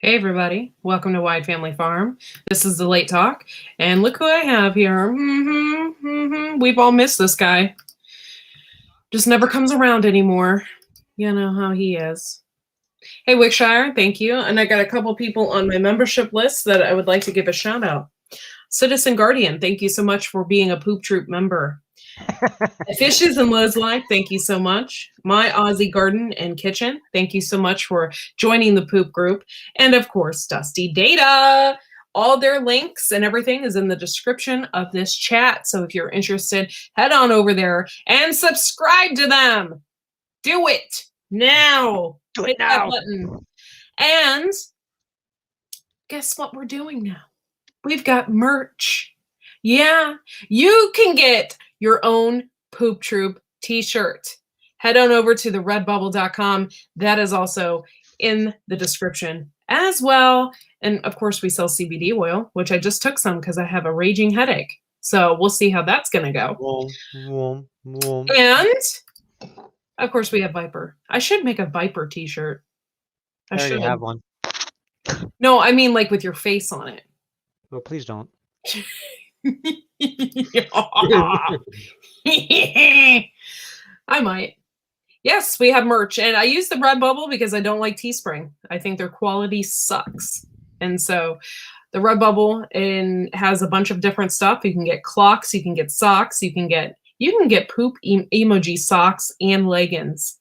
Hey everybody, welcome to Wide Family Farm. This is the Late Talk, and look who I have here. We've all missed this guy. Just never comes around anymore. You know how he is. Hey Wickshire, thank you. And I got a couple people on my membership list that I would like to give a shout out. Citizen Guardian, thank you so much for being a Poop Troop member. Fishes and Lowe's Life, thank you so much. My Aussie Garden and Kitchen, thank you so much for joining the Poop group. And of course, Dusty Data. All their links and everything is in the description of this chat. So if you're interested, head on over there and subscribe to them. Do it now. Do Hit it now. that button. And guess what we're doing now? We've got merch. Yeah, you can get your own Poop Troop t-shirt. Head on over to the redbubble.com. That is also in the description as well. And of course, we sell CBD oil, which I just took some because I have a raging headache. So we'll see how that's going to go. And of course, we have Viper. I should make a Viper t-shirt. I already have one. No, I mean like with your face on it. Well, please don't. I might. Yes, we have merch, and I use the Redbubble because I don't like Teespring. I think their quality sucks, and so the Redbubble has a bunch of different stuff. You can get clocks, you can get socks, you can get poop emoji socks and leggings,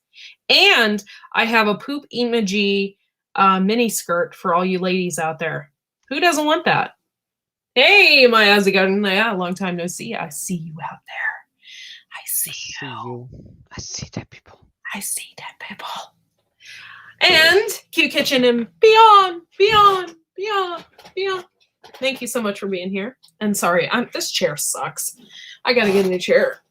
and I have a poop emoji mini skirt for all you ladies out there. Who doesn't want that? Hey, my Aussie Garden. Yeah, long time no see. I see you out there. I see you. I see that people. I see that people. And Q Kitchen and beyond. Thank you so much for being here. And sorry, this chair sucks. I gotta get a new chair.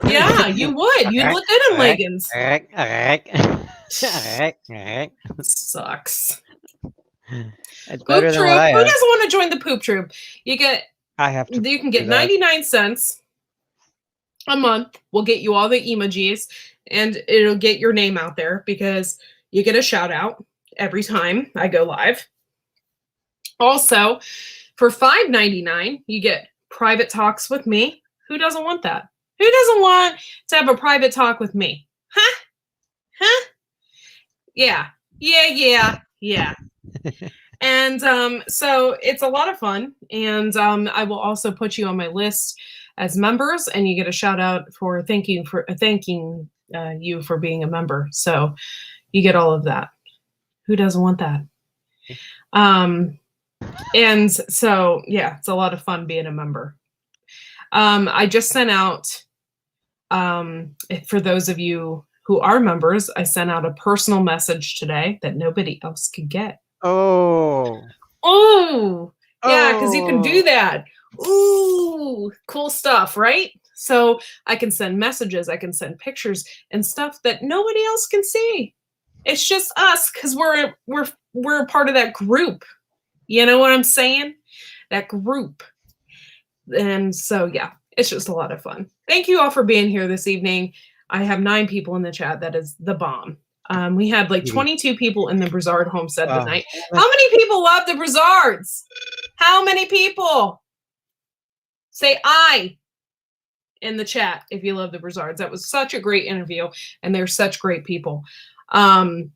Yeah, you would. You'd look good in leggings. Sucks. It's Poop better Troop. than what I Who have. doesn't want to join the Poop Troop? You can get 99 cents a month. We'll get you all the emojis, and it'll get your name out there because you get a shout out every time I go live. Also, for $5.99, you get private talks with me. Who doesn't want that? Who doesn't want to have a private talk with me? Huh? Yeah. And so it's a lot of fun, and I will also put you on my list as members, and you get a shout out for thanking you for being a member. So you get all of that. Who doesn't want that? And so yeah, it's a lot of fun being a member. I just sent out for those of you who are members, I sent out a personal message today that nobody else could get. Oh, yeah, because you can do that. Ooh, cool stuff, right? So I can send messages, I can send pictures and stuff that nobody else can see. It's just us because we're a part of that group. You know what I'm saying? That group. And so yeah, it's just a lot of fun. Thank you all for being here this evening. I have 9 people in the chat. That is the bomb. We had like 22 people in the Broussard homestead tonight. How many people love the Broussards? How many people? Say I in the chat if you love the Broussards. That was such a great interview, and they're such great people. And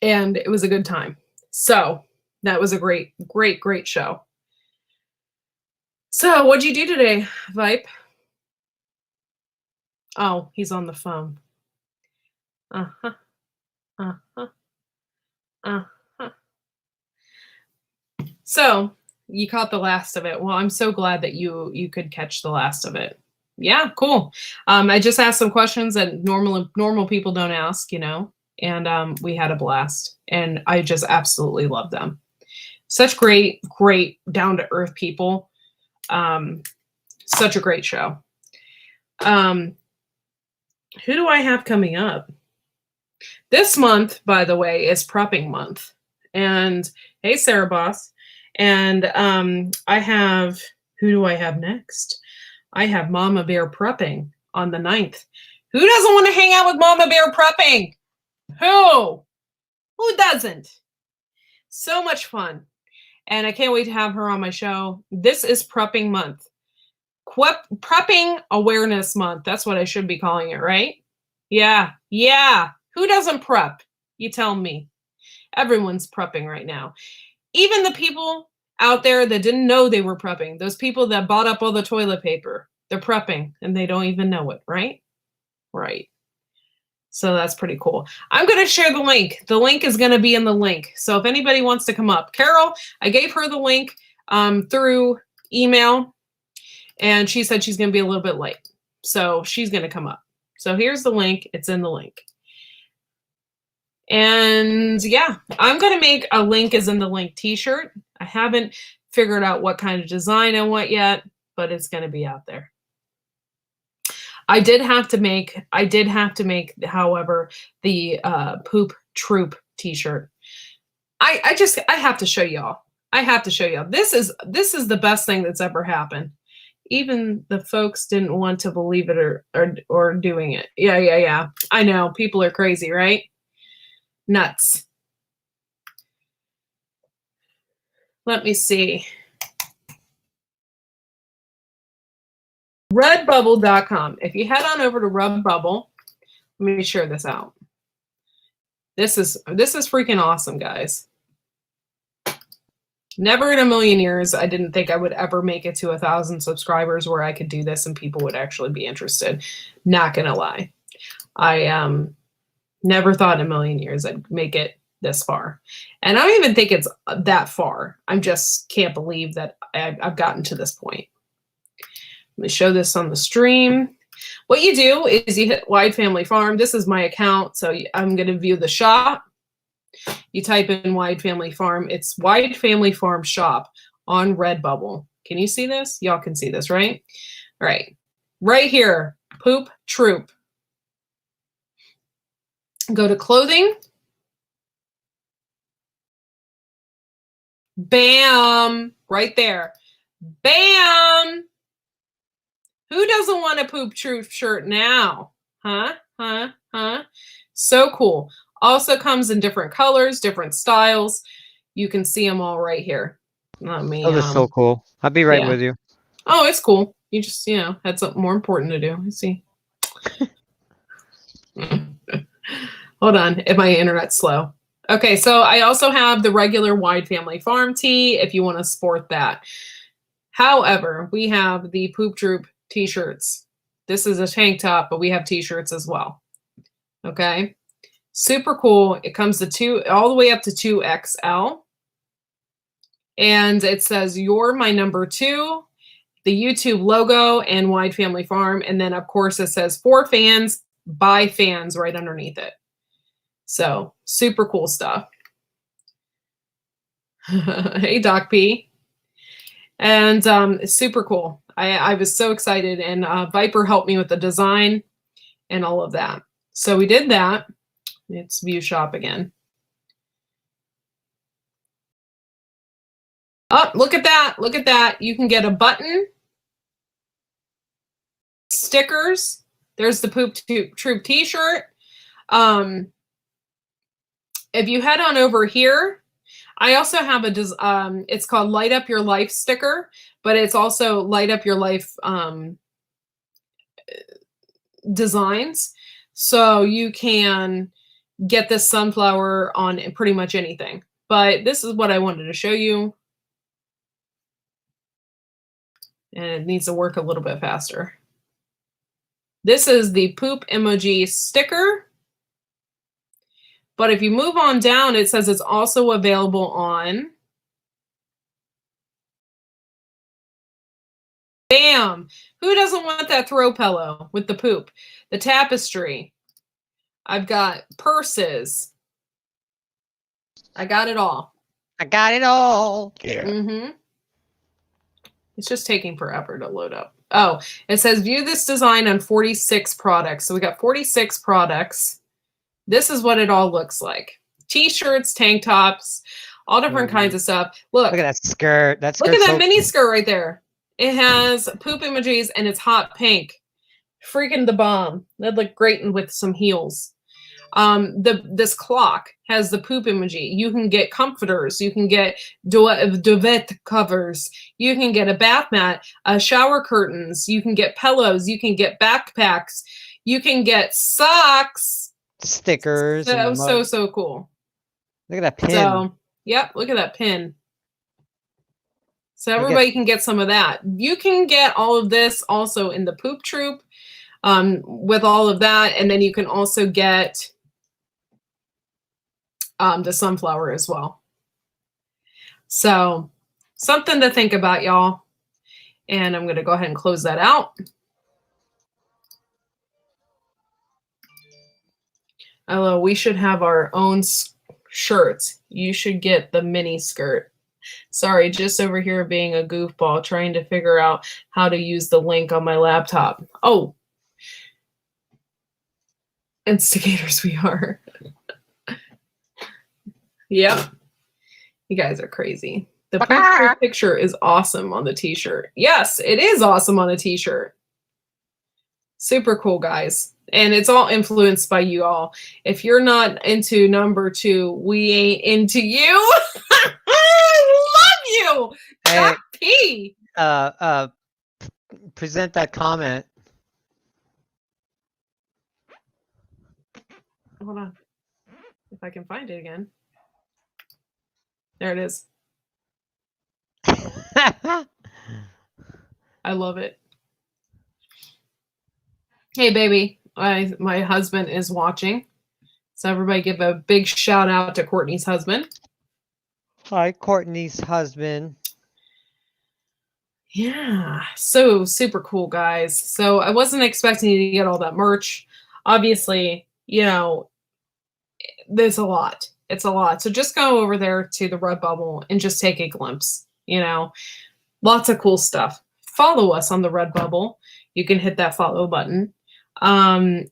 it was a good time. So that was a great show. So what'd you do today, Vipe? Oh, he's on the phone. So you caught the last of it. Well, I'm so glad that you could catch the last of it. Yeah, cool. I just asked some questions that normal people don't ask, you know, and we had a blast, and I just absolutely love them. Such great down to earth people. Such a great show. Who do I have coming up? This month, by the way, is prepping month. And hey, Sarah Boss. And I have, who do I have next? I have Mama Bear prepping on the 9th. Who doesn't want to hang out with Mama Bear prepping? Who? Who doesn't? So much fun. And I can't wait to have her on my show. This is Prepping Month. Prepping Awareness Month. That's what I should be calling it, right? Yeah. Who doesn't prep? You tell me. Everyone's prepping right now. Even the people out there that didn't know they were prepping, those people that bought up all the toilet paper, they're prepping and they don't even know it, right? Right. So that's pretty cool. I'm going to share the link. The link is going to be in the link. So if anybody wants to come up, Carol, I gave her the link through email, and she said she's going to be a little bit late. So she's going to come up. So here's the link. It's in the link. And yeah, I'm going to make a link is in the link t-shirt. I haven't figured out what kind of design I want yet, but it's going to be out there. I did have to make, however, the Poop Troop t-shirt. I have to show y'all. I have to show y'all. This is the best thing that's ever happened. Even the folks didn't want to believe it or doing it. Yeah. I know. People are crazy, right? Nuts. Let me see. Redbubble.com. If you head on over to Redbubble, let me share this out. This is freaking awesome, guys. Never in a million years, I didn't think I would ever make it to 1,000 subscribers where I could do this and people would actually be interested. Not gonna lie. I never thought in a million years I'd make it this far. And I don't even think it's that far. I just can't believe that I've gotten to this point. Let me show this on the stream. What you do is you hit Wide Family Farm. This is my account, so I'm going to view the shop. You type in Wide Family Farm. It's Wide Family Farm Shop on Redbubble. Can you see this? Y'all can see this, right? All right. Right here, Poop Troop. Go to clothing. Bam! Right there. Bam! Who doesn't want a Poop Troop shirt now? Huh? So cool. Also comes in different colors, different styles. You can see them all right here. Let me. Oh, that's so cool. I'll be right with you. Oh, it's cool. You just, had something more important to do. Let's see. Hold on. If my internet's slow. Okay, so I also have the regular Wide Family Farm tee if you want to sport that. However, we have the Poop Troop t-shirts. This is a tank top, but we have t-shirts as well. Okay. Super cool. It comes to all the way up to 2XL. And it says, "You're my number 2," the YouTube logo and Wide Family Farm. And then of course it says "for fans by fans" right underneath it. So super cool stuff. Hey, Doc P. And super cool. I was so excited, and Viper helped me with the design and all of that. So we did that. Let's view shop again. Oh, look at that. Look at that. You can get a button, stickers. There's the Poop Troop t-shirt. If you head on over here, I also have it's called Light Up Your Life sticker, but it's also Light Up Your Life designs. So you can get this sunflower on pretty much anything. But this is what I wanted to show you. And it needs to work a little bit faster. This is the poop emoji sticker. But if you move on down, it says it's also available on. Bam! Who doesn't want that throw pillow with the poop? The tapestry. I've got purses. I got it all. I got it all. Yeah. Mm-hmm. It's just taking forever to load up. Oh, it says view this design on 46 products. So we got 46 products. This is what it all looks like. T-shirts, tank tops, all different kinds of stuff. Look at that skirt. Look at that mini skirt right there. It has poop emojis and it's hot pink. Freaking the bomb. That'd look great with some heels. This clock has the poop emoji. You can get comforters. You can get duvet covers. You can get a bath mat, shower curtains. You can get pillows. You can get backpacks. You can get socks. Stickers. So cool. Look at that pin. So, yep, look at that pin. So everybody can get some of that. You can get all of this also in the Poop Troop with all of that. And then you can also get the sunflower as well. So something to think about, y'all. And I'm going to go ahead and close that out. Although we should have our own shirts. You should get the mini skirt. Sorry, just over here being a goofball, trying to figure out how to use the link on my laptop. Oh, instigators we are. Yep. You guys are crazy. The picture is awesome on the t-shirt. Yes, it is awesome on a t-shirt. Super cool, guys. And it's all influenced by you all. If you're not into number 2, we ain't into you. I love you. Hey, P. Present that comment. Hold on. If I can find it again. There it is. I love it. Hey, baby. My husband is watching. So everybody give a big shout out to Courtney's husband. Hi, Courtney's husband. Yeah, so super cool, guys. So I wasn't expecting you to get all that merch. Obviously, you know, there's a lot. It's a lot. So just go over there to the Redbubble and just take a glimpse. You know, lots of cool stuff. Follow us on the Redbubble. You can hit that follow button. And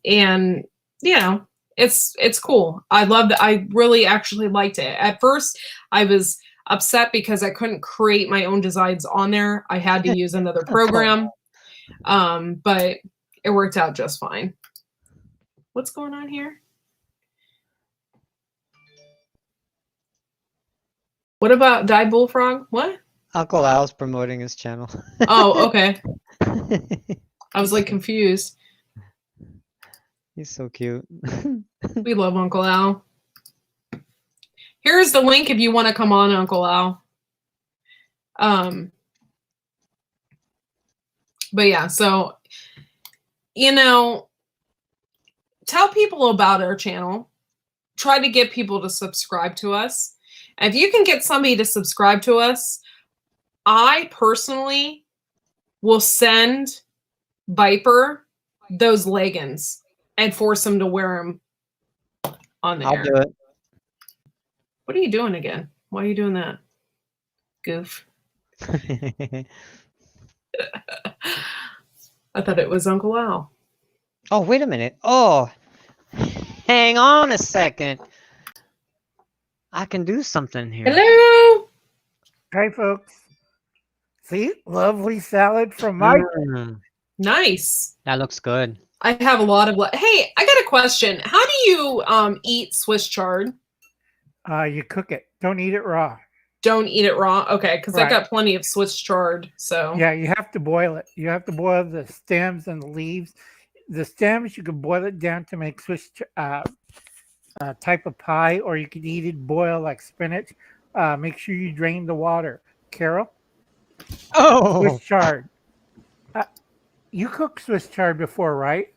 you know, it's cool. I loved it. I really actually liked it. At first, I was upset because I couldn't create my own designs on there. I had to use another program. But it worked out just fine. What's going on here? What about Die Bullfrog? What? Uncle Al's promoting his channel. Oh, okay. I was like confused. He's so cute. We love Uncle Al. Here's the link if you want to come on, Uncle Al. But yeah, so, you know, tell people about our channel. Try to get people to subscribe to us. And if you can get somebody to subscribe to us, I personally will send Viper those leggings and force him to wear them on there. I'll do it. What are you doing again? Why are you doing that? Goof. I thought it was Uncle Al. Oh, wait a minute. Oh, hang on a second. I can do something here. Hello. Hi, folks. See, lovely salad from Mike. Nice. That looks good. I have a lot of. Hey, I got a question. How do you eat Swiss chard? You cook it. Don't eat it raw. Don't eat it raw. Okay, because Right. I got plenty of Swiss chard. So Yeah, you have to boil it. You have to boil the stems and the leaves. The stems, you can boil it down to make Swiss type of pie, or you could eat it boiled like spinach. Make sure you drain the water. Carol, Oh, Swiss chard. You cooked Swiss chard before, right?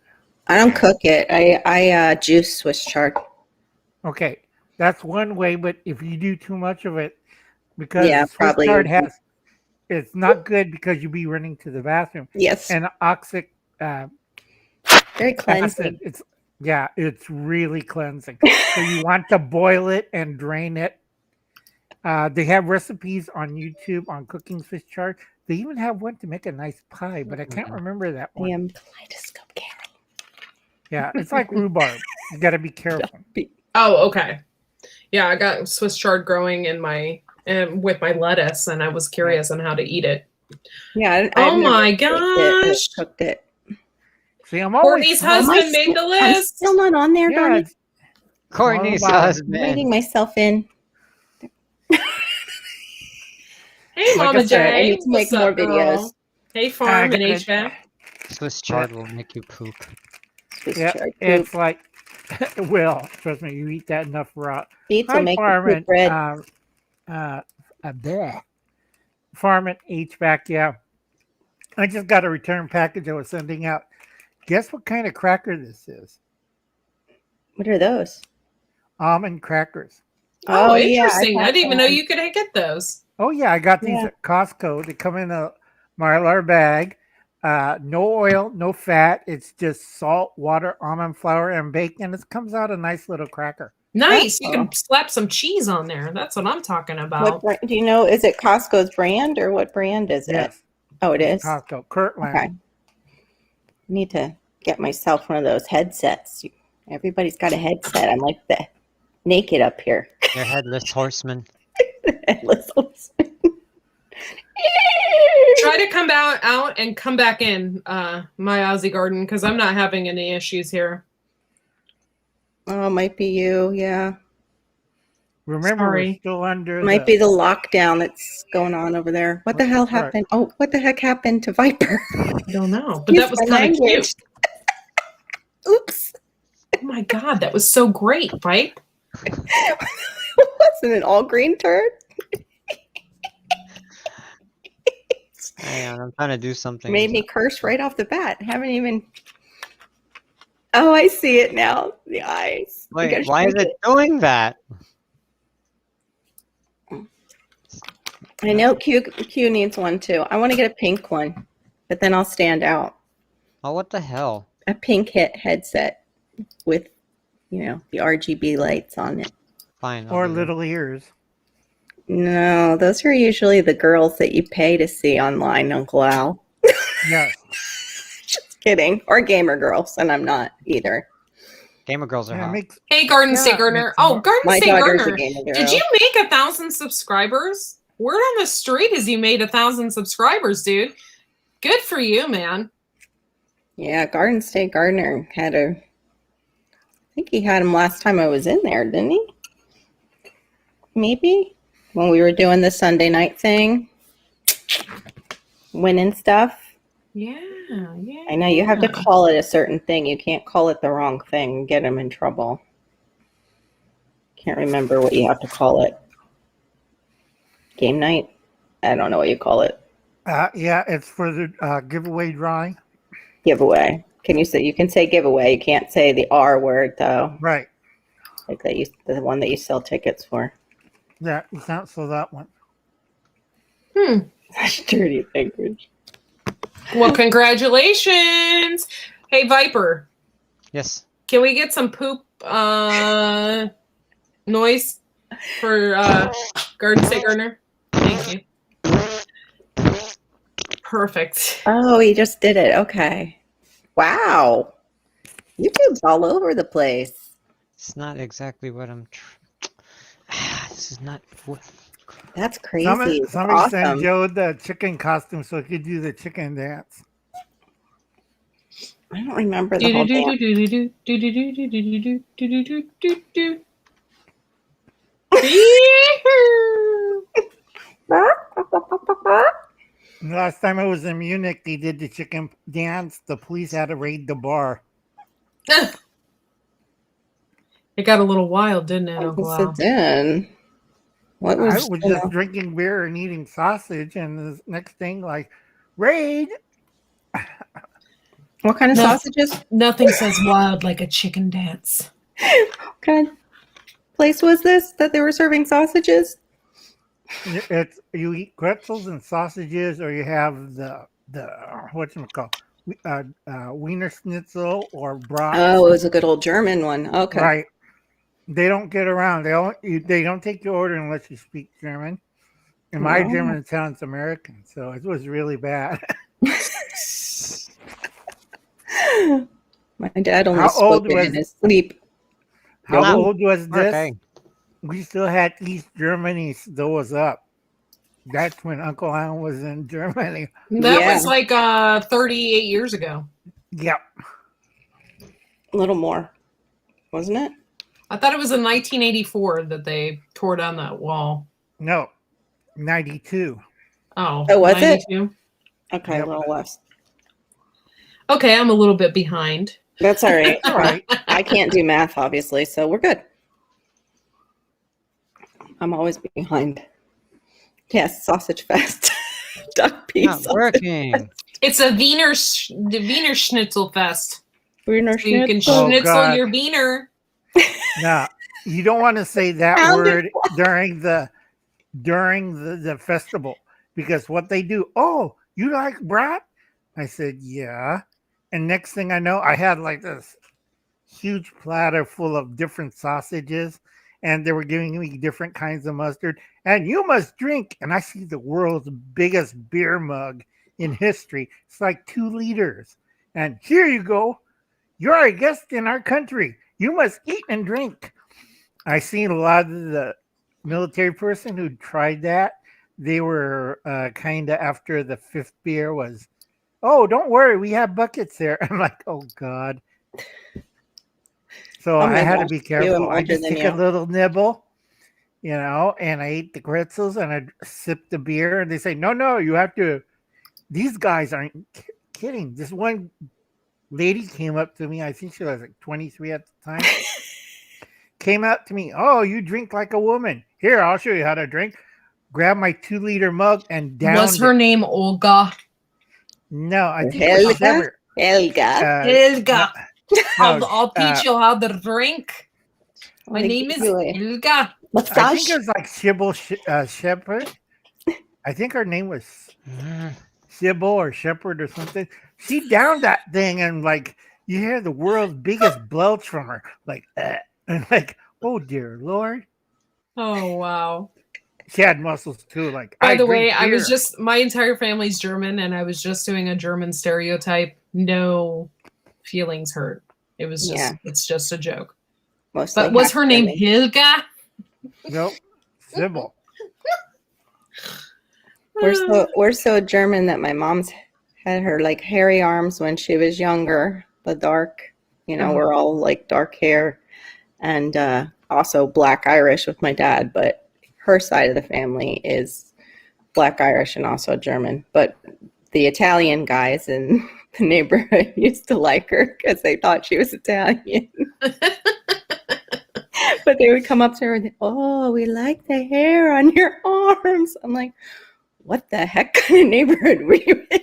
I don't cook it. I juice Swiss chard. Okay, that's one way. But if you do too much of it, because Yeah, Swiss probably. chard it's not good because you'll be running to the bathroom. Yes, And oxic very cleansing. acid, it's really cleansing. So you want to boil it and drain it. They have recipes on YouTube on cooking Swiss chard. They even have one to make a nice pie, but I can't remember that I one. am kaleidoscope Carol. Yeah, it's like rhubarb. You got to be careful. oh, okay. Yeah, I got Swiss chard growing in my with my lettuce, and I was curious on how to eat it. Yeah. Oh my baked it or gosh. cooked it. See, I'm always Courtney's I'm- husband made the I'm list. still not on there, Yeah, darn it. it's Courtney's all about it. husband. Waiting myself in. Hey, Like I Mama said, I Jay. need to make What's up, more girl? videos. Hey, Farm and gotta- HVAC. Swiss chard will make you poop. Swiss Yeah, chard it's poop. like, well, trust me, you eat that enough raw. Beets will Hi, make you Farm poop and bread. bleh. Farm and HVAC. Yeah, I just got a return package I was sending out. Guess what kind of cracker this is? What are those? Almond crackers. Oh, yeah, interesting. I got didn't even know them. you could get those. Oh yeah, I got these Yeah. at Costco. They come in a Mylar bag. No oil, no fat. It's just salt, water, almond flour, and bacon. It comes out a nice little cracker. Nice. You Oh. can slap some cheese on there. That's what I'm talking What about. brand, do you know? Is it Costco's brand or what brand is it? Yes, Oh, it is. Costco. Kirtland. Okay. Need to get myself one of those headsets. Everybody's got a headset. I'm like the naked up here. Your headless horseman. Headless. Try to come out and come back in, my Aussie garden, because I'm not having any issues here. Oh, it might be you. Yeah. Remember, Sorry. we're still under. It might be the lockdown that's going on over there. What the hell Right. happened? Oh, what the heck happened to Viper? I don't know, but that was Excuse my kind of language. cute. Oops. Oh my God, that was so great, right? Wasn't it all green turd? Hang on, I'm trying to do something. Made me curse right off the bat. Haven't even. Oh, I see it now. The eyes. You Wait, gotta why is shrink it doing that? I know Q needs one too. I want to get a pink one, but then I'll stand out. Oh, what the hell? A pink hit headset with, the RGB lights on it. Fine. I'll or do it. little ears. No, those are usually the girls that you pay to see online, Uncle Al. Yes. Just kidding. Or gamer girls, and I'm not either. Gamer girls are Yeah, it hot. makes Hey, Garden Yeah, State Gardener. makes Oh, more- Garden My State daughter's a Gardener. gamer girl. Did you make 1,000 subscribers? Word on the street is you made 1,000 subscribers, dude. Good for you, man. Yeah, Garden State Gardener had I think he had him last time I was in there, didn't he? Maybe when we were doing the Sunday night thing, winning stuff. Yeah, yeah. I know you have to call it a certain thing. You can't call it the wrong thing and get him in trouble. Can't remember what you have to call it. Game night? I don't know what you call it. yeah, it's for the giveaway drawing. Giveaway. You can say giveaway. You can't say the R word though. Right. Like the one that you sell tickets for. Yeah, you can't sell that one. Such dirty language. Well, congratulations. Hey, Viper, Yes. can we get some poop noise for Garden State Gardener? Thank you. Perfect. Oh, he just did it. Okay. Wow. YouTube's all over the place. It's not exactly what I'm. This is not. That's crazy. Somebody It's sent awesome. Joe the chicken costume so he could do the chicken dance. I don't remember the whole dance. Last time I was in Munich, they did the chicken dance. The police had to raid the bar. It got a little wild, didn't it, Uncle Al? Sit in. What I was, was just drinking beer and eating sausage, and the next thing, like, raid. what kind of No. sausages? Nothing says wild like a chicken dance. Oh, What kind of place was this that they were serving sausages? It's you eat pretzels and sausages, or you have the whatchamacallit, Wiener Schnitzel or brat. Oh, it was a good old German one. Okay. Right. They don't get around. They don't take your order unless you speak German. And my Oh. German sounds American, so it was really bad. My dad only How spoke old it was- in his sleep. How Wow. old was this? Okay. We still had East Germany still was up. That's when Uncle Alan was in Germany. That Yeah. was like 38 years ago. Yep. A little more, wasn't it? I thought it was in 1984 that they tore down that wall. No, 92. Oh, Oh, was it? 92? Okay, Yep. a little less. Okay, I'm a little bit behind. That's all right. All right. I can't do math, obviously, so we're good. I'm always behind. Yes, sausage fest. Duck pea Not sausage. working. It's a the Wiener Schnitzel Fest. Wiener So you can Schnitzel. Oh, schnitzel God. your Wiener. Now, you don't want to say that Pound it. word during the festival, because what they do, oh, you like brat? I said, yeah. And next thing I know, I had like this huge platter full of different sausages, and they were giving me different kinds of mustard. And you must drink. And I see the world's biggest beer mug in history. It's like 2 liters. And here you go. You're a guest in our country. You must eat and drink. I seen a lot of the military person who tried that. They were kind of after the 5th beer was, oh, don't worry, we have buckets there. I'm like, oh God. So Oh I my had to gosh, be you am careful. I older just than took you. a little nibble, and I ate the pretzels and I sipped the beer. And they say, no, you have to. These guys aren't kidding. This one lady came up to me. I think she was like 23 at the time. Came up to me. Oh, you drink like a woman. Here, I'll show you how to drink. Grab my 2-liter mug and down. Was her name Olga? No, I think it was Helga? Shepard. Helga. Helga. no, I'll teach you how to drink. My They name give is you a Helga. I massage. think it was like Sybil Shepherd. I think her name was Mm. Sybil or Shepherd or something. She downed that thing and like you hear the world's biggest belch from her, like and like, oh dear Lord. Oh wow. She had muscles too. Like By the drink way, I was beer. just my entire family's German and I was just doing a German stereotype. No feelings hurt. It was just Yeah. it's just a joke. Mostly But was her name Hackberry. Helga? Nope. Sybil. We're so German that my mom's had her like hairy arms when she was younger. The dark, we're all like dark hair, and also Black Irish with my dad. But her side of the family is Black Irish and also German. But the Italian guys in the neighborhood used to like her because they thought she was Italian. But they would come up to her and, oh, we like the hair on your arms. I'm like, what the heck kind of neighborhood were you in?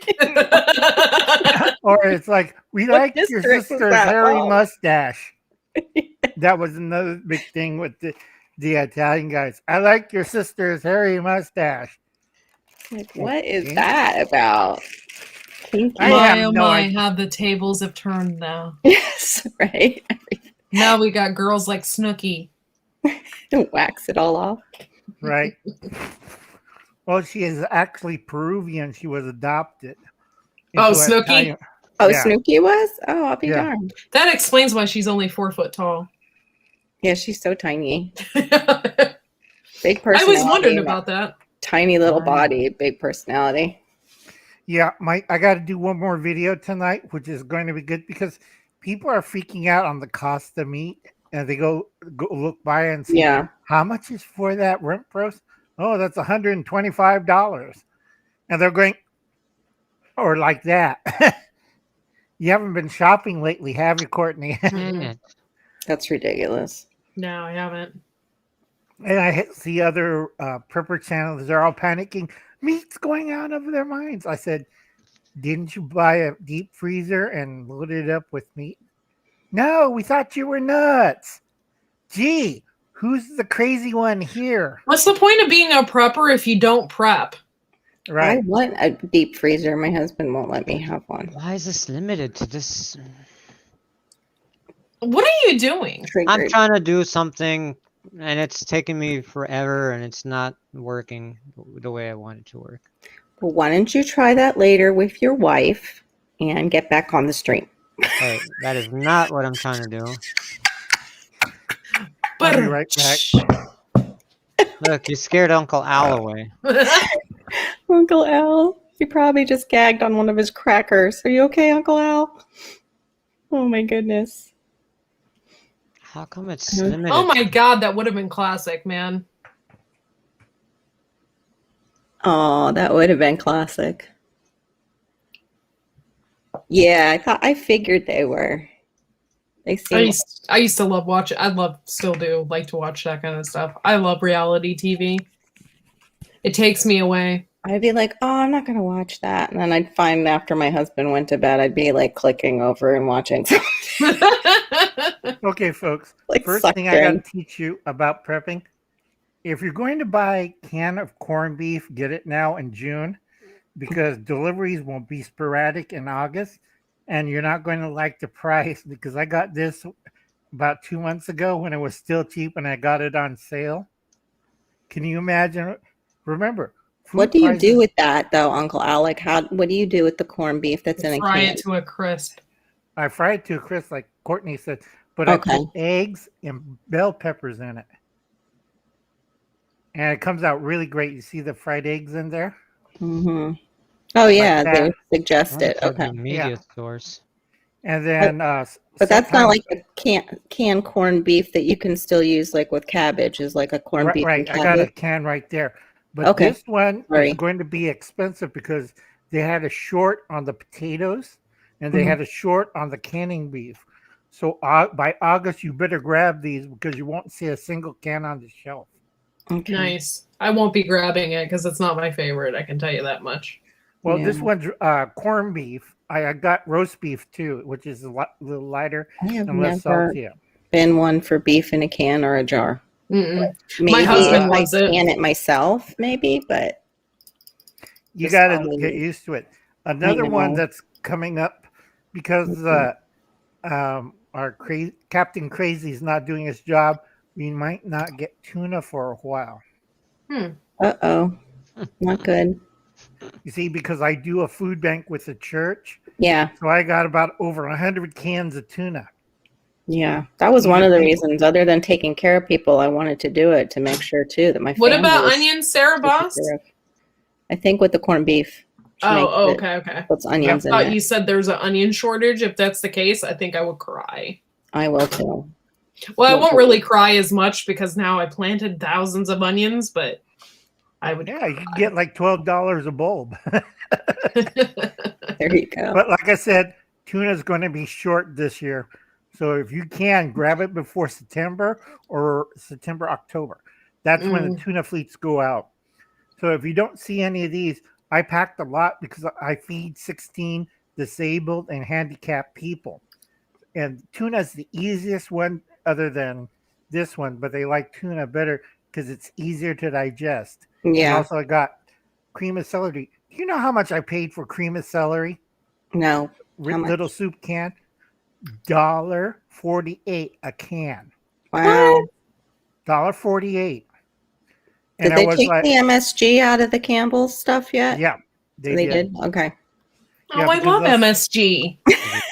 Or it's like, we What like your district was sister's that? hairy Oh. mustache. That was another big thing with the Italian guys. I like your sister's hairy mustache. Like, what is Okay. that about? Kinky. I My have oh no my, idea. how the tables have turned now. Yes, right. Now we got girls like Snooki. Wax it all off. Right. Well, she is actually Peruvian. She was adopted. Oh, into Snooki? Italian- Oh, Yeah. Snooki was? Oh, I'll be Yeah. darned. That explains why she's only 4 foot tall. Yeah, she's so tiny. I Big personality. always wondered about that. Tiny little Right. body, big personality. Yeah, I got to do one more video tonight, which is going to be good because people are freaking out on the cost of meat, and they go look by and see Yeah. how much is for that rump roast. Oh, that's $125, and they're going, or like that. You haven't been shopping lately, have you, Courtney? Dang it. That's ridiculous. No, I haven't. And I see other prepper channels, they're all panicking. Meat's going out of their minds. I said, didn't you buy a deep freezer and load it up with meat? No, we thought you were nuts. Gee, who's the crazy one here? What's the point of being a prepper if you don't prep? Right. I want a deep freezer. My husband won't let me have one. Why is this limited to this? What are you doing? I'm Triggered. trying to do something and it's taking me forever and it's not working the way I want it to work. Well, why don't you try that later with your wife and get back on the stream? Hey, that is not what I'm trying to do. I'll be right back. Look, you scared Uncle Al away. Uncle Al, he probably just gagged on one of his crackers. Are you okay, Uncle Al? Oh my goodness. How come it's Mhm. limited? Oh my God, that would have been classic, man. Oh, that would have been classic. Yeah, I figured they were. They I seem used to love watching. Still do like to watch that kind of stuff. I love reality TV. It takes me away. I'd be like, oh, I'm not gonna watch that. And then I'd find after my husband went to bed, I'd be like clicking over and watching something Okay, folks. like First sucked thing I got in. to teach you about prepping. If you're going to buy a can of corned beef, get it now in June because deliveries will be sporadic in August and you're not going to like the price because I got this about 2 months ago when it was still cheap and I got it on sale. Can you imagine? Remember, What food do you do prices. with that though, Uncle Alec? What do you do with the corned beef that's in a Fry can? it to a crisp. I fry it to a crisp, like Courtney said, but I Okay. put eggs and bell peppers in it. And it comes out really great. You see the fried eggs in there? Hmm. Oh yeah, Like they that. suggest Only it. for Okay. the media source. And then But that's not sometimes like a canned corned beef that you can still use like with cabbage, is like a corned beef and right. I got a cabbage. can right there. But Okay. this one Sorry. is going to be expensive because they had a short on the potatoes and they Mhm. had a short on the canning beef. So by August, you better grab these because you won't see a single can on the shelf. Okay. Nice. I won't be grabbing it because it's not my favorite. I can tell you that much. Well, Yeah. this one's corned beef. I got roast beef too, which is a little lighter I have and less never salty. been one for beef in a can or a jar. Mm-mm. Maybe husband if loves I it. can it myself, maybe, but You Just got to probably- get used to it. Another one know. that's coming up because our Captain Crazy is not doing his job. We might not get tuna for a while. uh-oh, not good. You see, because I do a food bank with the church, Yeah, so I got about over 100 cans of tuna. yeah. That was Even one of the people- reasons, other than taking care of people, I wanted to do it to make sure too that my What family about was onions, Sarah taken Boss? care of. I think with the corned beef. she makes Oh, it- okay. Puts I onions in thought it. you said there's an onion shortage. If that's the case, I think I would cry. I will too. Well, I Yeah, won't but- really cry as much because now I planted thousands of onions, but I would. Yeah, you can get like $12 a bulb. There you go. But like I said, tuna is going to be short this year. So if you can, grab it before September or September, October. That's when the tuna fleets go out. So if you don't see any of these, I packed a lot because I feed 16 disabled and handicapped people. And tuna is the easiest one other than this one, but they like tuna better because it's easier to digest. And Yeah. also I got cream of celery. Do you know how much I paid for cream of celery? No. How much? Little soup can, $1.48 a can. Wow. $1.48. Did I they was take like, the MSG out of the Campbell's stuff yet? yeah, They did. Okay. Oh, Yeah, I because love those- MSG.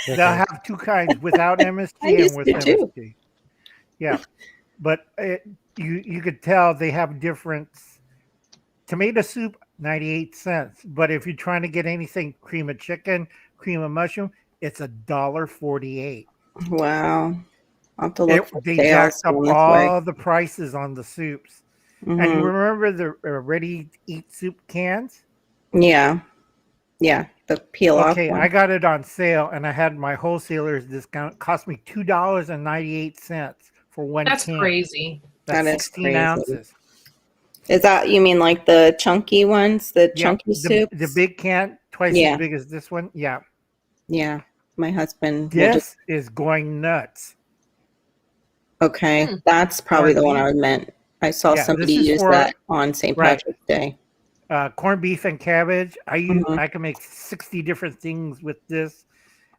they'll have two kinds, without MSG I and used with to too. MSG. Yeah, but you could tell they have difference. Tomato soup, 98 cents. But if you're trying to get anything, cream of chicken, cream of mushroom, it's $1.48. Wow. I'll have to look for They sales jacked up going this way. all the prices on the soups. And you Mhm. remember the ready-to-eat soup cans? Yeah. Yeah. The peel off Okay, one. I got it on sale, and I had my wholesaler's discount. It cost me $2.98 for one That's can. crazy. That's That is 16 crazy. ounces. Is that, you mean like the chunky ones, the Yeah, chunky soup? the big can, twice Yeah. as big as this one. Yeah, Yeah. My husband. will just- this is going nuts. Okay. Hmm. That's probably the Corned one I beef. meant. I saw Yeah, this somebody is use for- that on St. right. Patrick's Day. Corned beef and cabbage. Mhm. I can make 60 different things with this.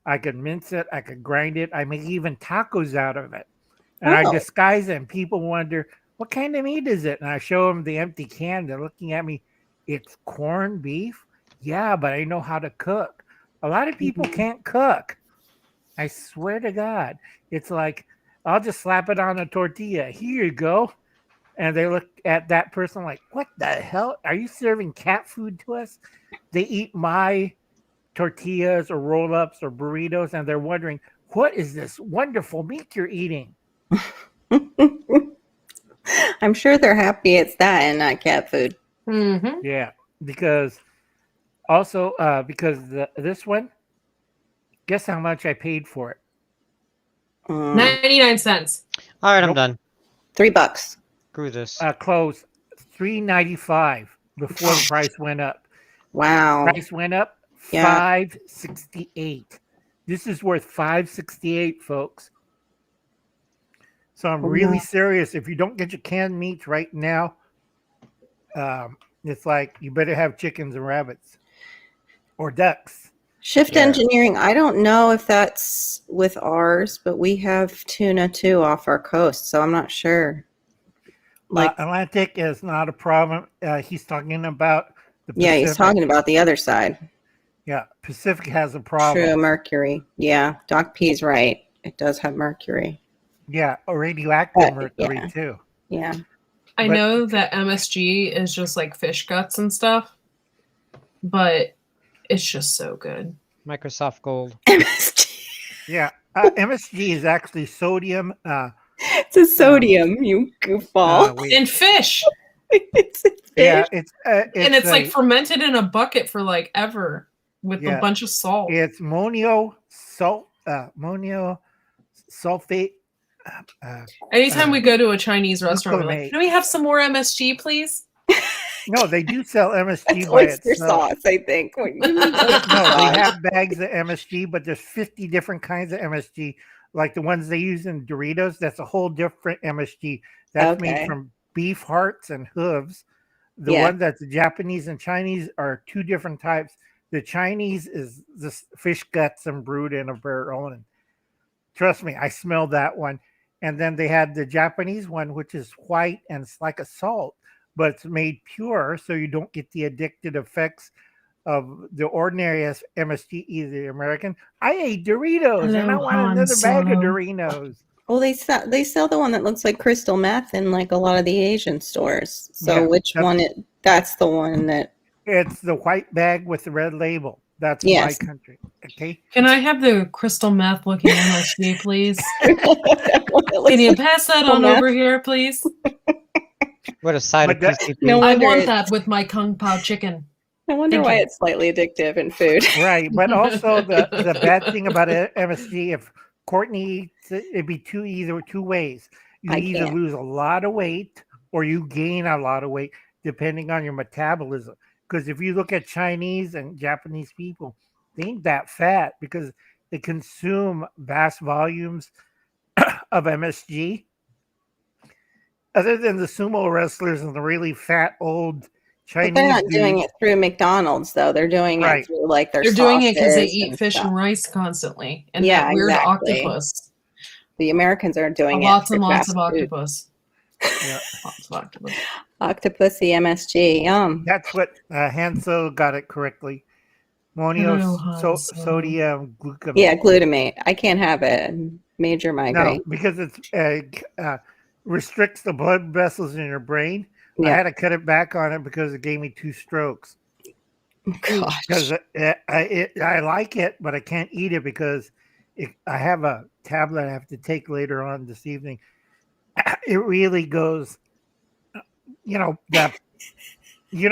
I could mince it. I could grind it. I make even tacos out of it. And I Oh. disguise it. And people wonder, what kind of meat is it? And I show them the empty can. They're looking at me. It's corned beef? Yeah, but I know how to cook. A lot of people Mhm. can't cook. I swear to God. It's like, I'll just slap it on a tortilla. Here you go. And they look at that person like, what the hell? Are you serving cat food to us? They eat my tortillas or roll ups or burritos, and they're wondering, what is this wonderful meat you're eating? I'm sure they're happy it's that and not cat food. Mm-hmm. Yeah, because also because this one, guess how much I paid for it? 99 cents. All right, I'm Nope. done. $3. Screw this. Close $3.95 before the price went up. Wow. Price went up Yeah. $5.68. This is worth $5.68, folks. So I'm really serious. If you don't get your canned meats right now, it's like you better have chickens and rabbits or ducks. Shift Yeah. Engineering, I don't know if that's with ours, but we have tuna too off our coast, so I'm not sure. Like, Atlantic is not a problem. He's talking about the Pacific. yeah, he's talking about the other side. Yeah, Pacific has a problem. True, mercury. Yeah, Doc P's right. It does have mercury. Yeah, or radioactive But, mercury yeah. too. Yeah. I But- know that MSG is just like fish guts and stuff, but it's just so good. Microsoft Gold. MSG. Yeah, MSG is actually sodium. It's a sodium, you goofball. Wait. And fish. It's a fish. Yeah, it's And it's like a- fermented in a bucket for like ever with Yeah. a bunch of salt. it's monio sulfate. Anytime we go to a Chinese restaurant, we're like, glutamate. can we have some more MSG, please? No, they do sell MSG That's by oyster itself. sauce, I think. When you No, they have bags of MSG, but there's 50 different kinds of MSG. Like the ones they use in Doritos, that's a whole different MSG. That's Okay. made from beef hearts and hooves. The Yeah. one that's Japanese and Chinese are two different types. The Chinese is this fish guts and brewed in a barrel. And trust me, I smelled that one. And then they had the Japanese one, which is white and it's like a salt, but it's made pure, so you don't get the addictive effects of the ordinary MSG, either the American. I ate Doritos and I Hello, want Han another bag of Solo. Doritos. Well, they sell the one that looks like crystal meth in like a lot of the Asian stores. So Yeah, which that's- one? That's the one that. It's the white bag with the red label. That's Yes. my country. Okay. Can I have the crystal meth looking MSG, please? Can Can you pass that on meth? over here, please? What a side of But that- PCP. No I wonder want it's- that with my Kung Pao chicken. I wonder Thank why you. it's slightly addictive in food. Right. But also the bad thing about MSG, if Courtney eats it, it'd be either two ways. You I either can't. lose a lot of weight or you gain a lot of weight, depending on your metabolism. Because if you look at Chinese and Japanese people, they ain't that fat because they consume vast volumes of MSG. Other than the sumo wrestlers and the really fat old Chinese But they're not doing dudes, it through McDonald's, though. They're doing Right. it through like their. They're doing it because they sauces eat and fish stuff. and rice constantly. And Yeah, that weird exactly. octopus. The Americans are doing it. Lots for and lots fast of food. octopus. Yeah. Lots of octopus. Octopussy MSG. Yum. that's what Hanso got it correctly. Hello, Hanso. Sodium glutamate. Yeah, glutamate. I can't have it. Major No, migraine. because it restricts the blood vessels in your brain. I Yeah. had to cut it back on it because it gave me 2 strokes. Gosh. Because I like it, but I can't eat it because I have a tablet I have to take later on this evening. It really goes, you know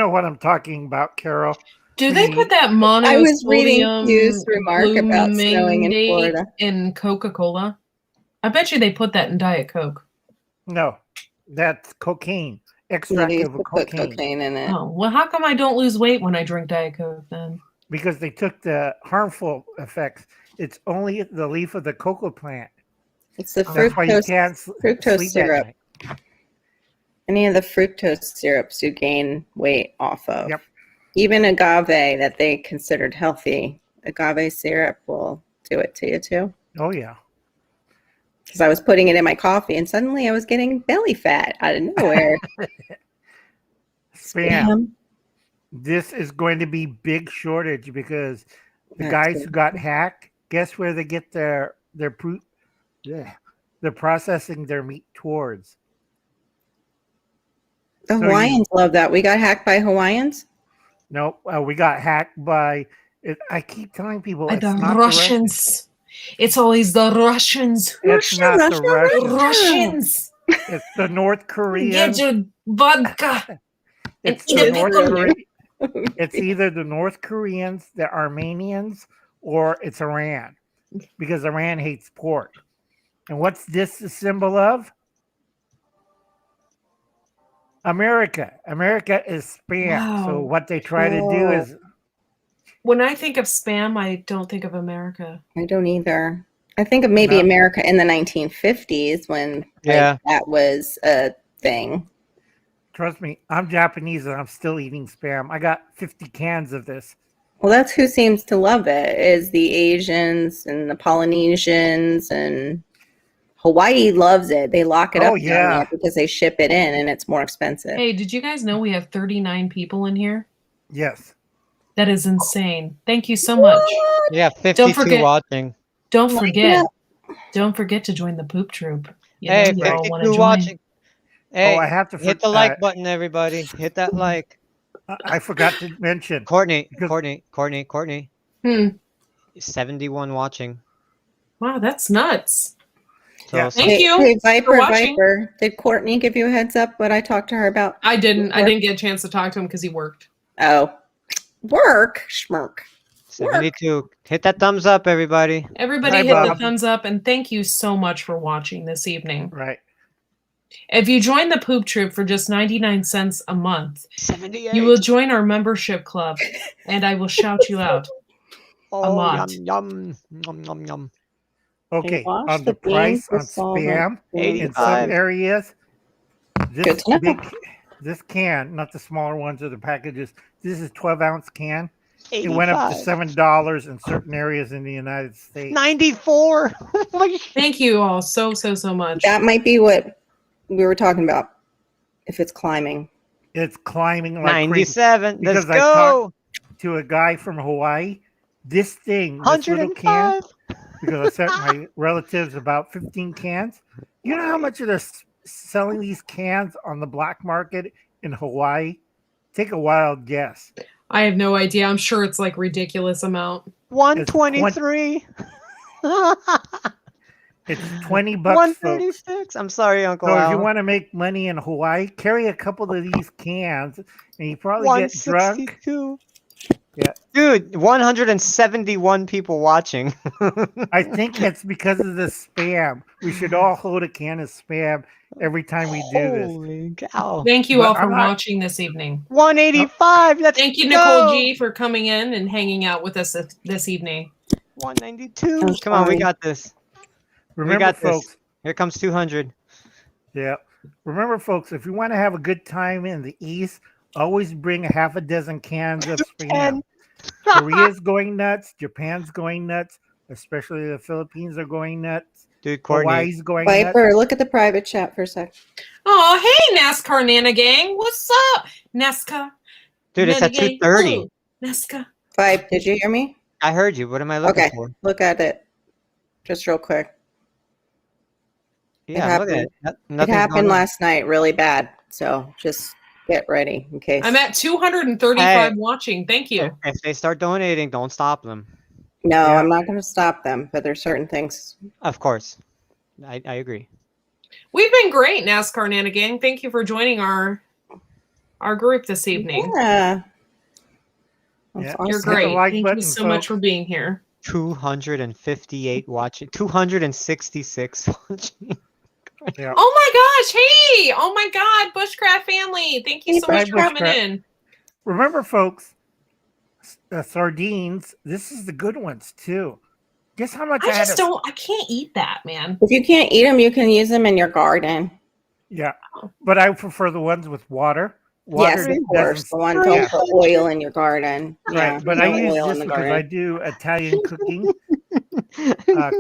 what I'm talking about, Carol. Do they put that I was reading monosodium Hugh's remark about snowing in glutamate Florida. in Coca-Cola? I bet you they put that in Diet Coke. No, that's cocaine, Yeah, extract they used of to put cocaine. cocaine in it. Oh, well, how come I don't lose weight when I drink Diet Coke then? Because they took the harmful effects. It's only the leaf of the cocoa plant. It's the That's why you fructose. can't fructose sleep syrup. at night. Any of the fructose syrups you gain weight off of. Yep. Even agave that they considered healthy, agave syrup will do it to you too. Oh yeah. Because I was putting it in my coffee and suddenly I was getting belly fat out of nowhere. Spam. This is going to be big shortage because the That's guys good. who got hacked, guess where they get their they're processing their meat towards. The So Hawaiians love that. We got hacked by Hawaiians. Nope, we got hacked by. I keep telling people By it's the not Russians. It's always the Russians. It's not the Russians. Russians. It's the North Get Koreans. your vodka. It's and the eat it North like a- Koreans. It's either the North Koreans, the Armenians, or it's Iran, because Iran hates pork. And what's this a symbol of? America. America is spam. So Wow. what they try to do is, When I think of spam, I don't think of America. I don't either. I think of maybe No. America in the 1950s when like, Yeah. that was a thing. trust me, I'm Japanese and I'm still eating spam. I got 50 cans of this. Well, that's who seems to love it is the Asians and the Polynesians, and Hawaii loves it. They lock it Oh, up down yeah. there because they ship it in and it's more expensive. Hey, did you guys know we have 39 people in here? Yes. That is insane. Thank you so much. Yeah, 52 forget- watching. Don't Oh my forget. God. Don't forget to join the poop troop. You know, Hey, you all wanna 52 join. watching. Hey, Oh, I have to hit the like button, everybody. Hit that like. I forgot to mention. Courtney, Because- Courtney. Hmm. 71 watching. Wow, that's nuts. So Yeah. Thank Hey, you hey, for Viper, watching. Viper, did Courtney give you a heads up what I talked to her about? I didn't get a chance to talk to him because he worked. Oh, work, schmirk. 72. Hit that thumbs up, everybody. Everybody Hi, hit the Bob. thumbs up and thank you so much for watching this evening. Right. If you join the poop troop for just 99 cents a month, 78. you will join our membership club and I will shout you out. oh, lot. Yum, yum, yum, yum. Okay. wash On the the beans price on with solvent. spam, in 85. some areas, Good this to know. this can, not the smaller ones or the packages, this is 12-ounce can. It went up to 85. $7 in certain areas in the United States. 94. Thank you all so much. That might be what we were talking about. If it's climbing, It's climbing like crazy. 97. Let's Because I go. To a guy from Hawaii, this thing, this little can, 105. because I sent my relatives about 15 cans. You know how much they're selling these cans on the black market in Hawaii? Take a wild guess. I have no idea. I'm sure it's like ridiculous amount. 123. It's $20, folks. 136. I'm sorry, Uncle So if you Al. want to make money in Hawaii, carry a couple of these cans, and you probably get drunk. 162. Yeah. Dude, 171 people watching. I think it's because of the spam. We should all hold a can of spam every time we do this. Holy cow. Thank you But all for I'm not- watching this evening. 185. Let's Thank you, go. Nicole G, for coming in and hanging out with us this evening. 192. I'm Come on, we sorry. got this. Remember, got this. folks. Here comes 200. Yeah. Remember, folks, if you want to have a good time in the East, always bring a half a dozen cans of spam. 210. Korea's going nuts. Japan's going nuts. Especially the Philippines are going nuts. Dude, Courtney. Hawaii's going nuts. Viper, look at the private chat for a sec. Oh, hey, NASCAR Nana Gang. What's up? NASCAR. Dude, it's Nana at Gang. 230. Ooh, NASCAR. Vibe, did you hear me? I heard you. What am I looking Okay. for? Look at it, just real quick. Yeah, look at happened. it. It Nothing's happened going on. last night, really bad. So just get ready in case. I'm at 235 Hey. watching. Thank you. If they start donating, don't stop them. No, Yeah. I'm not going to stop them, but there's certain things. Of course. I agree. We've been great, NASCAR Nana Gang. Thank you for joining our group this evening. Yeah. That's Yeah. You're Hit the great. like Thank button, you so much folks. for being here. 258 watching. 266 watching. Yeah. Oh my gosh. Hey. Oh my God. Bushcraft family. Thank you Hey, so much for coming Bushcraft. in. Remember, folks, sardines, this is the good ones, too. Guess how much I had just I can't eat that, man. If you can't eat them, you can use them in your garden. Yeah. But I prefer the ones with water. Water Yes, of course. doesn't- The one Yeah. don't put oil in your garden. Yeah, Right, but no I use oil this in the because garden. I do Italian cooking.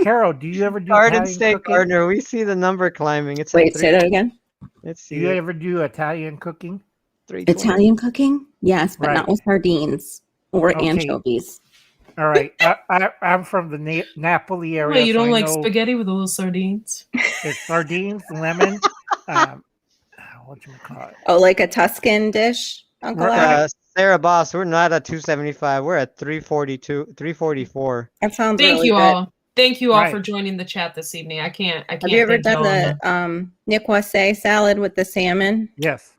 Carol, do you ever do Garden Italian State cooking? Gardener, we see the number climbing. It's Wait, say that again. Let's Do see. you ever do Italian cooking? 320. Italian cooking? Yes, but Right. not with sardines or Okay. anchovies. All right, I'm from the Napoli area. Well, you so don't I like know spaghetti with little sardines? It's sardines, lemon. What you call it? Oh, like a Tuscan dish, Uncle Right. Al? Sarah Boss, we're not at 275. We're at 342, 344. That sounds Thank really you good. all. Thank you all Right. for joining the chat this evening. I can't. Have you ever thank done y'all enough. the Nicoise salad with the salmon? Yes.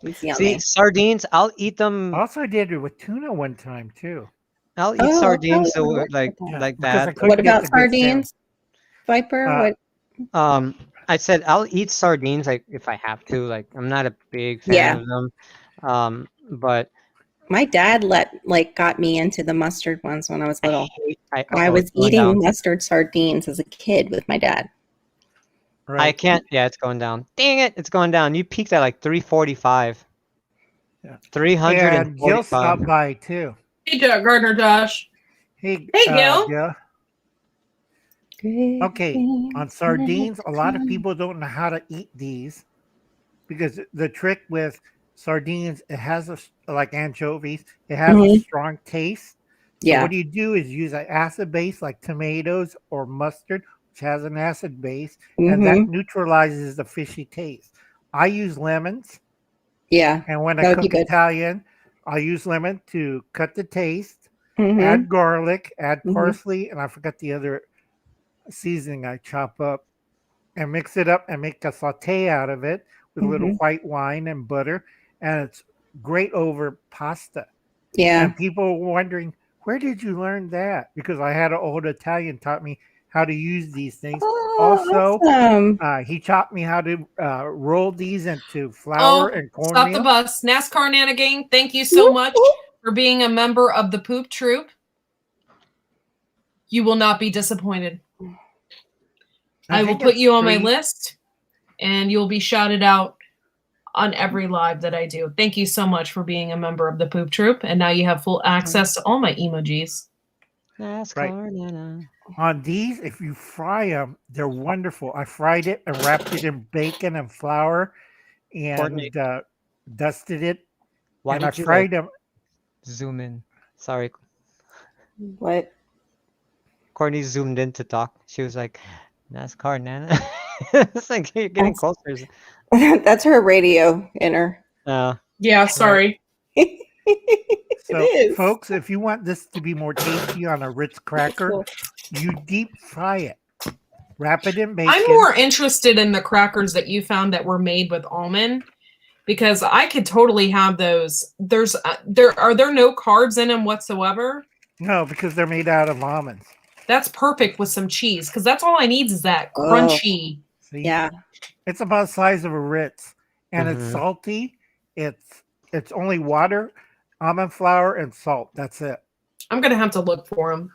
It's See, yummy. sardines, I'll eat them. Also, I did it with tuna one time too. I'll eat Oh, sardines yeah, I so like like that. Yeah, like because I that. couldn't What get about the good salmon. sardines, Viper? Uh, What? I said I'll eat sardines like if I have to. Like I'm not a big fan Yeah. of them. But My dad got me into the mustard ones when I was little. I oh, was it's going eating down. mustard sardines as a kid with my dad. I right. can't. Yeah, it's going down. Dang it, it's going down. You peaked at like 345. Yeah. And 345. Jill stopped by too. Hey, Gardner Josh. Hey, Hey, Gil. Jill. Okay, on sardines, a lot of people don't know how to eat these because the trick with sardines, it has like anchovies, it has a Mhm. strong taste. So Yeah. what you do is use an acid base like tomatoes or mustard, which has an acid base, and that Mhm. neutralizes the fishy taste. I use lemons, Yeah. and when I That would be cook good. Italian, I use lemon to cut the taste. Mhm. Add garlic, add Mhm. parsley, and I forgot the other seasoning I chop up and mix it up and make a saute out of it with a little Mhm. white wine and butter. And it's great over pasta. Yeah. And people were wondering, where did you learn that? Because I had an old Italian taught me how to use these things. Oh, Also, awesome. he taught me how to roll these into flour and Stop the cornmeal. bus. NASCAR Nana Gang, thank you so Whoop, much whoop. for being a member of the Poop Troop. You will not be disappointed. I will think put it's you on my free. list, and you'll be shouted out on every live that I do. Thank you so much for being a member of the Poop Troop, and now you have full access to all my emojis. NASCAR Nana. On these, if you fry them, they're wonderful. I fried it and wrapped it in bacon and flour Courtney, and dusted it. why and I did you fried them. zoom in? Sorry, What? Courtney zoomed in to talk. She was like, NASCAR Nana. It's like you're getting That's- closer. That's her radio inner. Yeah, sorry. So, is. folks, if you want this to be more tasty on a Ritz cracker, Cool. you deep fry it. Wrap it in bacon. I'm more interested in the crackers that you found that were made with almond, because I could totally have those. Are there no carbs in them whatsoever? No, because they're made out of almonds. That's perfect with some cheese, because that's all I need is that Oh. crunchy. See? Yeah. It's about the size of a Ritz, and it's Mhm. salty. It's only water, almond flour, and salt. That's it. I'm gonna have to look for them.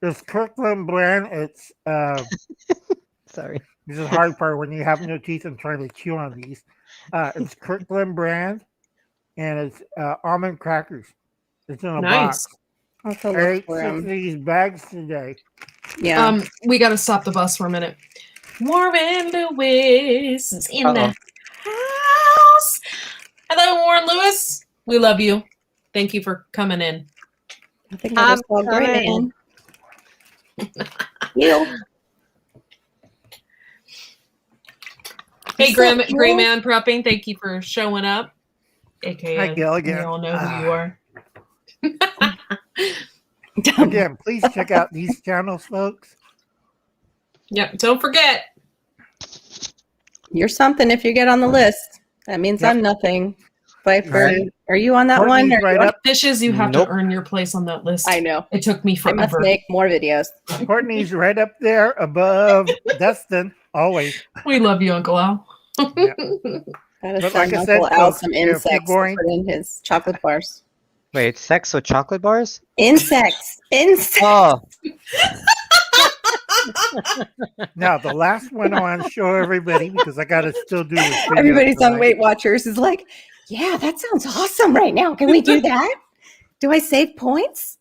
This Kirkland brand, it's Sorry. this is the hard part when you have no teeth and trying to chew on these. It's Kirkland brand, and it's almond crackers. It's in a Nice. box. I'll have to I look ate for 6 of 'em. these bags today. Yeah. We got to stop the bus for a minute. Warren Lewis is in the house. Hello, Warren Lewis. We love you. Thank you for coming in. I think I just saw Gray coming. Man. You. Hey, What's up, Gray Will? Man Prepping. Thank you for showing up. AKA, Hi, Gilligan. we all know who you are. Again, please check out these channels, folks. Yeah, don't forget. You're something if you get on the list. That means Yep. I'm nothing. Viper, Right. are you on that Courtney's one? Or right you- up. Dishes, you have Nope. to earn your place on that list. I know. It took me I must forever. make more videos. Courtney's right up there above Dustin, always. We love you, Uncle Al. Yeah. Gotta But send like I Uncle said, Al folks, some if you're insects to going- put in his chocolate bars. Wait, sex with chocolate bars? Insects. Insects. Oh, Now, the last one I want to show everybody because I got to still do this. video Everybody's on tonight. Weight Watchers is like, yeah, that sounds awesome right now. Can we do that? Do I save points?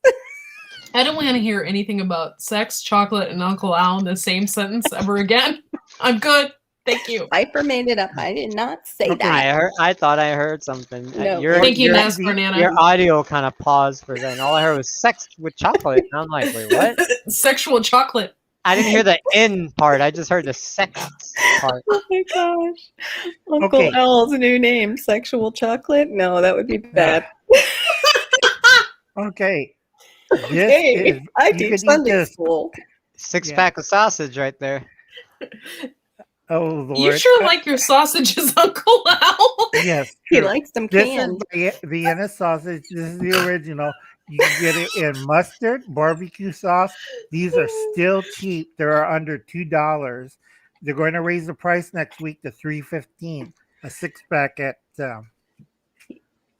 I don't want to hear anything about sex, chocolate, and Uncle Al in the same sentence ever again. I'm good. Thank you. Viper made it up. I did not say Okay. that. I thought I heard something. No. Thank you, your, NASCAR Nana. your audio kind of paused for a second. All I heard was sex with chocolate. And I'm like, wait, what? Sexual chocolate. I didn't hear the in part. I just heard the sex part. Oh my gosh. Uncle Okay. L's new name, Sexual Chocolate? No, that would be bad. Okay. This is I you teach could eat Sunday this. school. Six Yeah. pack of sausage right there. Oh Lord! You sure like your sausages, Uncle Al. Yes, He true. likes them This canned. is the Vienna sausage. This is the original. You can get it in mustard, barbecue sauce. These are still cheap. They're under $2. They're going to raise the price next week to $3.15 a 6-pack at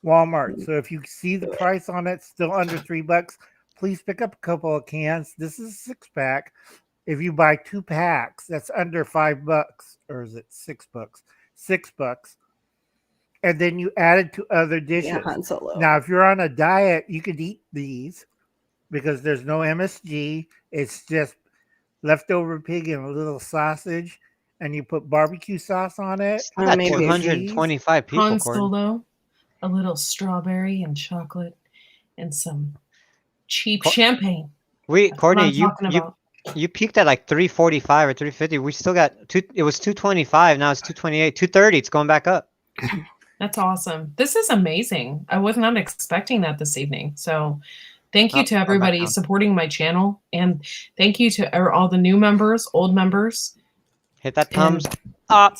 Walmart. So if you see the price on it still under $3, please pick up a couple of cans. This is a 6-pack. If you buy 2 packs, that's under $5, or is it $6? $6. And then you add it to other dishes. Yeah, Han Solo. Now, if you're on a diet, you could eat these because there's no MSG. It's just leftover pig and a little sausage, and you put barbecue sauce on it. Still got maybe 225 people, Han Courtney. Solo, a little strawberry and chocolate, and some cheap Co- champagne. Wait, That's what Courtney, I'm talking about. you peaked at like 345 or 350. We still got it was 225, now it's 228, 230. It's going back up. That's awesome. This is amazing. I was not expecting that this evening. So thank you Oh, to I'm back everybody down. supporting my channel. And thank you to all the new members, old members, Hit that thumbs up.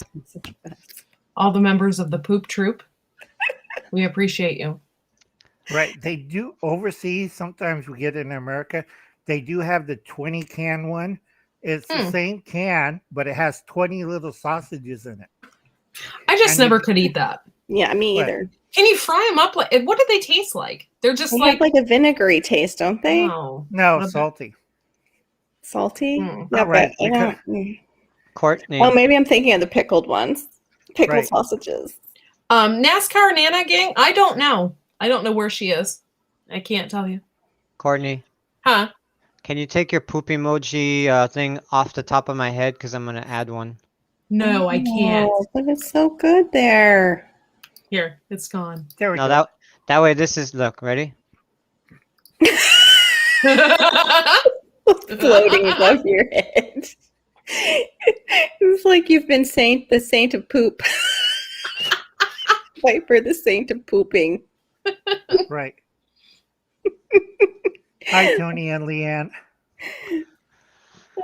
all the members of the Poop Troop. We appreciate you. Right. They do overseas. Sometimes we get it in America. They do have the 20 can one. It's the same can, but it has 20 little sausages in it. I just And you- never could eat that. Yeah, me What? either. Can you fry them up? Like, what do they taste like? They're just They like, have like a vinegary taste, don't they? oh, No, Okay. salty. Salty. Mm. Yeah, Right, but I because- don't. Courtney. Oh, maybe I'm thinking of the pickled ones. Pickled Right. sausages. NASCAR Nana gang. I don't know. I don't know where she is. I can't tell you. Courtney, Huh? can you take your poop emoji thing off the top of my head? Because I'm going to add one. No, I can't. Oh, but it's so good there. Here, it's gone. There we No, go. that way this is, look, ready? Floating above your head. It's like you've been the saint of poop. Viper, the saint of pooping. Right. Hi, Tony and Leanne.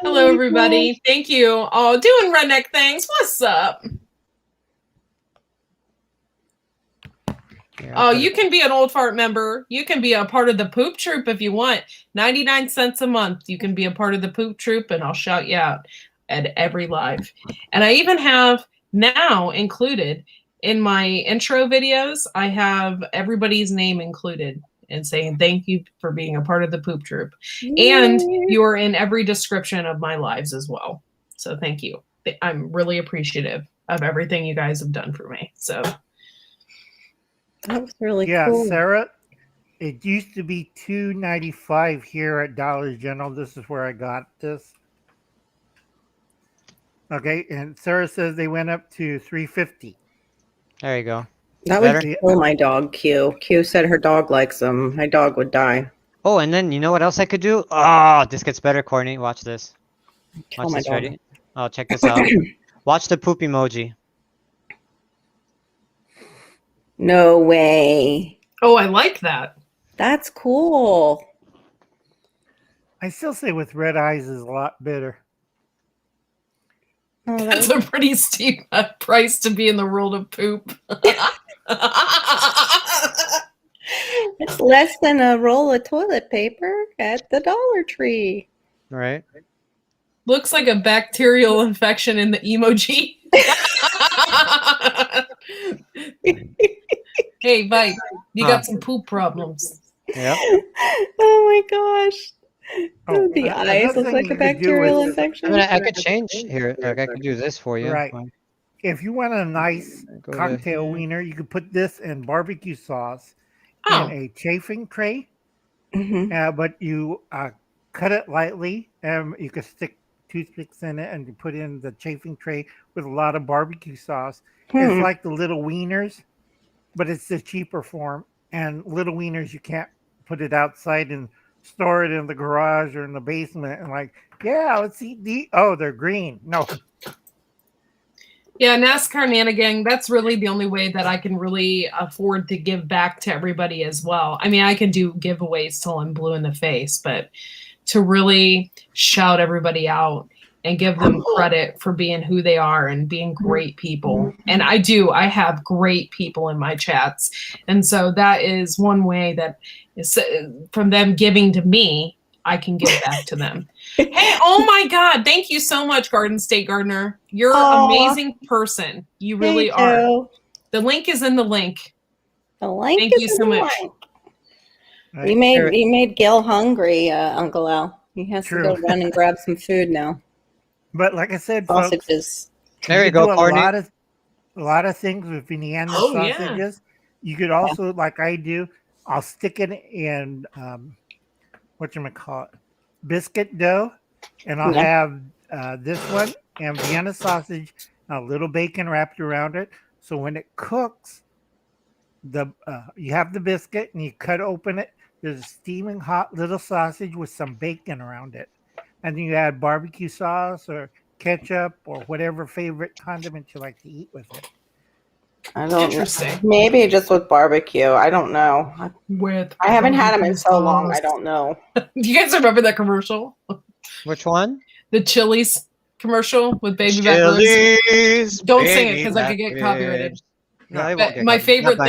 Hello, everybody. Thank you. Oh, doing redneck things. What's up? Here, Oh, I'll put you it- can be an old fart member. You can be a part of the Poop Troop if you want. 99 cents a month. You can be a part of the Poop Troop, and I'll shout you out at every live. And I even have now included in my intro videos, I have everybody's name included and saying thank you for being a part of the Poop Troop. And you are in every description of my lives as well. So thank you. I'm really appreciative of everything you guys have done for me. So That was really Yeah, cool. Sarah, it used to be $2.95 here at Dollar General. This is where I got this. Okay, and Sarah says they went up to $3.50. There you go. That Better? would kill my dog, Q. Q said her dog likes them. My dog would die. Oh, and then you know what else I could do? Oh, this gets better, Courtney. Watch this. Kill Watch my this, dog. ready? Oh, check this out. Watch the poop emoji. No way. oh, I like that. That's cool. I still say with red eyes is a lot better. Oh, That's a pretty steep price to be in the world of poop. it's less than a roll of toilet paper at the Dollar Tree. Right? Looks like a bacterial infection in the emoji. Hey, Vipe, you Huh. got some poop problems. Yep. Oh my gosh. Oh, The another eyes look thing like you a could do bacterial is- infection. I mean, I could change here. Like, I could do this for you. Right. If you want a nice Go to cocktail here. wiener, you could put this in barbecue sauce Oh, in a chafing tray, Mhm. but you cut it lightly, and you could stick toothpicks in it and you put in the chafing tray with a lot of barbecue sauce. Hmm. It's like the little wieners, but it's the cheaper form. And little wieners, you can't put it outside and store it in the garage or in the basement and like, yeah, let's eat the. Oh, they're green. No, Yeah, NASCAR Nana Gang, that's really the only way that I can really afford to give back to everybody as well. I mean, I can do giveaways till I'm blue in the face, but to really shout everybody out and give them credit for being who they are and being great people. And I have great people in my chats. And so that is one way that is from them giving to me, I can give back to them. Hey, oh my God. Thank you so much, Garden State Gardener. You're an Aw. amazing person. You really Thank are. you. The link is in the link. The link Thank is you in so the much. link. Right? You made Gil hungry, Uncle Al. He has True. to go run and grab some food now. But like I said, folks, Sausages. There you could go, do Courtney. a lot of things with Vienna Oh, yeah. sausages. You could also, like I do, I'll stick it in whatchamacallit, biscuit dough, and I'll Yeah. have this one and Vienna sausage, and a little bacon wrapped around it. So when it cooks, you have the biscuit and you cut open it. There's a steaming hot little sausage with some bacon around it, and then you add barbecue sauce or ketchup or whatever favorite condiment you like to eat with it. I don't Interesting. know. Maybe just with barbecue. I don't know. With I haven't had them in barbecue so long. I sauce. don't know. Do you guys remember that commercial? Which one? The Chili's commercial with baby back ribs. Chili's. Don't sing it baby because I could back get copyrighted. ribs. No, Yeah. it won't But get my copyrighted. Not favorite by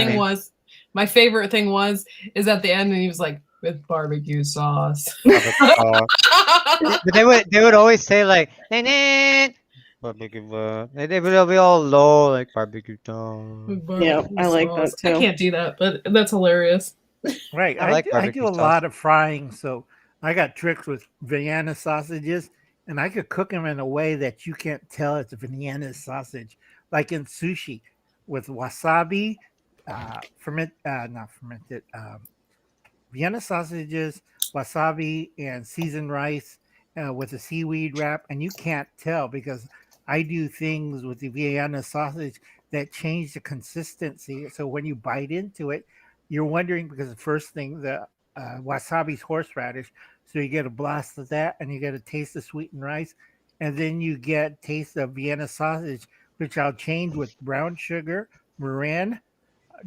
thing me. was is at the end and he was like with barbecue sauce. But they would always say like barbecue. They would be all low like barbecue sauce. With Yeah, barbecue I like sauce. that too. I can't do that, but that's hilarious. Right. I like I barbecue do a sauce. lot of frying, so I got tricks with Vienna sausages, and I could cook them in a way that you can't tell it's a Vienna sausage, like in sushi with wasabi, not fermented, Vienna sausages, wasabi, and seasoned rice with a seaweed wrap, and you can't tell because I do things with the Vienna sausage that change the consistency. So when you bite into it, you're wondering because the first thing the wasabi's horseradish, so you get a blast of that, and you get a taste of sweetened rice, and then you get taste of Vienna sausage, which I'll change with brown sugar, meringue,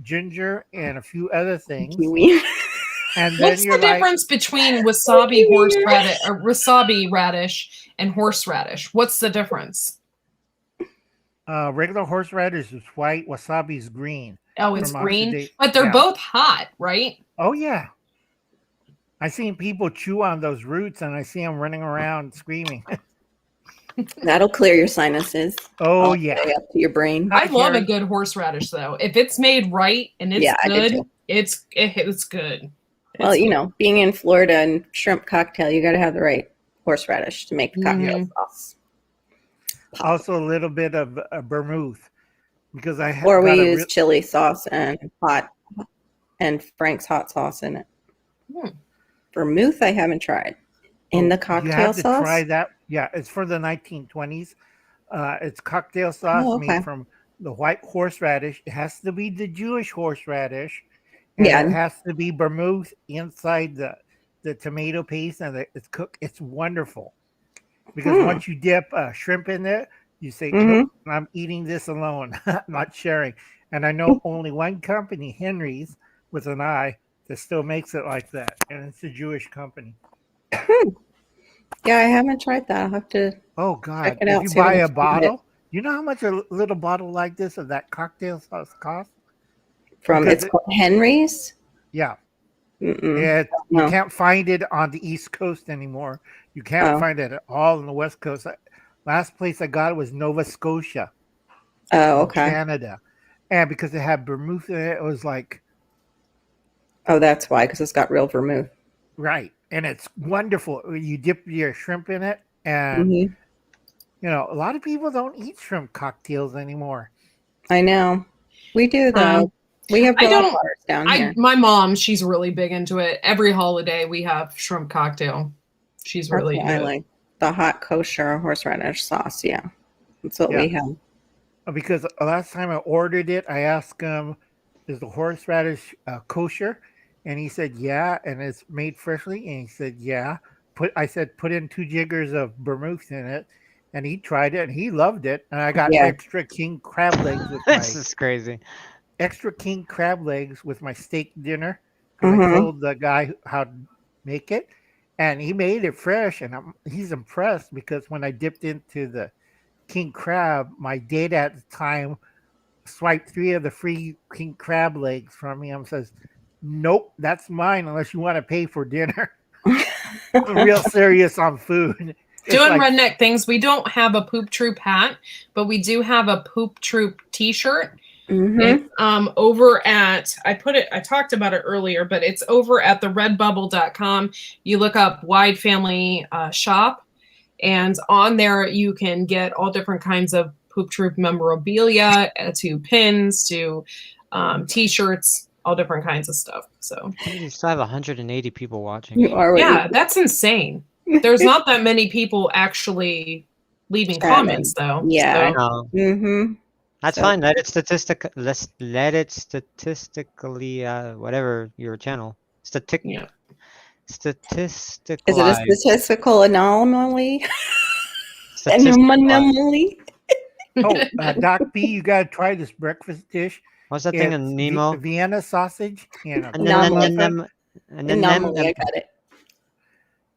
ginger, and a few other things. Kiwi. And then What's you're the like, difference between wasabi horseradish or wasabi radish and horseradish? What's the difference? regular horseradish is white, wasabi is green. Oh, it's From green, oxidate- but they're yeah. both hot, right? Oh yeah. I seen people chew on those roots, and I see them running around screaming. That'll clear your sinuses. Oh all the yeah. way up to your brain. I love a Carrie. good horseradish though. If it's made right and it's Yeah, I do good, too. it's good. Well, It's you good. know, being in Florida and shrimp cocktail, you got to have the right horseradish to make the cocktail sauce. Also a little bit of vermouth because I have Or we got a use chili sauce and Frank's hot sauce in it. Hmm. Vermouth, I haven't tried. In the you cocktail have to sauce? try that. Yeah, it's for the 1920s. It's cocktail sauce Oh, okay. made from the white horseradish. It has to be the Jewish horseradish. And Yeah. it has to be vermouth inside the tomato paste, and it's cooked. It's wonderful because once you dip shrimp in there, you say, "Nope, I'm eating this alone, not sharing." And I know only one company, Henry's, with an I, that still makes it like that, and it's a Jewish company. Yeah, I haven't tried that. I'll have to. Oh God! Check it out, If you see what buy a it's bottle, you know how much a little bottle like this of that cocktail sauce costs? From Because it's it- called Henry's. Yeah, Mm-mm. you No. can't find it on the East Coast anymore. You can't Oh. find it at all on the West Coast. Last place I got it was Nova Scotia, Oh, in okay. Canada, and because it had vermouth in it, it was like Oh, that's why, because it's got real vermouth. right, and it's wonderful. You dip your shrimp in it, and Mhm. you know a lot of people don't eat shrimp cocktails anymore. I know. We do though. We have I dog don't- bars down here. My mom, she's really big into it. Every holiday we have shrimp cocktail. She's That's really what I good. like the hot kosher horseradish sauce. Yeah, that's what we have. Because the last time I ordered it, I asked him, "Is the horseradish kosher?" And he said, "Yeah," and it's made freshly. And he said, "Yeah." I said, "Put in 2 jiggers of vermouth in it," and he tried it and he loved it. And I got Yeah. extra king crab legs with my This is crazy. steak dinner. 'Cause I Mhm. told the guy how to make it, and he made it fresh. And he's impressed because when I dipped into the king crab, my data at the time swiped 3 of the free king crab legs from me and says, "Nope, that's mine unless you want to pay for dinner." I'm real serious on food. It's Doing like, redneck things. We don't have a Poop Troop hat, but we do have a Poop Troop T-shirt. Mhm. It's over at I talked about it earlier, but it's over at the redbubble.com. You look up Wide Family Shop, and on there you can get all different kinds of Poop Troop memorabilia, to pins, to t-shirts, all different kinds of stuff. So You still have 180 people watching. You already. yeah, that's insane. There's not that many people actually leaving Chatting. comments though. Yeah. So, Mhm. That's So- fine. Let it statistically whatever your channel. yeah. Statistically. Is it a statistical anomaly? Statistically. Anomaly. Doc B, you got to try this breakfast dish. What's that thing It's in Nemo? Vienna sausage. And a Anomaly. Anomaly. I I got it.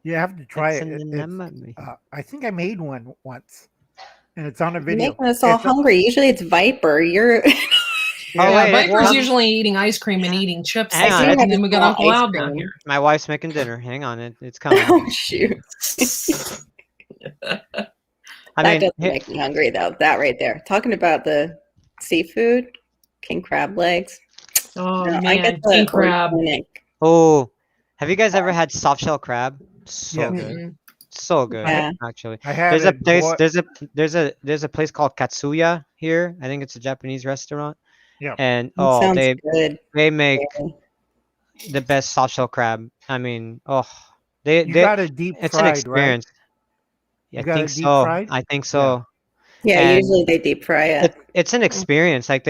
You have to try it. I think I made one once, and it's on a You're video. making us all It's a- hungry. Usually it's Viper. You're. Oh, Yeah, wait, Viper's well- usually eating ice cream and eating chips, Hang on. and then we got Uncle Ice Al down cream. here. My wife's making dinner. Hang on, it's coming. Oh shoot! I That mean, doesn't make me hungry though. That right there. Talking about the seafood, king crab legs. Oh No, I man, get the king crab. organic. oh, have you guys ever had soft shell crab? So Yeah. good, Mm-mm. so good. Yeah. Actually, I had there's a it place. bought- There's a place called Katsuya here. I think it's a Japanese restaurant. Yeah. And That sounds they good. make the best soft shell crab. I mean, they You got it deep it's an fried, right? experience. You I got think it deep so. fried? I think so. Yeah, And usually they deep fry it. It's an experience. Like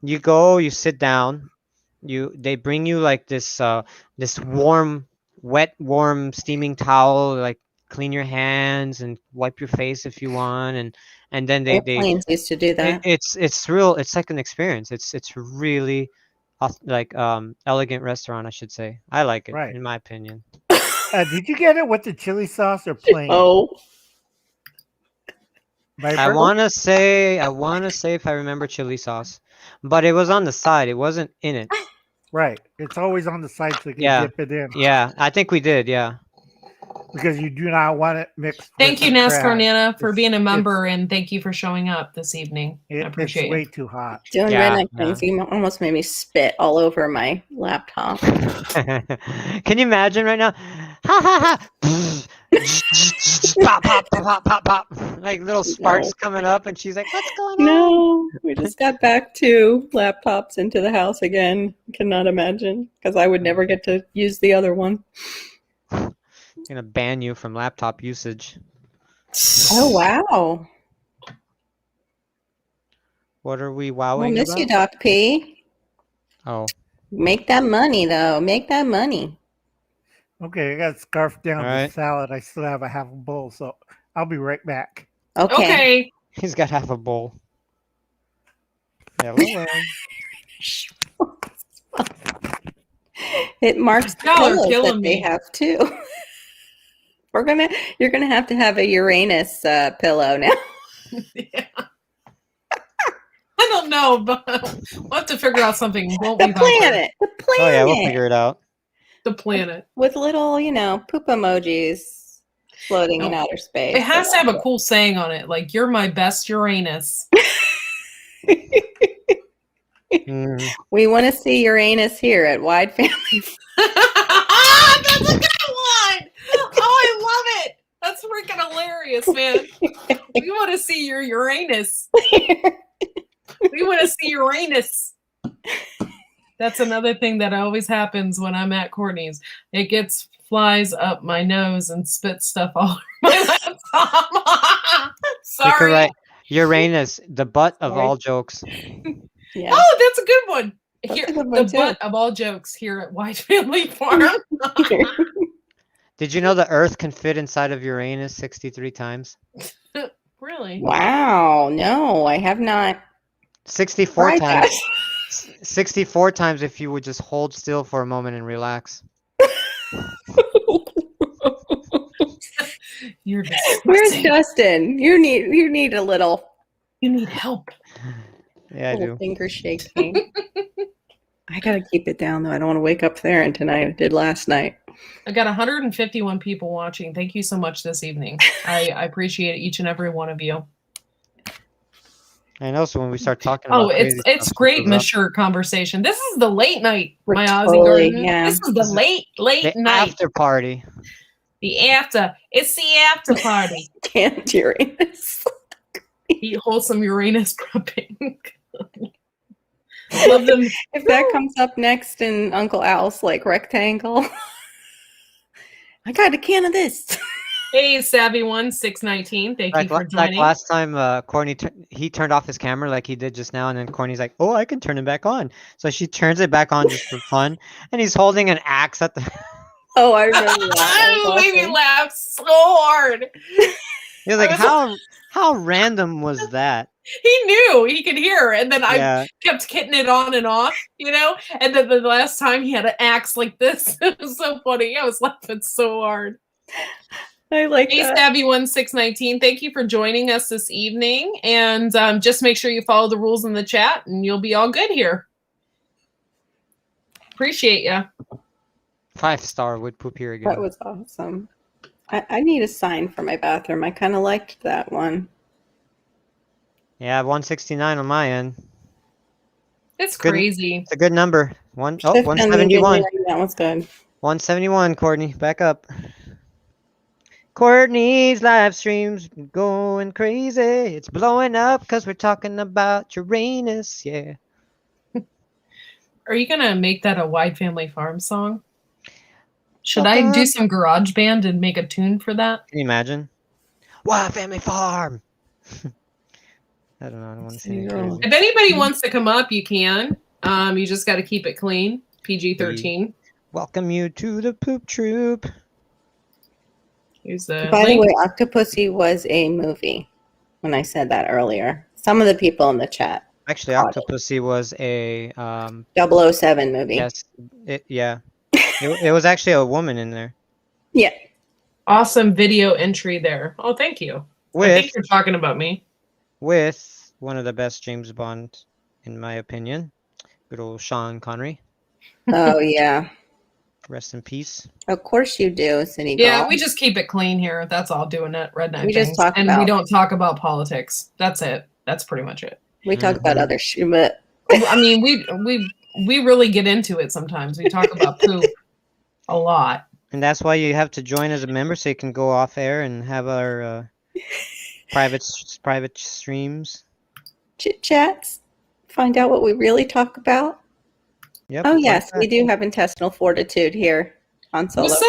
you go, you sit down, they bring you like this wet, warm, steaming towel, like clean your hands and wipe your face if you want, and then they Airplanes used to do that. it's real. It's like an experience. It's really like elegant restaurant, I should say. I like it, Right. in my opinion. Did you get it with the chili sauce or plain? Oh, Viper? I want to say if I remember chili sauce, but it was on the side. It wasn't in it. Right. It's always on the side so you can Yeah. dip it in. Yeah, I think we did. Yeah. Because you do not want it mixed Thank with you, the NASCAR crab. Nana, for It's- being a member, and thank you for showing up this evening. I It's appreciate way it. too hot. doing Yeah, redneck things. You almost made me spit all over my laptop. Can you imagine right now? Ha ha ha! Pop, pop, pop, pop, pop, pop. Like little sparks No. coming up, and she's like, "What's going on?" No, we just got back to laptops into the house again. Cannot imagine because I would never get to use the other one. Gonna ban you from laptop usage. Oh wow! What are we We'll wowing miss about? you, Doc P. Oh, Make that money though. Make that money. Okay, I got scarfed down All the right. salad. I still have a half a bowl, so I'll be right back. Okay. Okay. he's got half a bowl. Hello. It marks the Y'all are pillows killing that they me. have too. You're gonna have to have a Uranus pillow now. Yeah. I don't know, but we'll have to figure out something. Won't The we, Viper? planet. The planet. Oh yeah, we'll figure it out. The planet. With little, poop emojis floating in No. outer space. It has to have a cool saying on it, like "You're my best Uranus." Mm. We want to see Uranus here at Wide Family. That's a good one. Oh, I love it. That's freaking hilarious, man. We want to see your Uranus. We want to see Uranus. That's another thing that always happens when I'm at Courtney's. It flies up my nose and spits stuff all over my laptop. You could Sorry. write Uranus, the butt of Sorry. all jokes. Yeah. Oh, that's a good one. That's Here, a good the one, too. butt of all jokes here at White Family Farm. Did you know the Earth can fit inside of Uranus 63 times? Really? Wow. No, I have not 64 tried times. that. 64 times if you would just hold still for a moment and relax. You're Where's disgusting. Justin? You need a little You need help. Yeah, I little do. finger shaking. I gotta keep it down though. I don't want to wake up there and tonight. I did last night. I got 151 people watching. Thank you so much this evening. I appreciate each and every one of you. I know. So when we start talking about Oh, it's crazy it's stuff, great goes up. mature conversation. This is the late night, We're my Aussie totally- garden. yeah. This is the This is late The night. after party. The after. It's the after party. Damn Uranus. Eat wholesome Uranus prepping. Love them. If that comes up next in Uncle Al's like rectangle, I got a can of this. Hey, Savvy One 619. Thank you for Like joining. last time, Courtney he turned off his camera like he did just now, and then Courtney's like, "Oh, I can turn it back on." So she turns it back on just for fun, and he's holding an axe at the. Oh, I remember that. That was Made me awesome. laugh so hard. He was like, I "How random was that?" He knew he could hear, and then I Yeah, kept hitting it on and off, And then the last time he had an axe like this, it was so funny. I was laughing so hard. I like Hey, that. Stabby 1619, thank you for joining us this evening. And just make sure you follow the rules in the chat, and you'll be all good here. Appreciate you. 5-star would poop here again. That was awesome. I need a sign for my bathroom. I kind of liked that one. Yeah, 169 on my end. It's Good. crazy. It's a good number. Shift and 171. moving, that one's good. 171, Courtney. Back up. Courtney's live streams going crazy. It's blowing up because we're talking about Uranus. Yeah. Are you going to make that a Wide Family Farm song? Should I do some garage band and make a tune for that? Can you imagine? Wow, Family Farm. I don't know. I don't want to say anything crazy. If anybody wants to come up, you can. You just got to keep it clean. PG-13. Welcome you to the Poop Troop. Here's the By link. the way, Octopussy was a movie when I said that earlier. Some of the people in the chat. Actually, Got it. Octopussy was a 007 movie. yes. It was actually a woman in there Yeah. Awesome video entry there. Oh, thank you. I with think you're talking about me. with one of the best James Bond, in my opinion. Good old Sean Connery. Oh, yeah. Rest in peace. Of course you do, City Yeah, Girl. we just keep it clean here. That's all doing it. Redneck We just things. talk and we about- don't talk about politics. That's it. That's pretty much it. We talk about Mhm. other shit, but I mean, we really get into it sometimes. We talk about poop a lot. And that's why you have to join as a member so you can go off air and have our private streams. chit chats. Find out what we really talk about. Yep. Oh, like yes, that. we do have intestinal fortitude here on Solo. What's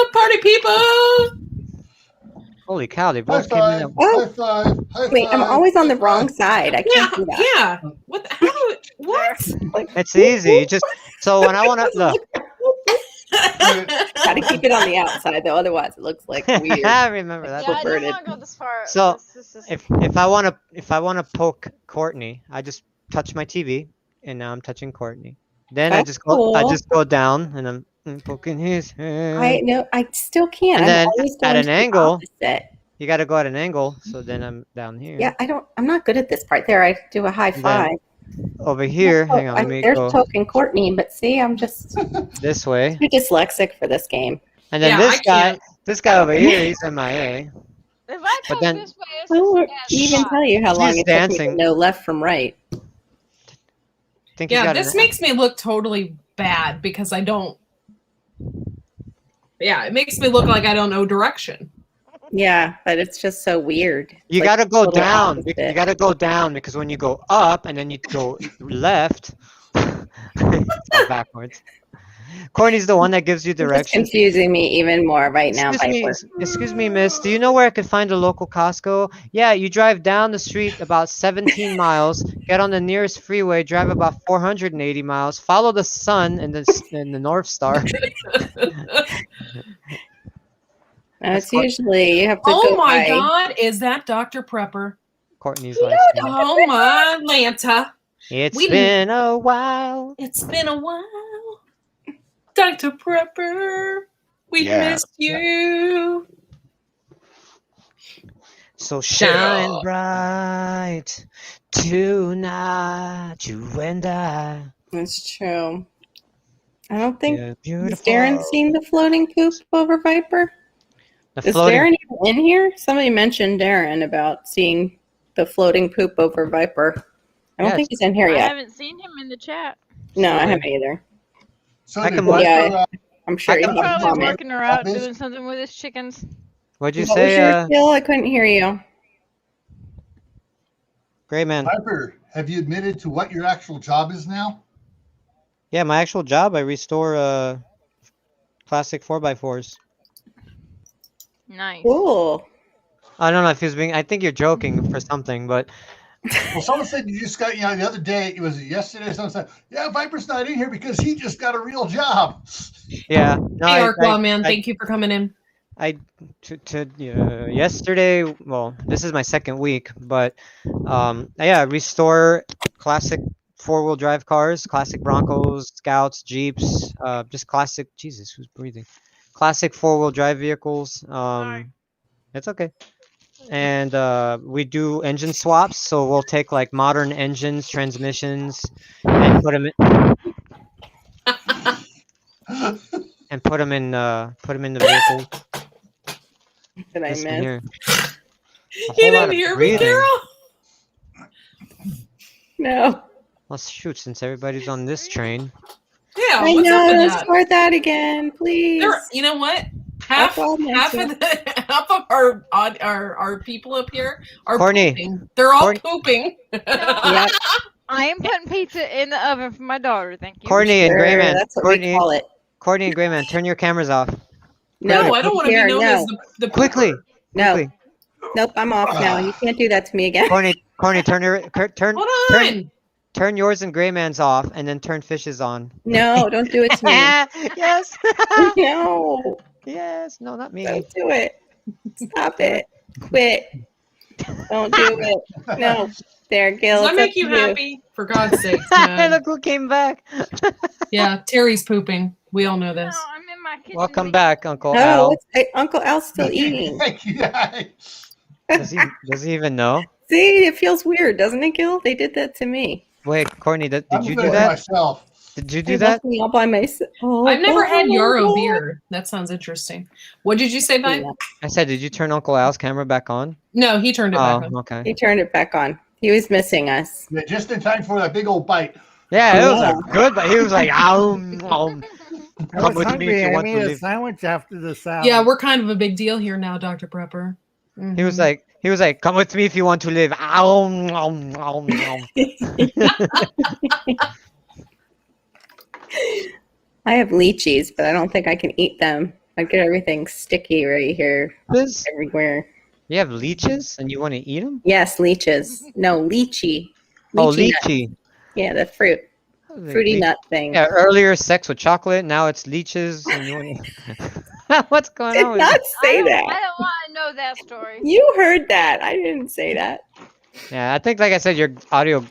up, party people? Holy cow! They High both came in. five, at- Oh. high five, high Wait, I'm five, always on the high wrong five. side. I Yeah, can't do that. yeah. What? What? It's easy. You just so when I want to look. Got to keep it on the outside, though. Otherwise, it looks like weird. I remember that. Yeah, I don't perverted. want to go this far. So, This is- If I want to poke Courtney, I just touch my TV, and now I'm touching Courtney. Then I That's just go cool. go down, and I'm poking his head. I know. I still can't. And then I'm always at going an to the angle- opposite. You got to go at an angle, so then I'm down here. Yeah, I'm not good at this part. There, I do a high then five. Over here, hang on, let me There's go token Courtney, but see, I'm just this way, too dyslexic for this game. and then Yeah, I this guy over here, he's MIA. if I but poke then- this way, it's I just won't a bad even spot. tell you how long She's it took me dancing. to know left from right. Think he's Yeah, got this an- makes me look totally bad because I don't. Yeah, it makes me look like I don't know direction. Yeah, but it's just so weird. You Like, got to go total down. You opposite. got to go down because when you go up and then you go left, it's all backwards. Courtney's the one that gives you It's just directions. confusing me even more right now. Excuse me, miss. Do you know where I could find a local Costco? Yeah, you drive down the street about 17 miles, get on the nearest freeway, drive about 480 miles, follow the sun and the North Star. It's usually you have to Oh go my by. God, is that Dr. Prepper? Courtney's You know live stream. Oh my Lanta. It's we been a while. It's been a while. Dr. Prepper, we Yeah. missed you. So shine bright tonight, you and I. That's true. I don't think Yeah, has beautiful. Darren seen the floating poop over Viper? The Is floating. Darren even in here? Somebody mentioned Darren about seeing the floating poop over Viper. I don't Yeah, think he's in here I yet. haven't seen him in the chat. No, I Okay. haven't either. So I did can Viper, Yeah. I'm sure I he's can- in Probably comment. working her out, Is- doing something with his chickens. What'd you What was say, yours, Bill? I couldn't hear you. Gray Man? Viper, have you admitted to what your actual job is now? Yeah, my actual job, I restore classic 4x4s. Nice. Cool. I don't know if he's being. I think you're joking for something, but Well, someone said you just got, the other day, yesterday, someone said, yeah, Viper's not in here because he just got a real job. yeah. No, Hey, I- Arklaw, man, I- thank you for coming in. yesterday. Well, this is my second week, but yeah, restore classic 4-wheel drive cars, classic Broncos, Scouts, Jeeps, just classic. Jesus, who's breathing? Classic 4-wheel drive vehicles. Sorry. It's okay. And we do engine swaps, so we'll take like modern engines, transmissions, and put them in, put them in the vehicle. Did I This one miss? here. A You whole lot didn't of hear me, breathing. Carol? No. Well, shoot, since everybody's on this train. Yeah, I what's up know. with Let's that? start that again, please. You know what? Half all half mentioned. of the, half of our people up here are Courtney. pooping. They're all Courtney. pooping. Yep. I am putting pizza in the oven for my daughter. Thank you. Courtney and Sure, Grayman. that's what Courtney, we call it. Courtney and Grayman, turn your cameras off. No, I don't want to be Here, known no. as the pooper. Quickly. No. Quickly. Nope, I'm off now. You can't do that to me again. Courtney, turn Hold turn on. turn yours and Grayman's off, and then turn Fish's on. No, don't do it to me. Yes. No, Yes. No, not me. don't do it. Stop it. Quit. Don't do it. No. There, Gil. Does that it's make up you to happy? For God's sake, man. Look who came back. Yeah, Terry's pooping. We all know No, this. I'm in my kitchen. Welcome making- back, Uncle No, Al. Uncle Al's still eating. Yeah. Does he even know? See, it feels weird, doesn't it, Gil? They did that to me. Wait, Courtney, did I'm you doing do it that? myself. Did you They do that? left me all by myself. Oh, I've never had Yarrow God. beer. That sounds interesting. What did you say, Vi? I said, did you turn Uncle Al's camera back on? No, he turned it back on. Okay. He turned it back on. He was missing us. Yeah, just in time for that big old bite. Yeah, it was Yeah. a good, but he was like, Come I with was me if hungry. you I want made to a leave. sandwich after the salad. Yeah, we're kind of a big deal here now, Dr. Prepper. He was Mhm. like, come with me if you want to live. I have lychees, but I don't think I can eat them. I get everything sticky right here, This, everywhere. you have leeches and you want to eat them? Yes, leeches. No, lychee. Oh, Lychee nut. lychee. Yeah, the fruit. Fruity nut thing. Yeah, earlier sex with chocolate, now it's leeches. And you wanna... What's going Did on with not you? say I that. don't want to know that story. You heard that. I didn't say that. Yeah, I think, like I said, your audio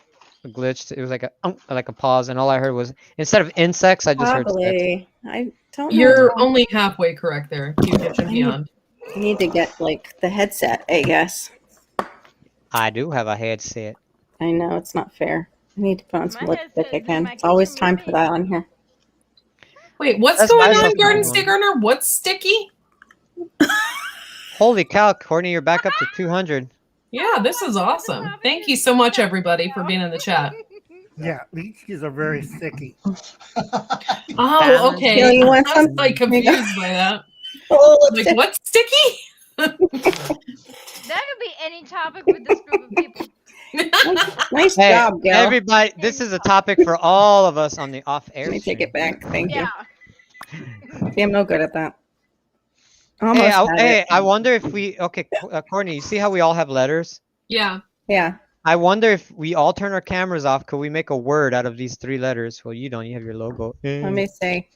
glitched. It was like a pause, and all I heard was, instead of insects, I just heard sex. Probably. I don't know. You're only halfway correct there, Q Kitchen Beyond. I need to get like the headset, I guess. I do have a headset. I know it's not fair. I need to put on some My lipstick headset is in again. my It's always kitchen time with for me. that on here. Wait, what's That's going my on, Garden second State Gardener? What's sticky? Holy cow, Courtney, you're back up to 200. Yeah, this is awesome. Thank you so much, everybody, for being in the chat. Yeah, lychees are very sticky. Oh, okay. Gil, you want I was some? like confused by that. Oh, Like, what's sticky? That could be any topic with this group of people. nice Hey, job, Gil. everybody, this is a topic for all of us on the off-air. Let me take it stream. back. Thank Yeah. you. See, I'm no good at that. Almost Hey, had it. I wonder if we. Okay, Courtney, you see how we all have letters? Yeah. Yeah. I wonder if we all turn our cameras off, could we make a word out of these 3 letters? Well, you don't. You have your logo. Let me see.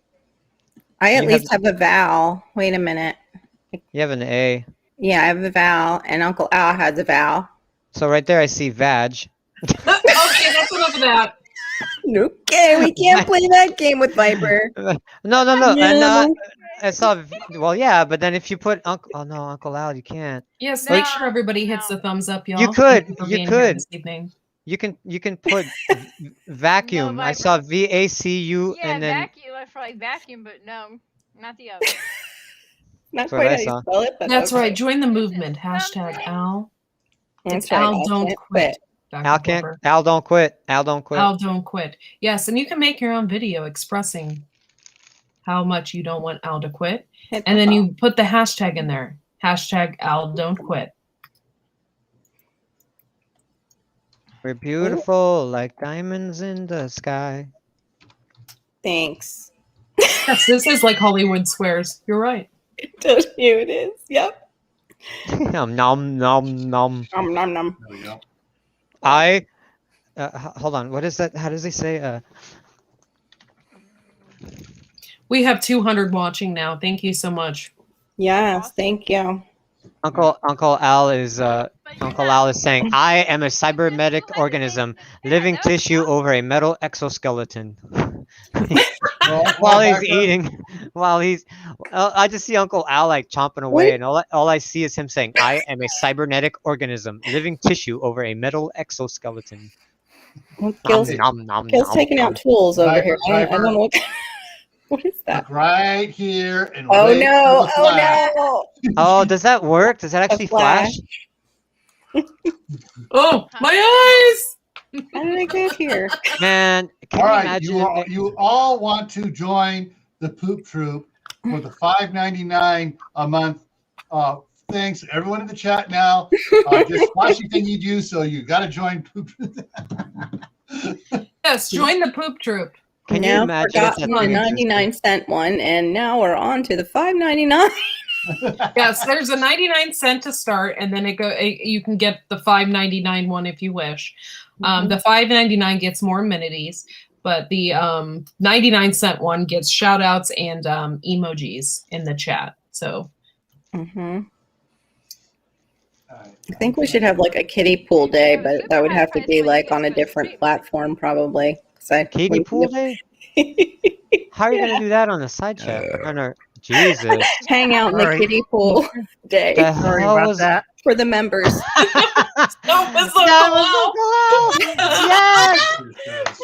I at You least have a vowel. Wait a minute. You have an A. Yeah, I have a vowel, and Uncle Al has a vowel. So right there, I see vag. Okay, that's enough of that. Okay, we can't play that game with Viper. No. And No. I saw. Well, yeah, but then if you put Uncle, oh no, Uncle Al, you can't. Yes, No, make sure everybody hits no. the thumbs up, y'all. You Thank could, for you being here could. this evening. You can put vacuum. I Viper. saw VACU, Yeah, and then vacuum. I feel like vacuum, but no, not the other. Not That's what quite I how you saw. spell it, but That's okay. right. Join the movement. Thumbs Hashtag up. Al. That's It's right. Al I don't can't quit. Dr. Al can't. Glover. Al don't quit. Al don't quit. Al don't quit. Yes, and you can make your own video expressing how much you don't want Al to quit. Hit And the then phone. you put the hashtag in there. Hashtag Al don't quit. We're beautiful like diamonds in the sky. Thanks. Yes, this is like Hollywood Squares. You're right. Told you it is. Yep. Nom nom nom. Nom nom nom. There we go. Hold on. What is that? How does he say? We have 200 watching now. Thank you so much. Yes, thank you. Uncle Al is saying, I am a cybernetic organism, living tissue over a metal exoskeleton. While he's eating, I just see Uncle Al like chomping away, and all I see is him saying, I am a cybernetic organism, living tissue over a metal exoskeleton. Gil's, Nom, nom, Gil's nom, taking nom. out tools over Viper, here. I don't Viper. know what. What is that? Look right here and Oh wait no! for the flash. Oh no! Oh, does that work? Does that actually flash. flash? Oh, my eyes! How did I get here? Man, can All you right, imagine? you all want to join the Poop Troop for the $5.99 a month things. Everyone in the chat now, just Washington you do, so you got to join Poop Troop. Yes, join the poop troop. Can you Now imagine forgot if the that 99-cent one, and now we're on to the $5.99. Yes, there's a 99 cent to start, and then you can get the $5.99 one if you wish. The $5.99 gets more amenities, but the 99 cent one gets shout outs and emojis in the chat. So I think we should have like a kiddie pool day, but that would have to be like on a different platform probably. Kiddie pool day? How are you gonna do that on the side chat? Jesus. Hang out in the Sorry. kiddie pool day The Sorry hell about was that. for the members. no, it's That was Uncle Al! Yes!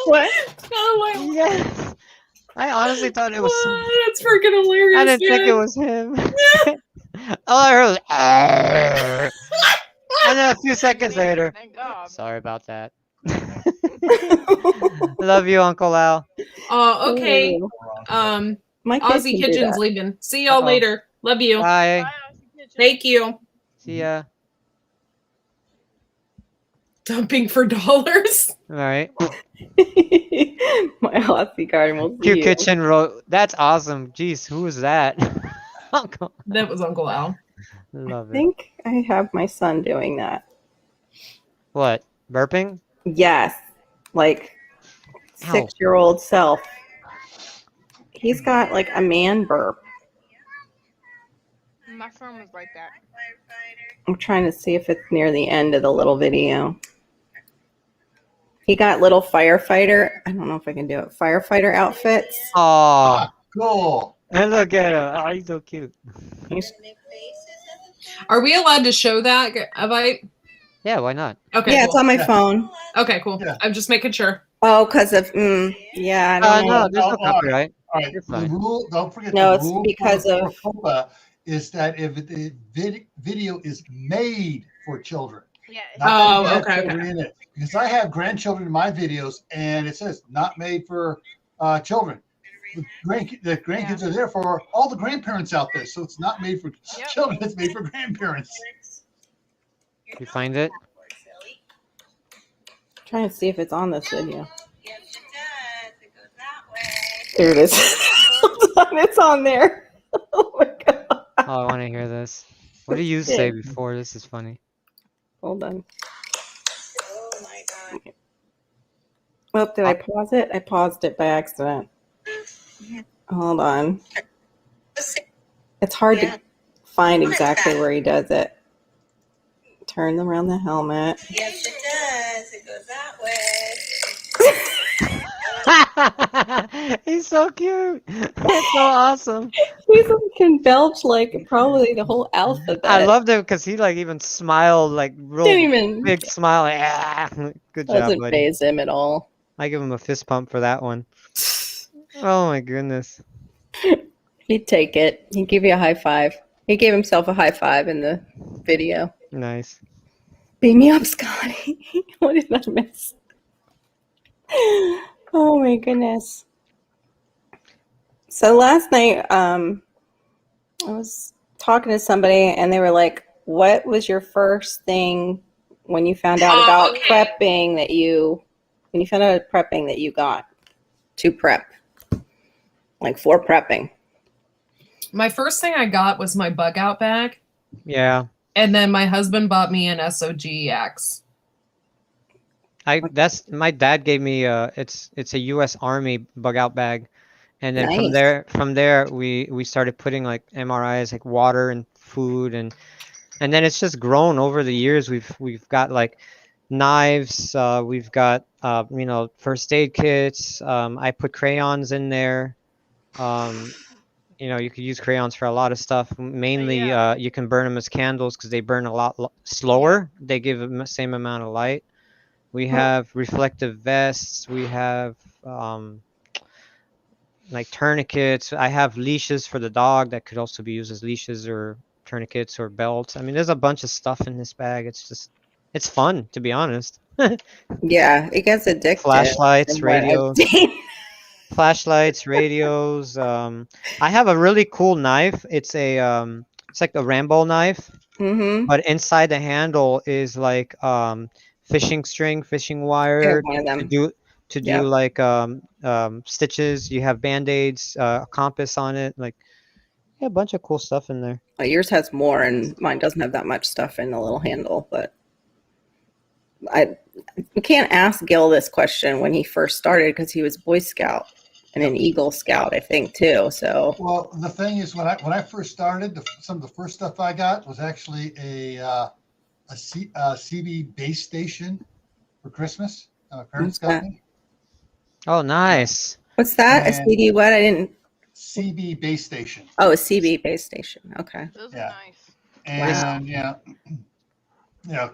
What? Oh, Yes! I honestly thought it was that's freaking hilarious. I didn't think it man. was him. All I heard was "Arr." And then a few seconds later. Thank God. Sorry about that. Love you, Uncle Al. Okay. Ooh. My kids Aussie can do Kitchen's that. leaving. See y'all Uh-oh. later. Love you. Bye. Bye, Aussie Kitchen. Thank you. See ya. Dumping for dollars. All right. My Aussie garden will see Q you. Kitchen wrote. That's awesome. Jeez, who was that? Uncle. That was Uncle Al. Love I it. think I have my son doing that. What? Burping? Yes, like Ow. 6-year-old self. He's got like a man burp. My phone was like that. I'm trying to see if it's near the end of the little video. He got little firefighter. I don't know if I can do it. Firefighter outfits. Oh, Cool. and look at him. Oh, he's so cute. Are we allowed to show that? Yeah, why not? Okay. Yeah, cool. it's on my phone. Okay, cool. Yeah. I'm just making sure. Oh, because of yeah, I don't know. No, there's no Oh, oh, copyright. All right. You're The fine. rule, don't forget No, the it's rule because for of- FOPA is that if the video is made for children, Yeah. not that it has okay, children in it. Because I have grandchildren in my videos, and it says not made for children. The grandkids are there for all the grandparents out there, so it's not made for Yep. children. It's made for grandparents. You find it? Trying to see if it's on this video. There it is. It's on there. Oh my god. Oh, I want to hear this. What did you say before? This is funny. Hold on. Oh, did I pause it? I paused it by accident. Hold on. It's hard to find exactly where he does it. Turn around the helmet. Yes, it does. It goes that way. He's so cute. It's so awesome. He's can belch like probably the whole alphabet. I loved it because he like even smiled like real Didn't even big smile. Like, ah. Good job, doesn't buddy. phase him at all. I give him a fist pump for that one. Oh my goodness. He'd take it. He'd give you a high five. He gave himself a high five in the video. Nice. Beam me up, Scotty. What did I miss? Oh my goodness. So last night, I was talking to somebody and they were like, what was your first thing when you found out about prepping that you got to prep? Like for prepping. My first thing I got was my bug out bag. Yeah. And then my husband bought me an SOGX. That's my dad gave me it's a US Army bug out bag. And then Nice. from there we started putting like MRIs, like water and food, and then it's just grown over the years. We've got like knives, we've got first aid kits. I put crayons in there. You could use crayons for a lot of stuff. Mainly, you can burn them as candles because they burn a lot slower. They give the same amount of light. We have reflective vests. We have like tourniquets. I have leashes for the dog that could also be used as leashes or tourniquets or belts. I mean, there's a bunch of stuff in this bag. It's fun, to be honest. Yeah, it gets addictive. Flashlights, from what I've radios. seen. Flashlights, radios. I have a really cool knife. It's like a Rambo knife, Mm-hmm. but inside the handle is like fishing string, fishing wire One of them. to do Yep. like stitches. You have band-aids, a compass on it, like a bunch of cool stuff in there. Well, yours has more, and mine doesn't have that much stuff in the little handle. But we can't ask Gil this question when he first started because he was Boy Scout and an Eagle Scout, I think, too. So Well, the thing is, when I first started, some of the first stuff I got was actually a CB base station for Christmas. My parents got me Oh, nice. what's that? A And- CD? What? I didn't. CB base station, Oh, a CB base station. Okay. Those Yeah. are nice. and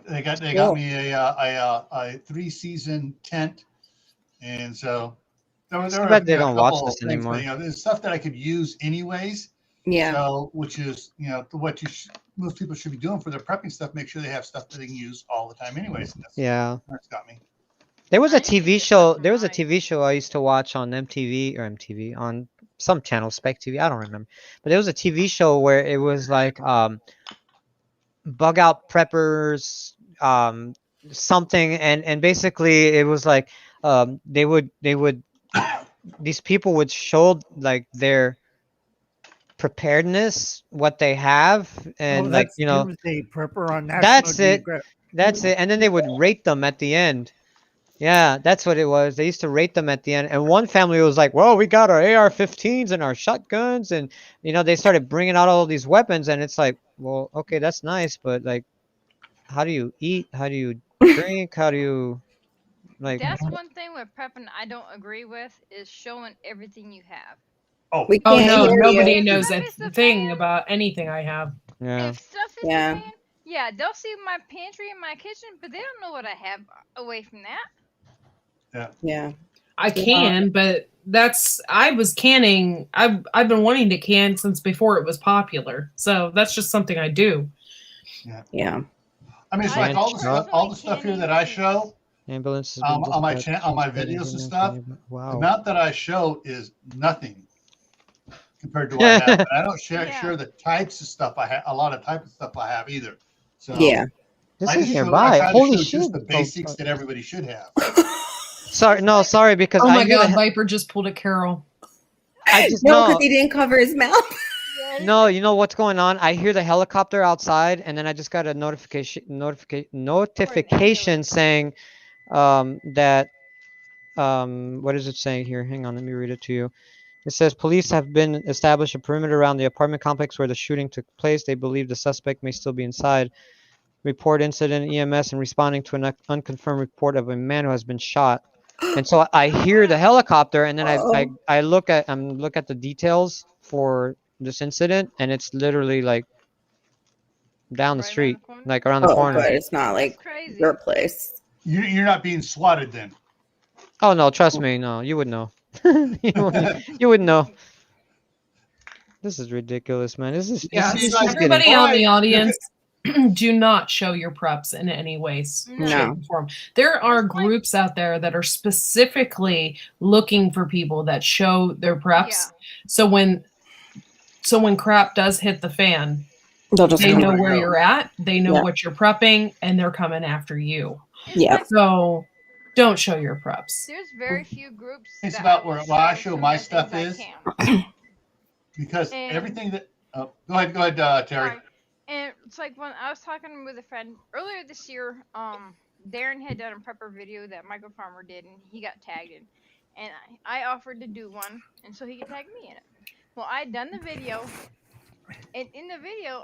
they got Cool. me a 3-season tent, and so there were Too bad they a don't watch couple this of things, but, anymore. there's stuff that I could use anyways. Yeah. So, which is, what most people should be doing for their prepping stuff. Make sure they have stuff that they can use all the time, anyways. And that's Yeah. what parents got me. There was a I need to TV get show. some There was a knives. TV show I used to watch on MTV on some channel, Spec TV. I don't remember, but there was a TV show where it was like bug out preppers, something, and basically it was like they would these people would show like their preparedness, what they have, and like that's Doomsday Prepper on National That's it. Geographic. That's it. And then they would rate them at the end. Yeah, that's what it was. They used to rate them at the end. And one family was like, well, we got our AR-15s and our shotguns. And, they started bringing out all these weapons. And it's like, well, okay, that's nice. But, like, how do you eat? How do you drink? How do you, like, That's one thing with prepping I don't agree with is showing everything you have. We Oh can't no, hear nobody you. knows a If it's the thing fan- about anything I have. yeah. If stuff is Yeah. the fan, yeah, they'll see my pantry and my kitchen, but they don't know what I have away from that. Yeah. I can, but I was canning. I've been wanting to can since before it was popular. So that's just something I do. Yeah. I mean, it's I like all the personally stuff, here can't that I even- show. Ambulances. On my videos and stuff, The Wow. amount that I show is nothing compared to what I have. And I don't share Yeah. the types of stuff I have. A lot of type of stuff I have either. So Yeah. This I is just show- I nearby. try to Holy show shit. just the Oh, basics that everybody should have. sorry, because Oh I my hear god, the- Viper just pulled a Carol. I just No, know. because he didn't cover his mouth. No, you know what's going on? I hear the helicopter outside, and then I just got a notification saying that what is it saying here? Hang on, let me read it to you. It says police have been established a perimeter around the apartment complex where the shooting took place. They believe the suspect may still be inside. Report incident EMS and responding to an unconfirmed report of a man who has been shot. And so I hear the helicopter, and then I look at the details for this incident, and it's literally like down the Right around street, the corner? like around the Oh, corner. but it's not That's like crazy. your place. You're not being swatted then. Oh no, trust me, no, you would know. you would know. This is ridiculous, man. This is Yeah, this see, is like, just getting everybody on the Why? audience, do not show your preps in any way, shape, No. or form. There are groups out there that are specifically looking for people that show their preps. Yeah. So when crap does hit the fan, They'll just they come know and where go. you're at, they know Yeah. what you're prepping, and they're coming after you. It's Yeah. like So don't show your preps. there's very few groups. It's that about will where I show some my of the stuff things is. I can. Because And- everything that go ahead, Terry. Sorry. And it's like when I was talking with a friend earlier this year, Darren had done a prepper video that Michael Farmer did, and he got tagged in. And I offered to do one, and so he could tag me in it. Well, I had done the video, and in the video,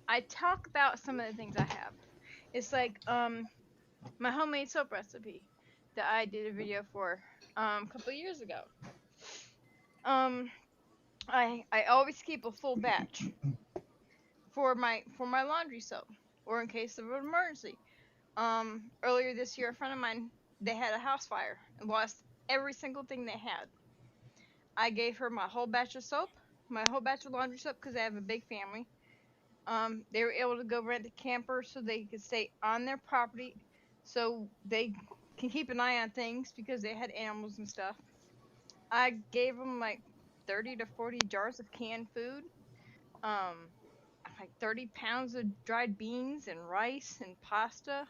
I talk about some of the things I have. It's like my homemade soap recipe that I did a video for a couple of years ago. I always keep a full batch for my laundry soap, or in case of an emergency. Earlier this year, a friend of mine, they had a house fire and lost every single thing they had. I gave her my whole batch of soap, my whole batch of laundry soap, because I have a big family. They were able to go rent a camper so they could stay on their property, so they can keep an eye on things because they had animals and stuff. I gave them like 30 to 40 jars of canned food, like 30 pounds of dried beans and rice and pasta.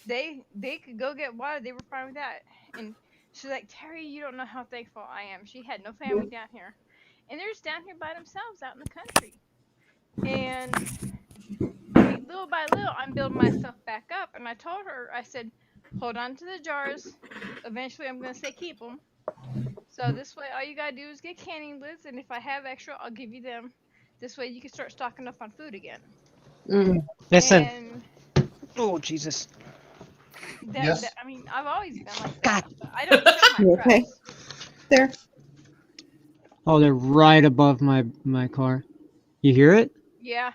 They could go get water. They were fine with that. And she's like, Terry, you don't know how thankful I am. She had no family down here, and they're just down here by themselves out in the country. And I mean, little by little, I'm building myself back up. And I told her, I said, hold on to the jars. Eventually, I'm gonna say keep them. So this way, all you gotta do is get canning lids, and if I have extra, I'll give you them. This way, you can start stocking up on food again. Listen. And Oh Jesus. Yes. I mean, I've always been like God. that. But I don't show You my okay? preps. There. Oh, they're right above my car. You hear it? Yeah,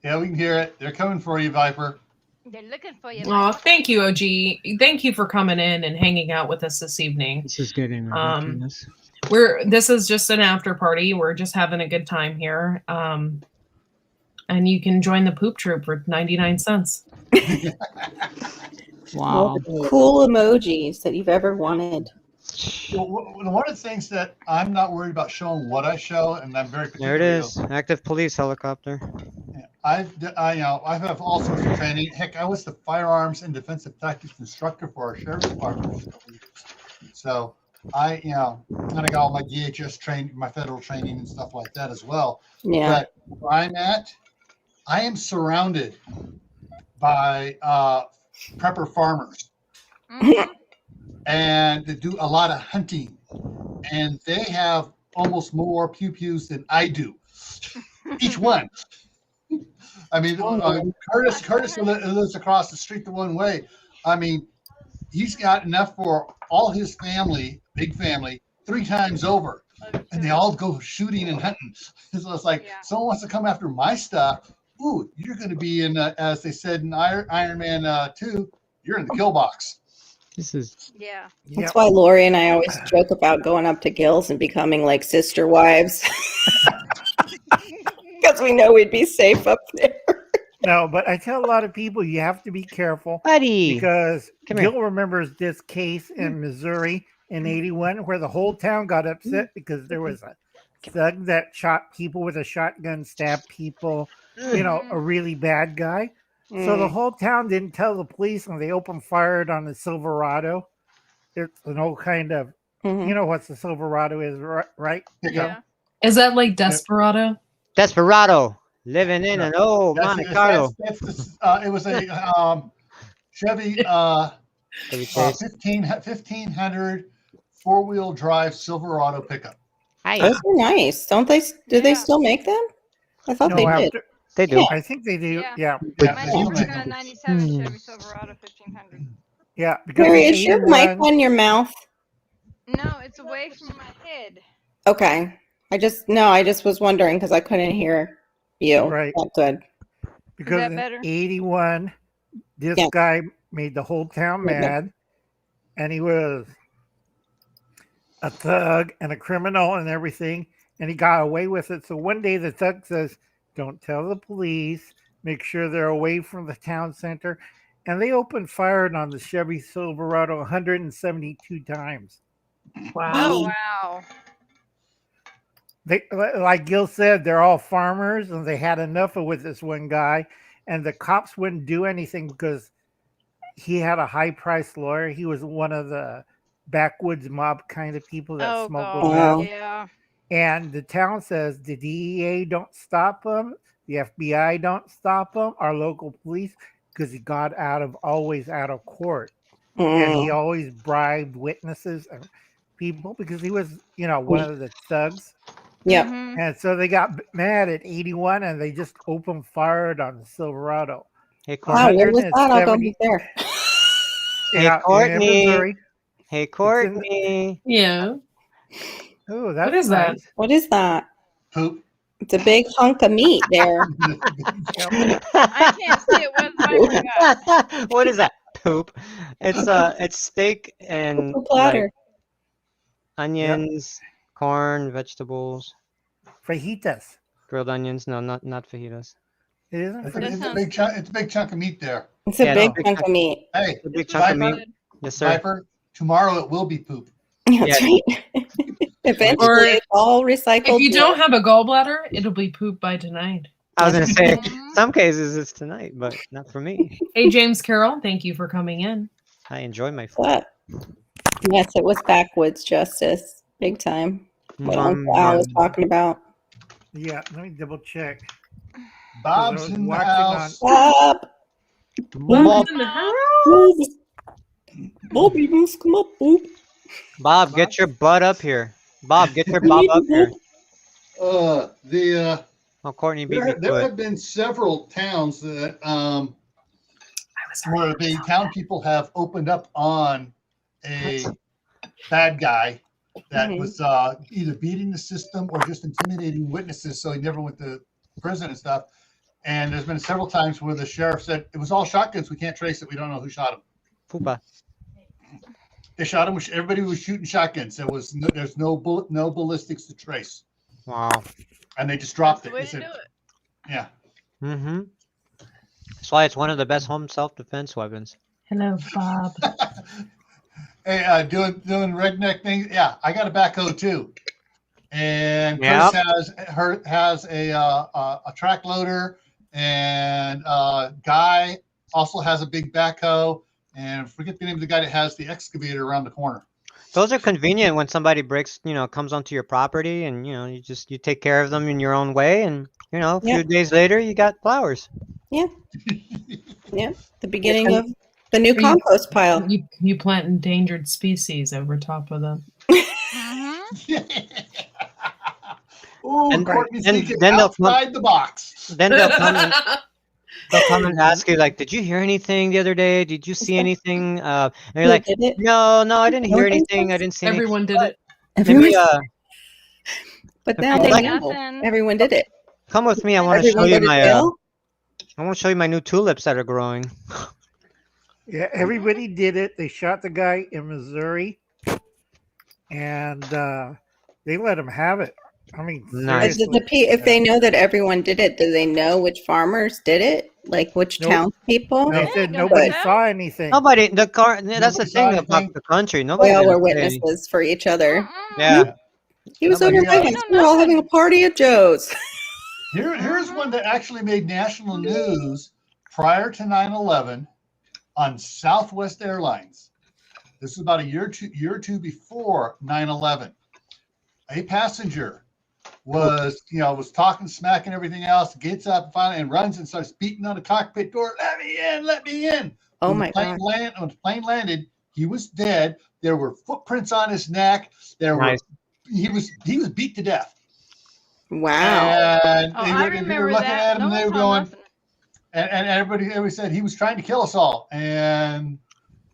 Yeah, we can hear it. They're coming for you, Viper. they're looking for you. Oh, thank you, OG. Thank you for coming in and hanging out with us this evening. This is getting ridiculous. This is just an after party. We're just having a good time here. And you can join the poop troop for 99 cents. All the cool emojis that you've ever wanted. Well, one of the things that I'm not worried about showing what I show, and I'm very There it particular. is. Active police helicopter. I have all sorts of training. Heck, I was the firearms and defensive tactics instructor for our sheriff's department. So I got all my DHS training, my federal training and stuff like that as well. Yeah. But where I'm at, I am surrounded by prepper farmers, Mhm. and they do a lot of hunting, and they have almost more pew-pews than I do. Each one. I mean, Curtis who lives across the street the one way. I mean, he's got enough for all his family, big family, 3 times over, and they all go shooting and hunting. So it's like, Yeah. someone wants to come after my stuff. Ooh, you're going to be in, as they said in Iron Man 2, you're in the kill box. This is Yeah. That's why Lori and I always joke about going up to Gills and becoming like sister wives. Because we know we'd be safe up there. No, but I tell a lot of people you have to be careful buddy. because Come here. Gil remembers this case in Missouri in '81 where the whole town got upset because there was a thug that shot people with a shotgun, stabbed people, you know, a really bad guy. So the whole town didn't tell the police and they opened fire on the Silverado. It's an old kind of, you know what the Silverado is, right? Yeah. Is that like Desperado? Desperado living in an old Monte Carlo. It was a Chevy Chevy Chase. 1500 four-wheel drive Silverado pickup. Hi. Those are nice. Don't they? Do they Yeah. still make them? I thought No, they did. after, They do. Yeah. I think they do. Yeah. Yeah. Yeah, My they still neighbor's make got a them. 97 Hmm. Chevy Silverado 1500. Yeah. Because Mary, in is your mic 81, on your mouth? No, it's away from my head. Okay. I just was wondering because I couldn't hear you. Right. Not good. because that in better? 81, this Yeah. guy made the whole town Yeah. mad, and he was a thug and a criminal and everything, and he got away with it. So one day the thug says, "Don't tell the police. Make sure they're away from the town center." And they opened fire on the Chevy Silverado 172 times. Wow. Oh wow. They, like Gil said, they're all farmers, and they had enough of with this one guy, and the cops wouldn't do anything because he had a high-priced lawyer. He was one of the backwoods mob kind of people that Oh smuggled god. Wow. meth. Yeah. And the town says the DEA don't stop him, the FBI don't stop him, our local police, because he always out of court, and he Mm. always bribed witnesses and people because he was, one of the thugs. Yep. Mhm. And so they got mad at 81, and they just opened fire on the Silverado. Hey, Wow, Courtney. where was that? I'll go 170 there. Hey, Yeah, in Courtney. Missouri. Hey, Courtney. Yeah. Oh, that's What is that? nice. What is that? Poop. It's a big hunk of meat there. I can't see it with my forgot. What is that? Poop. It's steak and Poop like platter. onions, corn, vegetables, Fajitas. grilled onions. No, not fajitas. It isn't It's That a, fajitas. it's a sounds big chunk. It's a big chunk of meat there. It's a Yeah, big no. chunk of meat. Hey, A big chunk of Viper, meat. Yes, sir. Viper. Tomorrow it will be poop. That's Yeah. right. Eventually, Or it's all recycled. If you don't have a gallbladder, it'll be pooped by tonight. I was gonna say, Mhm. some cases it's tonight, but not for me. Hey, James Carroll, thank you for coming in. I enjoy my food. What? Yes, it was backwoods justice, big time. What Uncle Al was talking about. Yeah, let me double check. Bob's was in the watching house. Bob, Bob, In the house? Bobby must come up, Bob. Bob, get your butt up here. Bob, get your Bob up here. Oh, Courtney beat me There to it. have been several towns that where the town people have opened up on a bad guy that Mhm. was either beating the system or just intimidating witnesses, so he never went to prison and stuff. And there's been several times where the sheriff said it was all shotguns. We can't trace it. We don't know who shot him. Fupa. They shot him. Everybody was shooting shotguns. There's no ballistics to trace, Wow. and they just dropped That's it. the way They to do said, it. yeah. Mm-hmm. That's why it's one of the best home self-defense weapons. Hello, Bob. Hey, doing redneck things. Yeah, I got a backhoe too, and Yep. Chris has a track loader, and Guy also has a big backhoe, and forget the name of the guy that has the excavator around the corner. Those are convenient when somebody comes onto your property, and you take care of them in your own way, and a few Yeah. days later you got flowers. Yeah, the beginning of the new Are you- compost pile. You plant endangered species over top of them. Mhm. Ooh, And- Courtney's and thinking then they'll come- outside the box. Then they'll come and ask you like, "Did you hear anything the other day? Did you see anything?" And you're Who like, did it? "No, I didn't hear Okay. anything. I didn't see anything." Everyone did it. Maybe But if now you they like- know. Nothing. Everyone did it. come with me. I want to show Everyone you go to my. jail. I want to show you my new tulips that are growing. Yeah, everybody did it. They shot the guy in Missouri, and they let him have it. I mean, Nice. seriously. If they know that everyone did it, do they know which farmers did it? Like which Nope. townspeople? They Yeah, said no, nobody but- saw anything. Nobody. That's the Nobody saw thing about anything. the country. We Nobody. all were did say- witnesses for each other. Mm-mm. Yeah. He was Nobody- over my Yeah. house. We were all having a party at Joe's. Here's one that actually made national news prior to 9/11 on Southwest Airlines. This is about a year or two before 9/11. A passenger was talking smack and everything else, gets up finally and runs and starts beating on the cockpit door. Let me in, let me in. Oh When my the plane god! when the plane landed, He was dead. There were footprints on his neck. Nice. He was beat to death. Wow. And Oh, they I were remember looking that. at him, No and they one were saw going, nothing. and everybody said he was trying to kill us all, and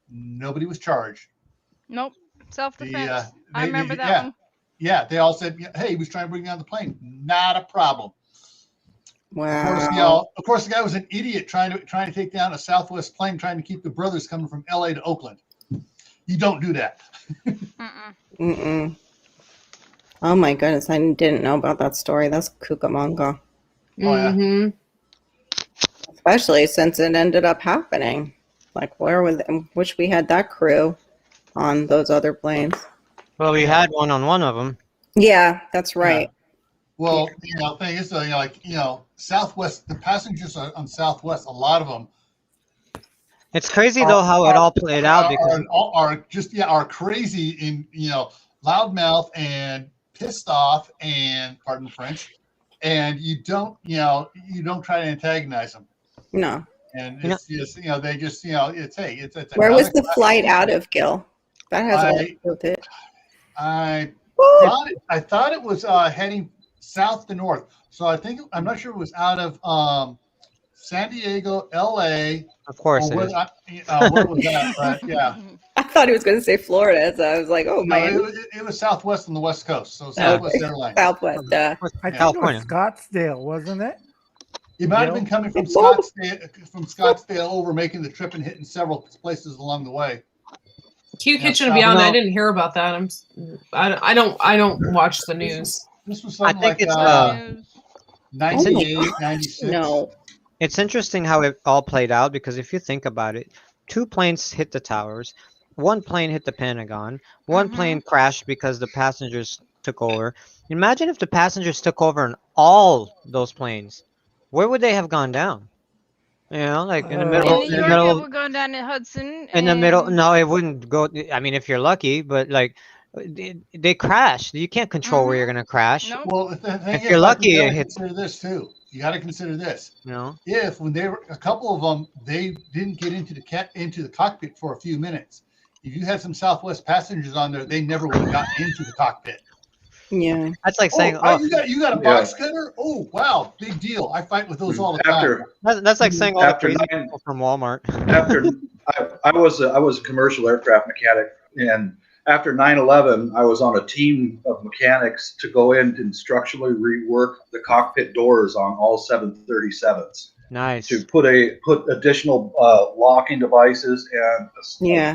nobody was charged. Nope. Self-defense. I they- remember that yeah. one. Yeah, they all said, "Hey, he was trying to bring down the plane. Not a problem." Wow. Of course, the guy was an idiot trying to take down a Southwest plane, trying to keep the brothers coming from LA to Oakland. You don't do that. Mm-mm. Mm-mm. Oh my goodness, I didn't know about that story. That's Cucamonga. Oh, yeah. Mhm. Especially since it ended up happening. Like, where was wish we had that crew on those other planes. Well, we had one on one of them. Yeah, that's right. Well, thing is, Southwest, the passengers on Southwest, a lot of them It's crazy though how it all played out because are crazy in loudmouth and pissed off and pardon the French, and you don't try to antagonize them, No. and it's just they just it's Where was the another flight class. out of, Gil? That has a lot to do with it. I thought it was heading south to north, so I'm not sure it was out of San Diego, LA. of course Or it is. where was that? But yeah. I thought he was going to say Florida, so I was like, oh, No, Miami. it was Southwest on the West Coast, so Southwest Airlines. Southwest. I think California. it was Scottsdale, wasn't it? It might have been coming from Scottsdale over, making the trip and hitting several places along the way. Cute Yeah, Kitchen and Beyond. no. I didn't hear about that. I don't watch the news. This was I something think like it's 98, 96. No. It's interesting how it all played out because if you think about it, 2 planes hit the towers, 1 plane hit the Pentagon, 1 plane crashed because the passengers took over. Imagine if the passengers took over on all those planes. Where would they have gone down? Like in the middle. In New York, it would go down to Hudson. In the middle, and- no, it wouldn't go. I mean, if you're lucky, but like they crash. You can't control where you're gonna crash. Nope. Well, the thing If is, you're like, lucky, you it gotta hits. consider this too. You got to consider this. If When they were a couple of them, they didn't get into the cockpit for a few minutes. If you had some Southwest passengers on there, they never would have gotten into the cockpit. Yeah. that's like saying, You got a box cutter? Oh wow, big deal. I fight with those all the time. that's like saying all the After crazy nine- people from Walmart. After I was a commercial aircraft mechanic, and after 9/11, I was on a team of mechanics to go in and structurally rework the cockpit doors on all 737s Nice. to put additional locking devices and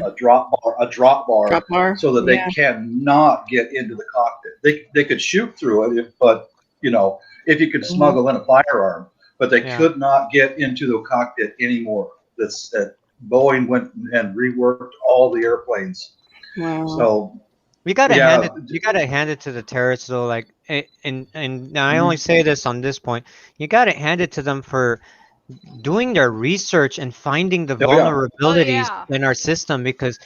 a drop bar Drop bar. so that they Yeah. cannot get into the cockpit. They could shoot through it, but if you could smuggle in a firearm, but they could not get into the cockpit anymore. That Boeing went and reworked all the airplanes. Wow. So You gotta Yeah. hand it. You gotta hand it to the terrorists though. Like, and I only say this on this point. You gotta hand it to them for doing their research and finding the Oh, yeah. vulnerabilities Oh, yeah. in our system because.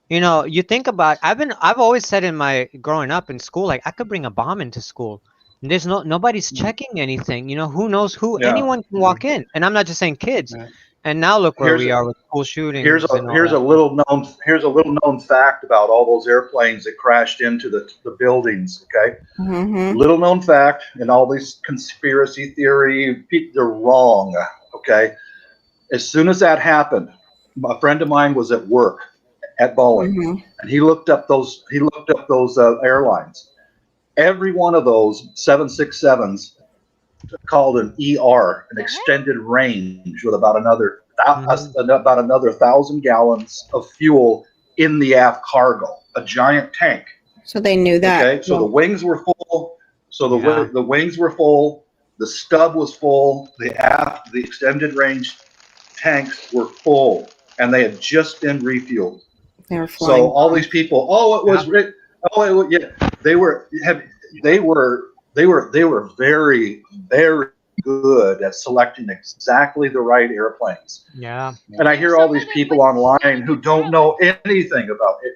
You think about. I've always said in my growing up in school, like I could bring a bomb into school. And there's nobody's checking anything. Who knows who? Yeah. Anyone can walk in, and I'm not just saying kids. Yeah. And now look where Here's we a- are with school shootings. here's and all a that. little known fact about all those airplanes that crashed into the buildings. Okay. Mm-hmm. Little known fact, and all these conspiracy theory, they're wrong. Okay. As soon as that happened, a friend of mine was at work at Boeing, Mm-hmm. and he looked up those airlines. Every one of those 767s called an ER, an extended range, with about another 1,000 gallons of fuel in the aft cargo, a giant tank. So they knew that. Okay, so the wings were full. So Yeah. the wings were full. The stub was full. The extended range tanks were full, and they had just been refueled. They were flying. So all these people, they were very, very good at selecting exactly the right airplanes. Yeah. And I hear all these people online who don't know anything about it.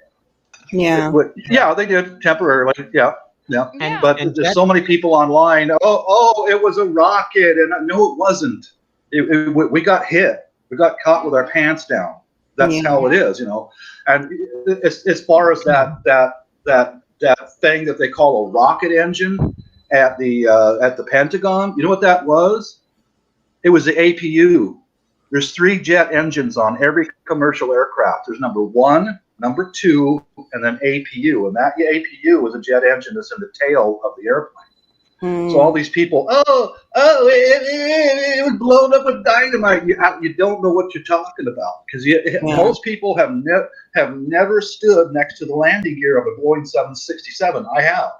Yeah. Yeah, they did temporarily. Yeah. Yeah. But there's so many people online. Oh, it was a rocket, and no, it wasn't. We got hit. We got caught with our pants down. That's Yeah. how it is, you know. And as far as that thing that they call a rocket engine at the Pentagon, you know what that was? It was the APU. There's 3 jet engines on every commercial aircraft. There's number 1, number 2, and then APU. And that APU was a jet engine that's in the tail of the airplane. So all these people, it was blown up with dynamite. You don't know what you're talking about because most people have never stood next to the landing gear of a Boeing 767. I have.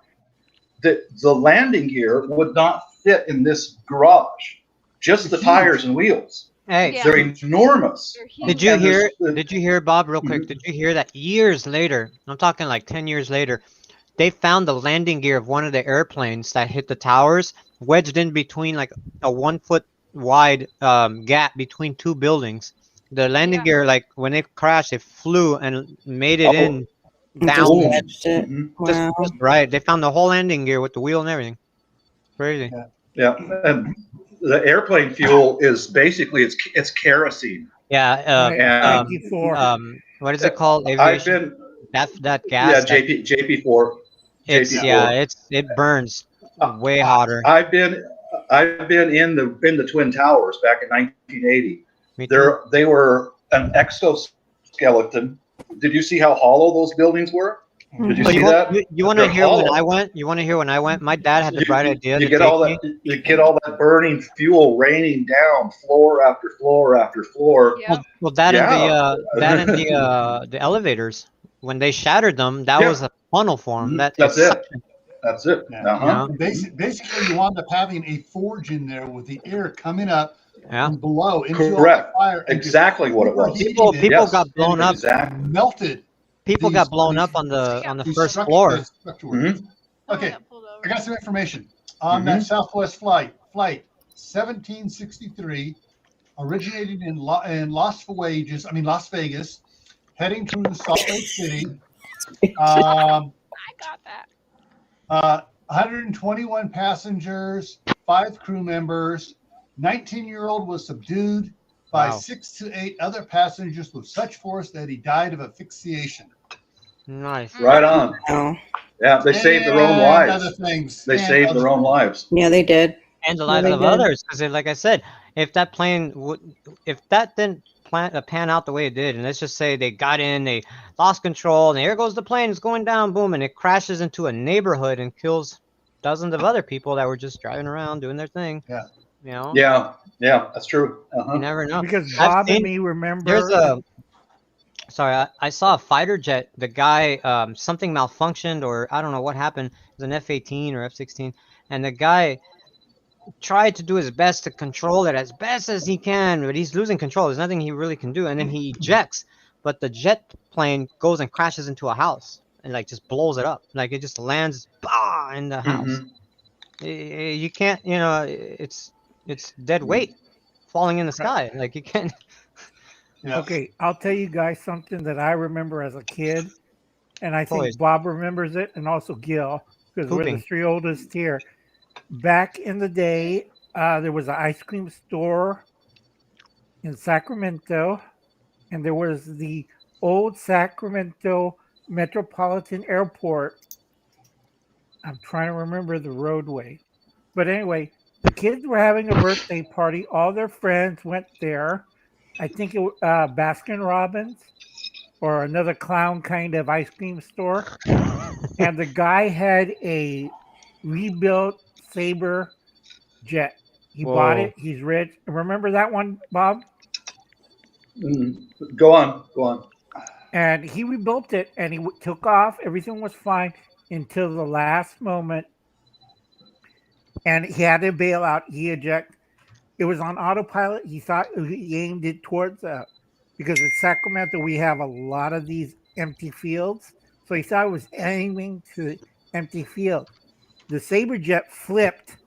The landing gear would not fit in this garage. Just the tires and wheels. Hey, Yeah. They're enormous. They're huge. did you And hear? this- Did you hear, Bob? Real quick, did you hear that years later? I'm talking like 10 years later. They found the landing gear of one of the airplanes that hit the towers, wedged in between like a 1 foot wide gap between 2 buildings. The landing Yeah. gear, like when it crashed, it flew and made it Oh. in Just down. wedged it. Mhm. Wow. Just right. They found the whole landing gear with the wheel and everything. Crazy. Yeah, and the airplane fuel is basically it's kerosene. Yeah. and, What is it called? I've Aviation. been That gas. that- JP4. It's JP4. it burns way hotter. I've been in the Twin Towers back in 1980. Me too. They were an exoskeleton. Did you see how hollow those buildings were? Did you So see you that? want to They're hear when hollow. I went? You want to hear when I went? My dad had the bright idea You to get take all me. that. You get all that burning fuel raining down floor after floor after floor. Yep. Well, that Yeah. and the elevators when they shattered them, that Yeah. was a funnel for them. That's it. That's it. Yeah. Uh-huh. Basically, you wound up having a forge in there with the air coming up Yeah. from below into all the Correct. fire. and just Exactly what it was. overheating People it people Yes. got blown and up. Exactly. melted. People these- got blown these- up on the these first structure- floor. structure Mhm. workers. Someone Okay, got pulled over. I got some information on Mm-hmm. that Southwest flight 1763, originating in Las Vegas, heading to Salt Lake City. I got that. 121 passengers, 5 crew members. 19-year-old was subdued by Wow. 6 to 8 other passengers with such force that he died of asphyxiation. Nice. Right on. Oh, Yeah, they saved their own And lives. Other things. They And saved other their own things. lives. yeah, they did. And the Yeah, lives they of did. others, because like I said, if that plane if that didn't pan out the way it did, and let's just say they got in, they lost control, and there goes the plane, it's going down, boom, and it crashes into a neighborhood and kills dozens of other people that were just driving around doing their thing. Yeah. You know. Yeah, that's true. Uh-huh. You never know. Because I've Bob seen- and me remember. There's a. Sorry, I saw a fighter jet. The guy, something malfunctioned, or I don't know what happened. It was an F-18 or F-16, and the guy tried to do his best to control it as best as he can, but he's losing control. There's nothing he really can do, and then he ejects. But the jet plane goes and crashes into a house and like just blows it up. Like it just lands in the house. Mhm. You can't, it's dead weight falling in the sky. Like you can't. Yeah. Okay, I'll tell you guys something that I remember as a kid, and I think Toys. Bob remembers it, and also Gil, because we're the Pooping. 3 oldest here. Back in the day, there was an ice cream store in Sacramento, and there was the old Sacramento Metropolitan Airport. I'm trying to remember the roadway. But anyway, the kids were having a birthday party. All their friends went there. I think it was Baskin Robbins or another clown kind of ice cream store. And the guy had a rebuilt Sabre jet. He bought Whoa. it. He's rich. Remember that one, Bob? Mhm. Go on. And he rebuilt it and he took off. Everything was fine until the last moment. And he had to bail out. He ejected. It was on autopilot. He thought he aimed it towards, because in Sacramento, we have a lot of these empty fields. So he thought it was aiming to the empty field. The Sabre jet flipped.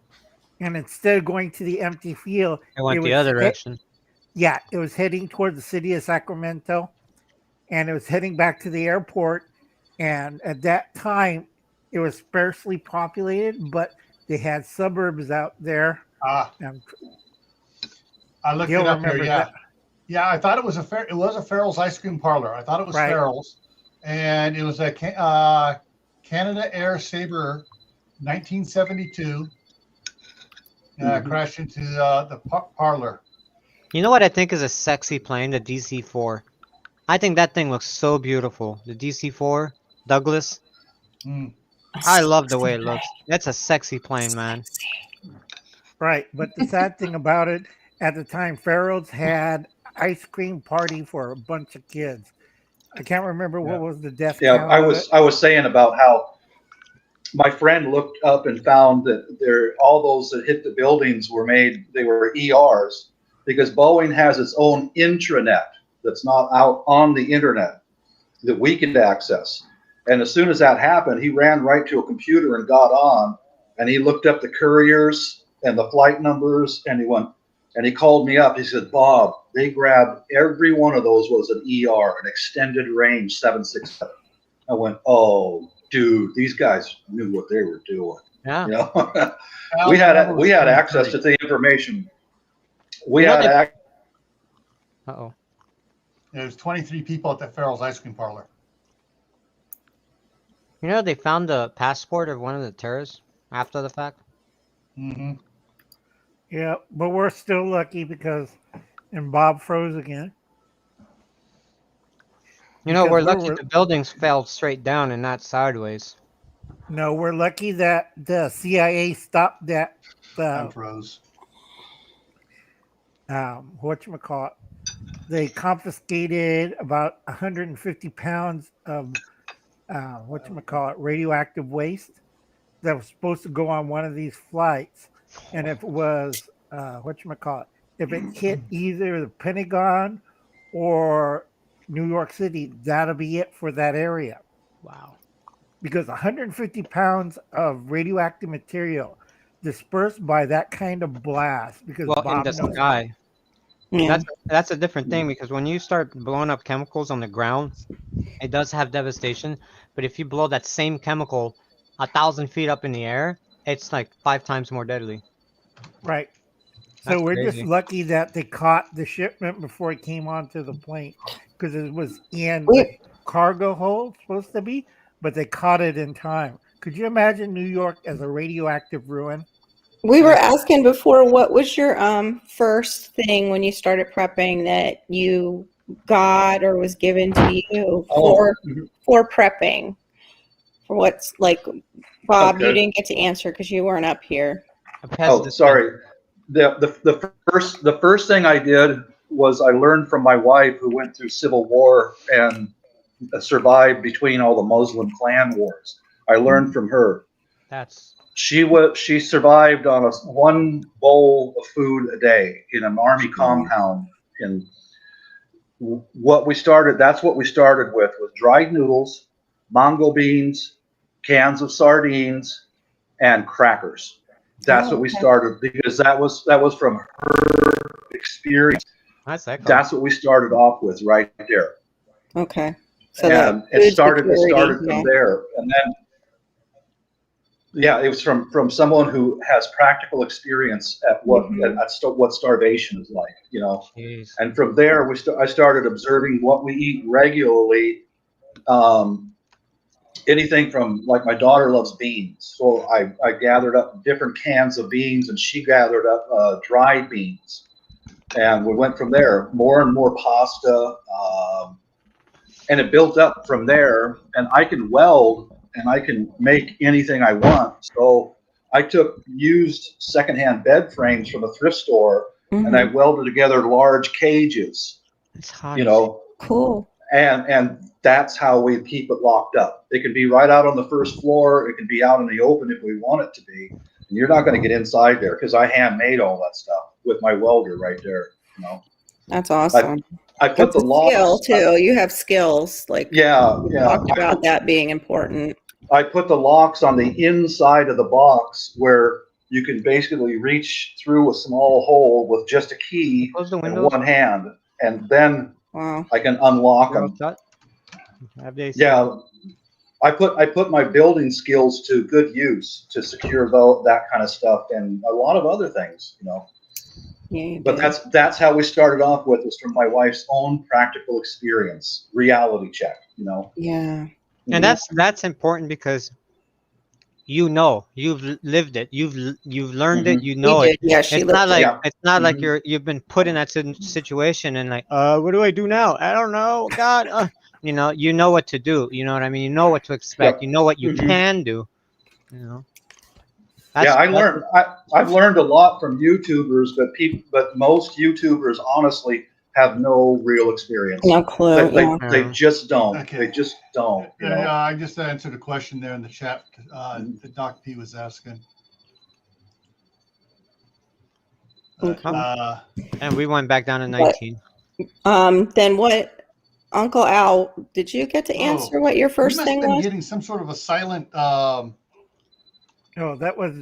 And instead of going to the empty field, It went the was other hit- direction. Yeah, it was heading toward the city of Sacramento, and it was heading back to the airport. And at that time, it was sparsely populated, but they had suburbs out there. Ah, And I looked Gil it up here. remembers Yeah. that. Yeah, I thought it was it was a Farrell's ice cream parlor. I thought it was Right. Farrell's, and it was a Canada Air Sabre, 1972. Crashed into the parlor. You know what I think is a sexy plane? The DC-4. I think that thing looks so beautiful. The DC-4 Douglas. Mm. I love the way it looks. That's a sexy plane, man. Right. But the sad thing about it, at the time, Farrell's had ice cream party for a bunch of kids. I can't remember what was the death count. I was saying about how my friend looked up and found that all those that hit the buildings they were ERs, because Boeing has its own intranet that's not out on the internet that we could access. And as soon as that happened, he ran right to a computer and got on, and he looked up the couriers and the flight numbers, and he called me up. He said, Bob, they grabbed every one of those was an ER, an extended range 767. I went, oh, dude, these guys knew what they were doing. Yeah. You know, we had access to the information. Uh-oh. There's 23 people at the Farrell's ice cream parlor. You know they found the passport of one of the terrorists after the fact? Mm-hmm. Yeah, but we're still lucky because, and Bob froze again. You know, Because we're lucky the buildings fell straight down and not sideways. No, we're lucky that the CIA stopped that. Froze. Whatchamacallit? They confiscated about 150 pounds of radioactive waste that was supposed to go on one of these flights. And if it was if it hit either the Pentagon or New York City, that'll be it for that area. Wow. Because 150 pounds of radioactive material dispersed by that kind of blast, because Well, Bob in the knows. sky. Yeah. That's a different thing, because when you start blowing up chemicals on the ground, it does have devastation. But if you blow that same chemical 1,000 feet up in the air, it's like 5 times more deadly. Right. That's So we're crazy. just lucky that they caught the shipment before it came onto the plane, because it was in Wait. the cargo hold supposed to be, but they caught it in time. Could you imagine New York as a radioactive ruin? We were asking before, what was your first thing when you started prepping that you got or was given to you for prepping? For what's like, Bob, you Okay. didn't get to answer because you weren't up here. Oh, sorry. The first thing I did was I learned from my wife, who went through Civil War and survived between all the Muslim clan wars. I learned from her. She survived on one bowl of food a day in an army compound. And that's what we started with dried noodles, mango beans, cans of sardines, and crackers. That's what we started, because that was from her experience. That's what we started off with right there. Okay. So And it started from there. And then it was from someone who has practical experience at what what starvation is like, you know. Jeez. And from there I started observing what we eat regularly. Anything from, like, my daughter loves beans, so I gathered up different cans of beans, and she gathered up dried beans, and we went from there. More and more pasta, and it built up from there. And I can weld, and I can make anything I want. So I took used secondhand bed frames from a thrift store, and I welded together large cages. It's hot. You know. Cool. And that's how we keep it locked up. It can be right out on the first floor. It can be out in the open if we want it to be. And you're not going to get inside there, because I handmade all that stuff with my welder right there. You know. That's awesome. I put That's the a locks. skill too. You have skills. Like, Yeah. we talked about that being important. I put the locks on the inside of the box, where you can basically reach through a small hole with just a key in one hand, and then I can unlock them. Yeah, I put my building skills to good use to secure that kind of stuff and a lot of other things, you know. Yeah, you But did. that's how we started off with, was from my wife's own practical experience, reality check, you know. Yeah. And that's important because you've lived it, you've learned it, Mhm. you know We it. did. Yeah, she It's not lived it. like Yeah. it's not like Mhm. you've been put in that situation and like, what do I do now? I don't know. God, you know what to do. You know what I mean? You know what to expect. Yep. You know what you Mhm. can do. You know. Yeah, That's I've learned a lot from YouTubers, but most YouTubers honestly have no real experience. No clue. Yeah. They just don't. Okay. They just don't. You know. I just answered a question there in the chat that Doc P was asking. Okay. and we went back down to But- 19. Then what, Uncle Al, did you get to answer what your We first must thing have been was? getting some sort of a silent. Oh, that was.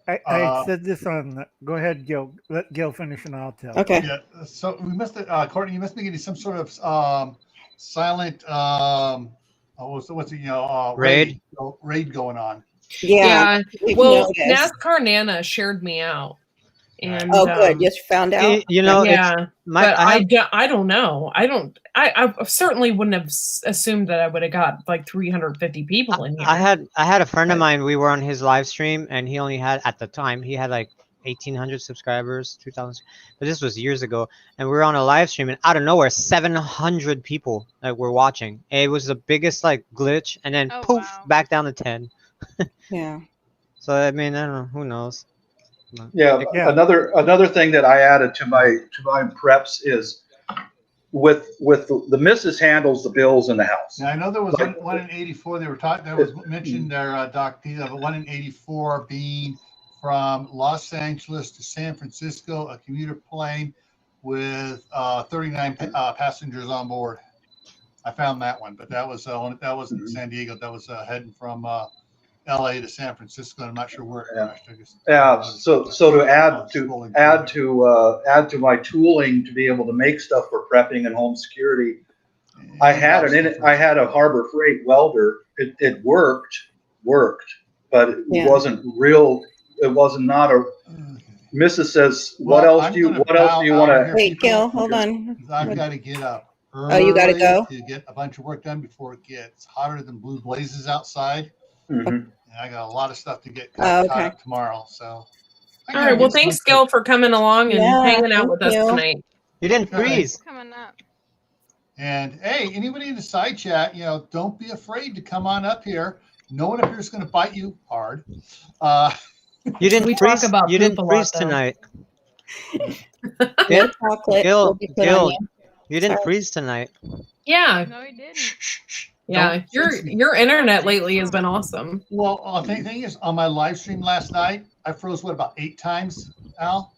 I Uh, said this on. Go ahead, Gil. Let Gil finish, and I'll tell. Okay. Yeah. So we must have, Courtney, you must be getting some sort of silent. What's it? Raid? Raid going on. Yeah. we've Well, noticed. NASCAR Nana shared me out. And Oh, good. You found out. You know, yeah. But I I don't know. I certainly wouldn't have assumed that I would have got like 350 people in here. I had a friend of mine. We were on his live stream, and he only had, at the time, he had like 1,800 subscribers, 2,000. But this was years ago, and we were on a live stream, and out of nowhere, 700 people were watching. It was the biggest like glitch, and then Oh, poof, wow. back down to 10. Yeah. So I mean, I don't know. Who knows? Yeah, Yeah. another thing that I added to my preps is with the missus handles the bills in the house. Now I know there was Like- one in '84. They were talking. There was mentioned there, Doc P. Of one in '84 being from Los Angeles to San Francisco, a commuter plane with 39 passengers on board. I found that one, but that was that wasn't San Diego. That was heading from LA to San Francisco. I'm not sure where it crashed. I guess. Yeah, so to add to my tooling to be able to make stuff for prepping and home security, I had a Harbor Freight welder. It worked, but it Yeah. wasn't real. It was not a. Mrs. says, "What Well, else do you want to?" Wait, Gil, hold on. I've got to get up. Oh, you gotta early go? to get a bunch of work done before it gets hotter than blue blazes outside. Mhm. And I got a lot of stuff to get Oh, caught okay. up tomorrow. So. I All gotta right. Well, get some thanks, sleep. Gil, for coming along and Yeah, hanging out with thank us you. tonight. You didn't Okay. freeze. Coming up. And hey, anybody in the side chat, don't be afraid to come on up here. No one up here is going to bite you hard. You didn't We talk freeze. about You poop didn't a lot, freeze though. tonight. No chocolate. Gil, will be put on Gil, you. you didn't Sorry. freeze tonight. Yeah. No, he didn't. Yeah. Your internet lately has been awesome. Well, the thing is, on my live stream last night, I froze about 8 times, Al.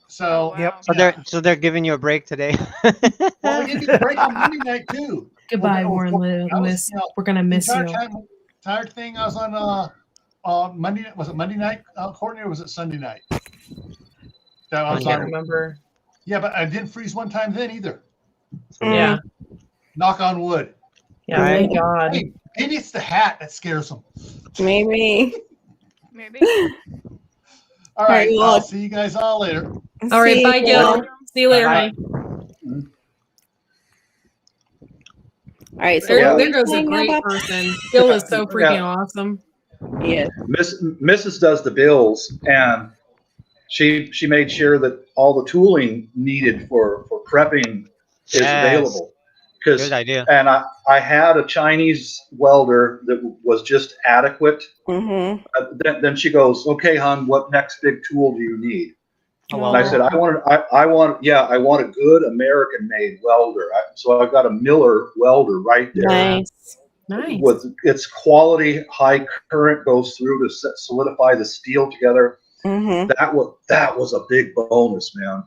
So, Wow. Yep. So they're giving you a break today. well, they gave me a break on Monday night too. Goodbye, Well, Warren I was, Lewis. We're gonna miss you. entire thing I was on Monday. Was it Monday night, Courtney, or was it Sunday night? That I I was can't on. remember. Yeah, but I didn't freeze one time then either. Yeah. Knock on wood. Yeah. Right. Thank God. Hey, maybe it's the hat that scares them. Maybe. Maybe. All right, well, I'll see you guys all later. All right. See Bye, you. Gil. See you later, Bye. honey. All right. So There, what were there you goes a saying now, great Bob? person. Gil is so freaking awesome. Yes. Mrs. does the bills, and she made sure that all the tooling needed for prepping is Yes. available. Good idea. And I had a Chinese welder that was just adequate. Mm-hmm. Then she goes, "Okay, hon, what next big tool do you need?" Oh, And I said, I want a good American-made welder. So I've got a Miller welder right there. Nice. Nice. With its quality, high current goes through to solidify the steel together. Mm-hmm. That was a big bonus, man.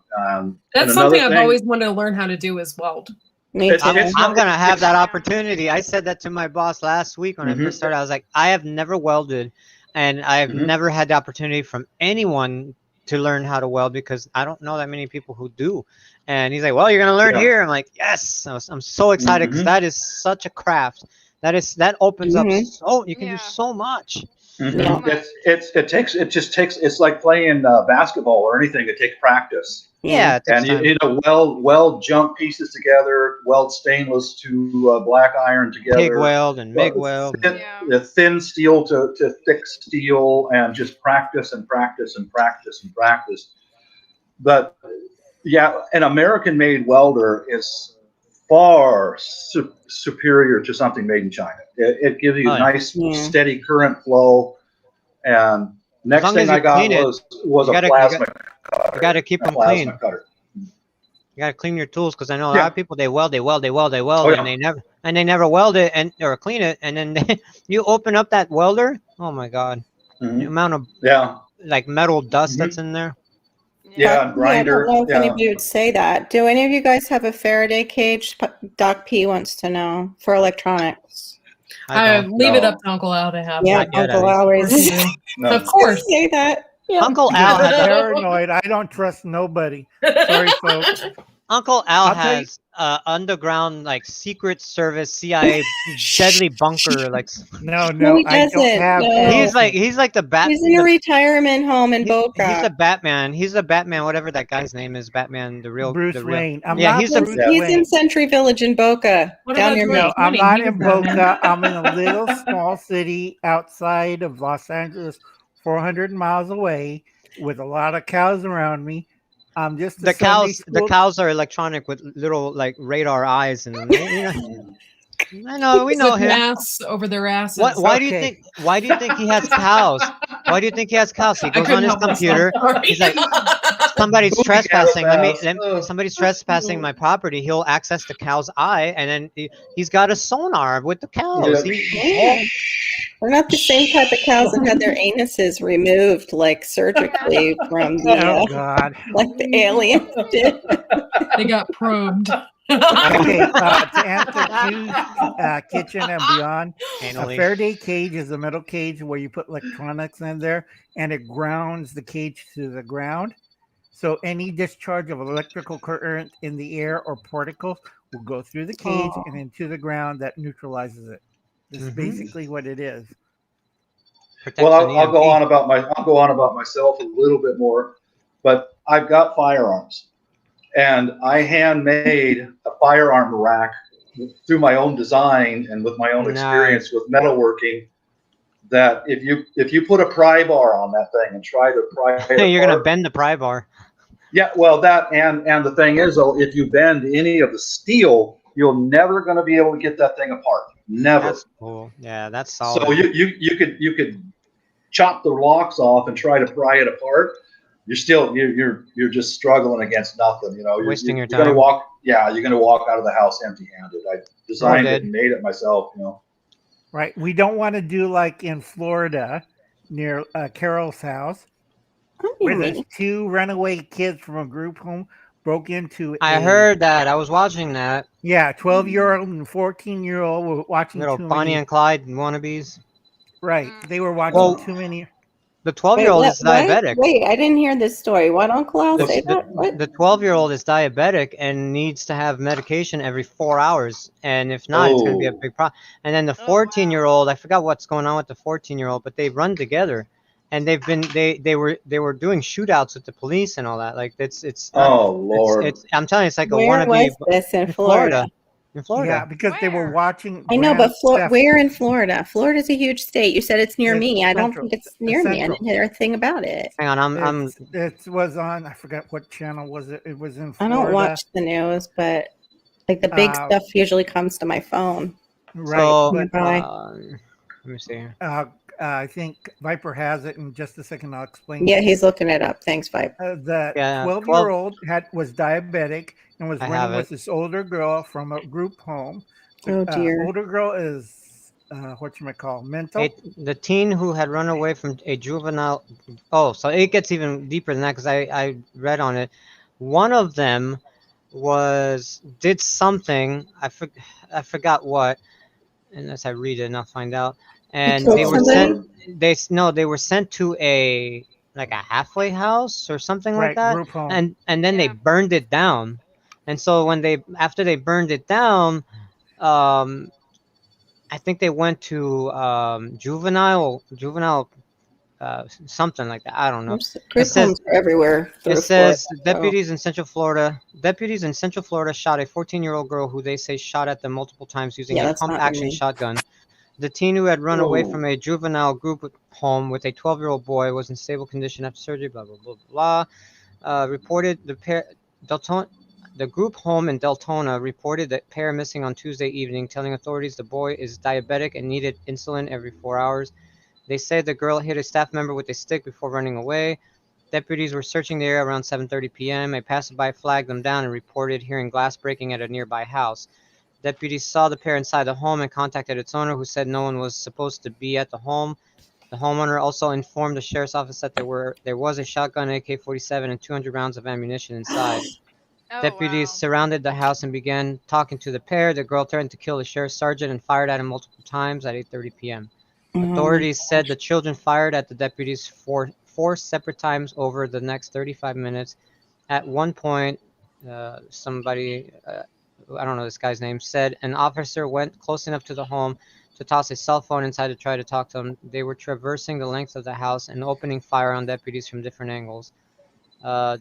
That's something I've always wanted to learn how to do as weld. Me too. I'm gonna have that opportunity. I said that to my boss last week when I first started. I was like, I have never welded, and I've never had the opportunity from anyone to learn how to weld because I don't know that many people who do. And he's like, well, you're gonna learn here. I'm like, yes. I'm so excited because that is such a craft. That opens up so you can do so much. Yeah. It's like playing basketball or anything. It takes practice. Yeah, it takes And time. you know, weld junk pieces together, weld stainless to black iron TIG together. weld and MIG weld. Yeah. The thin steel to thick steel, and just practice and practice and practice and practice. But yeah, an American-made welder is far superior to something made in China. It gives you Oh, yeah. nice, Yeah. steady current flow. And next long as thing I you got clean it, was you a gotta- plasma You got to keep them plasma clean. cutter. You got to clean your tools because I know a Yeah. lot of people they weld, Oh, and yeah. they never weld it or clean it, and then you open up that welder. Oh my God, the Mhm. amount of Yeah, like metal dust Mhm. that's in there. yeah, Doc P, grinder. I don't know if Yeah. anybody would say that. Do any of you guys have a Faraday cage? Doc P wants to know for electronics. I don't. Leave it No. up to Uncle Al to have Yeah, Not yet, at Uncle least. Al Of course raises. you do. No. Of course. Say that. Yeah. Uncle Al Because has I'm a, paranoid. I don't trust nobody. Sorry, folks. Uncle Al I'll tell you- has underground like Secret Service CIA deadly bunker like. No, No, he I don't doesn't. have. No. He's like the bat. He's in a retirement home in He's Boca. the Batman. He's the Batman. Whatever that guy's name is, Batman. Bruce the real. Wayne. I'm Yeah, not he's the- Bruce He's Wayne. in Century Village in Boca, What down about near George me. No, I'm Clooney? not He in was Batman. Boca. I'm in a little small city outside of Los Angeles, 400 miles away, with a lot of cows around me. I'm just a The Sunday cows. The school- cows are electronic with little like radar eyes in them. You know, I know. We know With him. masks over their asses. Why do you Okay. think? Why do you think he has cows? Why do you think he has cows? He I goes couldn't on his help myself, computer. sorry. He's like, somebody's Booty trespassing. cows. Somebody's trespassing my property. He'll access the cow's eye, and then he's got a sonar with the cows. Yeah. Yeah. They're not the same type of cows that had their anuses removed, like surgically from the, Oh God. like the aliens did. They got probed. Okay, to answer Q's kitchen and beyond, a Anally. Faraday cage is a metal cage where you put electronics in there, and it grounds the cage to the ground. So any discharge of electrical current in the air or particles will go through the cage and into the ground that neutralizes it. This is Mhm. basically what it is. Protects Well, an I'll go EMP. on about myself a little bit more, but I've got firearms, and I handmade a firearm rack through my own design and with my own Nice. experience with metalworking. That if you put a pry bar on that thing and try to pry it You're gonna apart- bend the pry bar. Yeah, well, that and the thing is, though, if you bend any of the steel, you're never going to be able to get that thing apart. Never. That's cool. Yeah, that's solid. So you could chop the locks off and try to pry it apart. You're just struggling against nothing. You know, Wasting your You're gonna time. walk. Yeah, you're gonna walk out of the house empty-handed. I designed Right. it and made it myself. You know. Right. We don't want to do like in Florida near Carol's house, where there's two runaway kids from a group home broke into I heard that. I was watching that. Yeah, 12-year-old and 14-year-old were watching Little too Bonnie many. and Clyde wannabes. Right. They were watching Well, too many. The 12-year-old is diabetic. Wait, I didn't hear this story. What, Uncle Al, say that? What? The 12-year-old is diabetic and needs to have medication every 4 hours, and if not, it's going to be a big problem. And then the 14-year-old, I forgot what's going on with the 14-year-old, but they run together, and they were doing shootouts with the police and all that. Like it's Oh Lord! it's I'm telling you, it's like a Where wannabe. was this in Florida? In Florida. Yeah, because they were Where? watching. I know, Grand but Theft- where in Florida? Florida's a huge state. You said it's near It's me. I don't central. think it's near me. I Central. didn't hear a thing about it. Hang on, I'm It was on. I forgot what channel was it. It was in I Florida. don't watch the news, but like the big stuff usually comes to my phone. Right. so. but, Bye. Let me see here. I think Viper has it in just a second. I'll explain. Yeah, he's looking it up. Thanks, Vibe. The Yeah, 12-year-old was diabetic and was I have running it. with this older girl from a group home. Oh dear. Older girl is whatchamacall, mental. The teen who had run away from a juvenile. Oh, so it gets even deeper than that because I read on it. One of them did something. I forgot what. Unless I read it, and I'll find out. And killed they were somebody? sent. They were sent to a halfway house or something like Right, that. group home. And then they Yeah. burned it down. And so after they burned it down, I think they went to juvenile something like that. I don't know. Group says- homes are everywhere. It through says Florida, so- deputies in Central Florida shot a 14-year-old girl who they say shot at them multiple times using Yeah, a that's not pump-action me. shotgun. The teen who had run away Whoa. from a juvenile group home with a 12-year-old boy was in stable condition after surgery. Blah blah blah blah. Reported the group home in Deltona reported the pair missing on Tuesday evening, telling authorities the boy is diabetic and needed insulin every 4 hours. They say the girl hit a staff member with a stick before running away. Deputies were searching the area around 7:30 p.m. A passerby flagged them down and reported hearing glass breaking at a nearby house. Deputies saw the pair inside the home and contacted its owner, who said no one was supposed to be at the home. The homeowner also informed the sheriff's office that there was a shotgun, AK-47, and 200 rounds of ammunition inside. Oh, Deputies wow. surrounded the house and began talking to the pair. The girl threatened to kill the sheriff's sergeant and fired at him multiple times at 8:30 p.m. Oh my Authorities said the gosh. children fired at the deputies four separate times over the next 35 minutes. At one point, somebody, I don't know this guy's name, said an officer went close enough to the home to toss a cell phone inside to try to talk to them. They were traversing the length of the house and opening fire on deputies from different angles.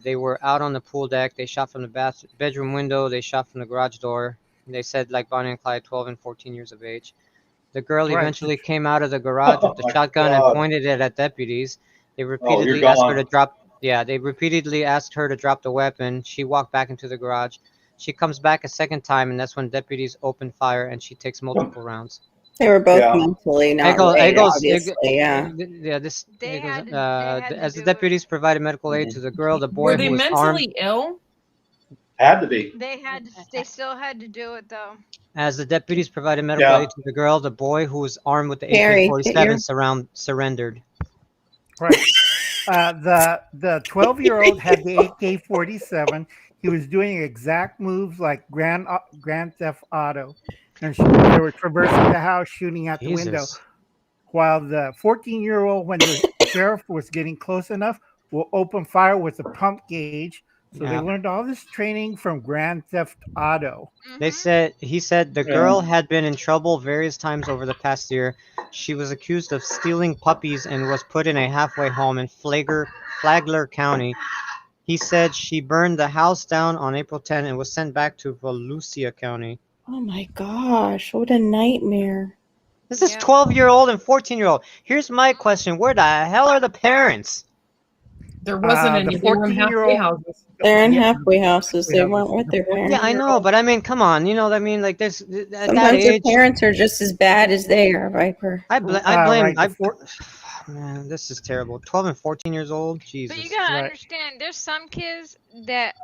They were out on the pool deck. They shot from the bedroom window. They shot from the garage door. They said like Bonnie and Clyde, 12 and 14 years of age. The girl Right. eventually came out of the garage with the Oh my shotgun God. and pointed it at deputies. They you're repeatedly asked her gone. to drop. Yeah, they repeatedly asked her to drop the weapon. She walked back into the garage. She comes back a second time, and that's when deputies open fire, and she takes multiple rounds. They were both Yeah. mentally not right, obviously. Yeah. Yeah, this. They it goes, had to- they had to as the do it. deputies provided medical aid to the girl, the boy Were they who was armed. mentally ill? Had to be. They still had to do it though. As the deputies provided medical Yeah. aid to the girl, the boy who was armed with the Harry, AK-47 surrendered. Right. The 12-year-old had the AK-47. He was doing exact moves like Grand Theft Auto, and they were traversing the house, shooting out the window. Jesus. While the 14-year-old, when the sheriff was getting close enough, will open fire with a pump gauge. So they Yeah. learned all this training from Grand Theft Auto. He said the Yeah. girl had been in trouble various times over the past year. She was accused of stealing puppies and was put in a halfway home in Flagler County. He said she burned the house down on April 10 and was sent back to Volusia County. Oh my gosh, what a nightmare. This is Yeah. 12-year-old and 14-year-old. Here's my question. Where the hell are the parents? There wasn't any. The They were in halfway 14-year-old houses. They're in Yeah. halfway houses. They Yeah. weren't with their parents. Yeah, I know, but I mean, come on. You know what I mean? Like, there's at that Sometimes their age. parents are just as bad as they are, Viper. I blame. right, Man, this is terrible. 12 and 14 years old. Jesus. But you gotta Right. understand, there's some kids that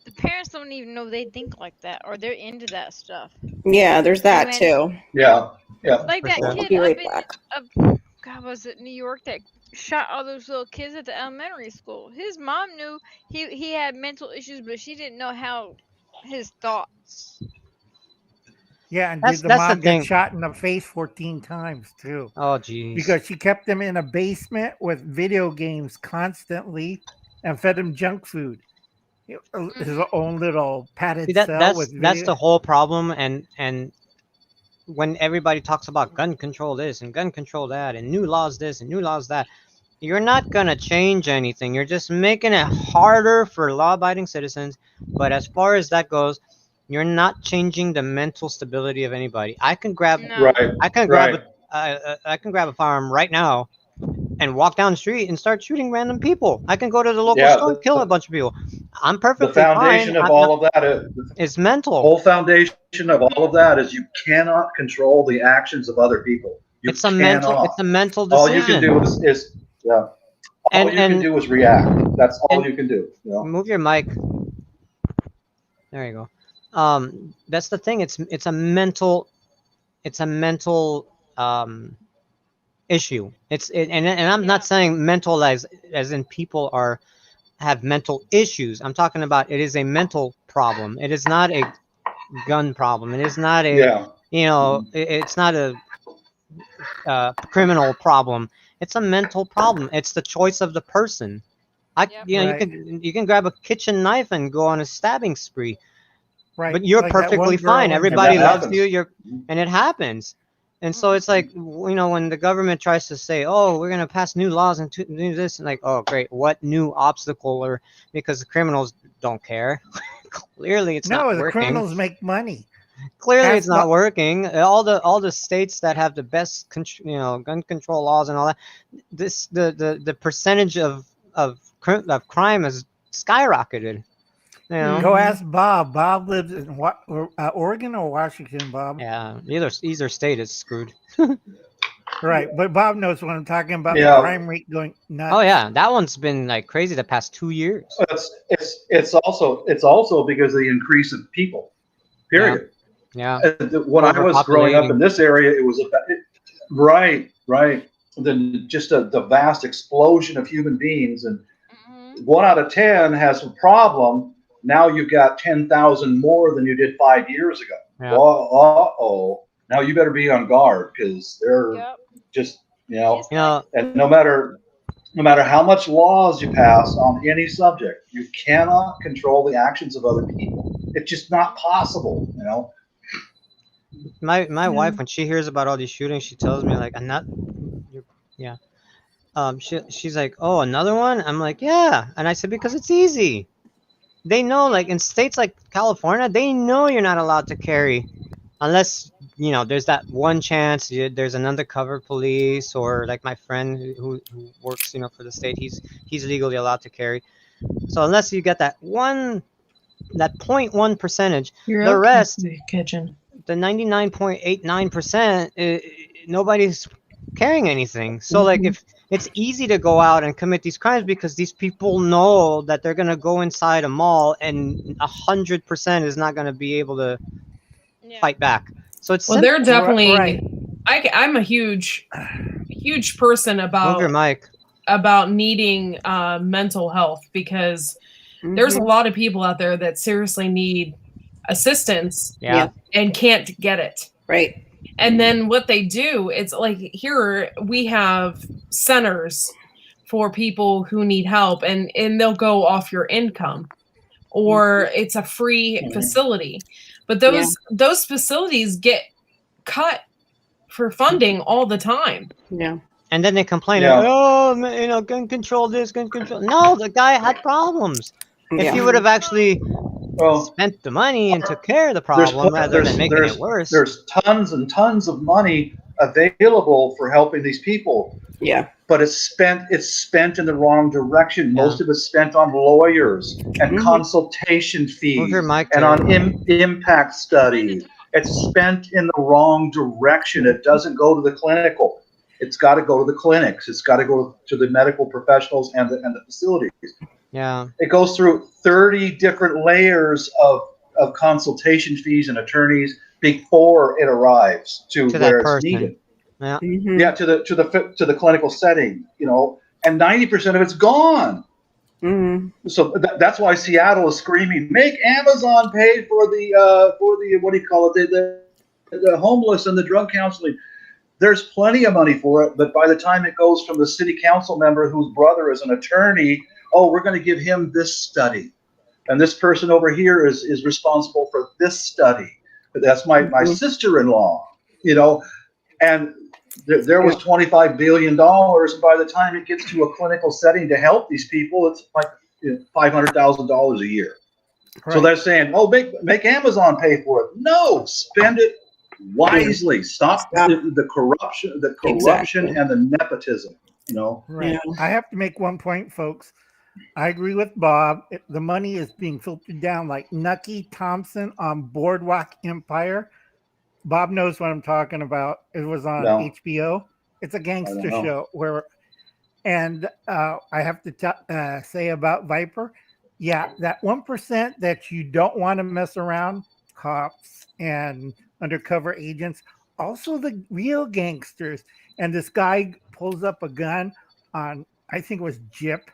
the parents don't even know they think like that or they're into that stuff. Yeah, there's that When- too. Yeah. Yeah. Like that sure. kid Be right up back. God, was it New York that shot all those little kids at the elementary school? His mom knew he had mental issues, but she didn't know how his thoughts. Yeah, and That's- did the that's the mom thing. get shot in the face 14 times too? Oh, geez. Because she kept him in a basement with video games constantly and fed him junk food. His own little padded See, cell with that's video. the whole problem, and when everybody talks about gun control this and gun control that and new laws this and new laws that, you're not gonna change anything. You're just making it harder for law-abiding citizens. But as far as that goes, you're not changing the mental stability of anybody. I can grab No. Right. I can grab Right. I can grab a firearm right now and walk down the street and start shooting random people. I can go to the local Yeah, store and kill a bunch of people. I'm The perfectly foundation fine. of all of that is It's the mental. whole foundation of all of that is you cannot control the actions of other people. You It's a mental. cannot. It's a mental All decision. you can do is yeah. All And- you can and- do is react. That's all and- you can do. You know? Move your mic. There you go. That's the thing. It's a mental. It's a mental issue. And I'm not saying mental as in people have mental issues. I'm talking about it is a mental problem. It is not a gun problem. It is not a Yeah. it's not a criminal problem. It's a mental problem. It's the choice of the person. Yep. Right. You can grab a kitchen knife and go on a stabbing spree, Right. but you're Like that one perfectly girl fine. in- Everybody And that loves happens. you. And it happens. And so it's like, when the government tries to say, oh, we're going to pass new laws and do this, and like, oh, great, what new obstacle? Or because the criminals don't care. Clearly, it's not No, the working. criminals make money. Clearly, Ask it's not Bob- working. All the states that have the best, gun control laws and all that, the percentage of crime has skyrocketed. You know? Go ask Bob. Bob lives in Oregon or Washington, Bob. Yeah, either state is screwed. Right, but Bob knows what I'm talking about. Yeah. The crime rate going nuts. Oh yeah, that one's been like crazy the past 2 years. It's also because of the increase of people. Period. Yeah. When I was growing up Overpopulating. in this area, it was right. Then just the vast explosion of human beings, and 1 out of 10 has a problem. Now you've got 10,000 more than you did 5 years ago. Yeah. Oh, now you better be on guard because they're Yep. just You and no matter how much laws you pass on any subject, you cannot control the actions of other people. It's just not possible. my wife, when she hears about all these shootings, she tells me like, yeah. She's like, oh, another one? I'm like, yeah. And I said, because it's easy. They know, like in states like California, they know you're not allowed to carry unless, there's that one chance there's an undercover police, or like my friend who works, for the state, he's legally allowed to carry. So unless you get that 0.1 percentage, the rest, kitchen. the 99.89%, nobody's carrying anything. So like if it's easy to go out and commit these crimes because these people know that they're gonna go inside a mall and 100% is not gonna be able to fight back. So it's Well, they're definitely. Right. I'm a huge person move your about mic. needing mental health, because there's a lot of people out there that seriously need assistance Yeah. and can't get it. Right. And then what they do, it's like here we have centers for people who need help, and they'll go off your income, or it's a free facility. But those facilities get cut for funding all the time. Yeah. And then they complain, Yeah. oh, gun control this, gun control. No, the guy had problems. If Yeah. he would have actually Well, spent the money and took care of the there's problem rather than making it worse. There's tons and tons of money available for helping these people, Yeah. but it's spent in the wrong direction. Yeah. Most of it's spent on lawyers and Mhm. consultation fees Move your mic and to- on impact studies. It's spent in the wrong direction. It doesn't go to the clinical. It's got to go to the clinics. It's got to go to the medical professionals and the facilities. Yeah. It goes through 30 different layers of consultation fees and attorneys before it arrives to that where it's person. needed. Mhm. Yeah, to the clinical setting, and 90% of it's gone. Mhm. So that's why Seattle is screaming, make Amazon pay for the what do you call it, the homeless and the drug counseling. There's plenty of money for it, but by the time it goes from the city council member whose brother is an attorney, oh, we're going to give him this study, and this person over here is responsible for this study. But that's my sister-in-law, and there was $25 billion. And by the time it gets to a clinical setting to help these people, it's like $500,000 a year. So Right. they're saying, oh, make Amazon pay for it. No, spend it wisely. Stop the corruption, Exactly. and the nepotism. Right. Yeah. I have to make one point, folks. I agree with Bob. The money is being filtered down like Nucky Thompson on Boardwalk Empire. Bob knows what I'm talking about. It was on No. HBO. It's a gangster know. show and I have to say about Viper. Yeah, that 1% that you don't want to mess around, cops and undercover agents, also the real gangsters. And this guy pulls up a gun on, I think it was Jip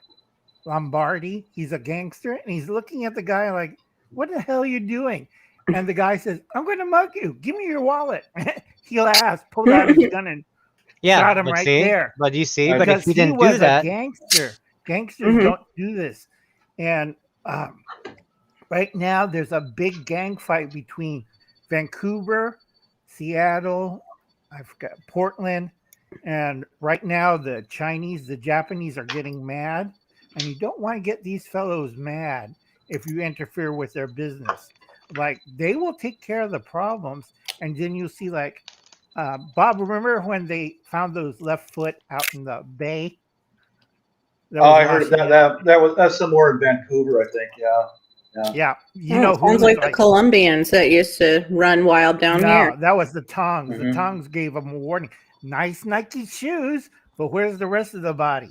Lombardi. He's a gangster, and he's looking at the guy like, what the hell are you doing? And the guy says, I'm going to mug you. Give me your wallet. He laughed, pulled out his gun, and Yeah. shot him but right see? there. But you see, but because if he didn't do was that, a gangster. Gangsters Mhm. don't do this. And right now, there's a big gang fight between Vancouver, Seattle, I forgot Portland, and right now the Chinese, the Japanese are getting mad, and you don't want to get these fellows mad if you interfere with their business. Like they will take care of the problems, and then you'll see like Bob. Remember when they found those left foot out in the bay? That Oh, was I heard of washing that. up. That's somewhere in Vancouver, I think. Yeah. Yeah, you Oh, know it who sounds was like like the Colombians that used to run wild down no, here. that was the Tongs. The Mhm. Tongs gave them a warning. Nice Nike shoes, but where's the rest of the body?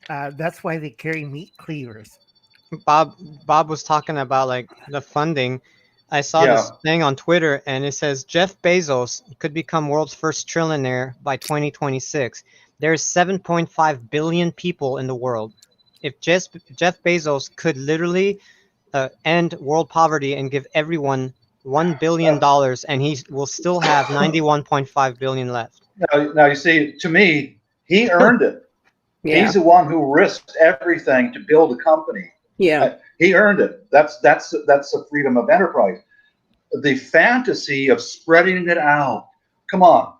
That's why they carry meat cleavers. Bob was talking about like the funding. I saw Yeah. this thing on Twitter and it says Jeff Bezos could become world's first trillionaire by 2026. There's 7.5 billion people in the world. If Jeff Bezos could literally end world poverty and give everyone $1 billion, and he will still have 91.5 billion left. Now you see, to me, he earned it. Yeah. He's the one who risked everything to build a company. Yeah. He earned it. That's the freedom of enterprise. The fantasy of spreading it out. Come on.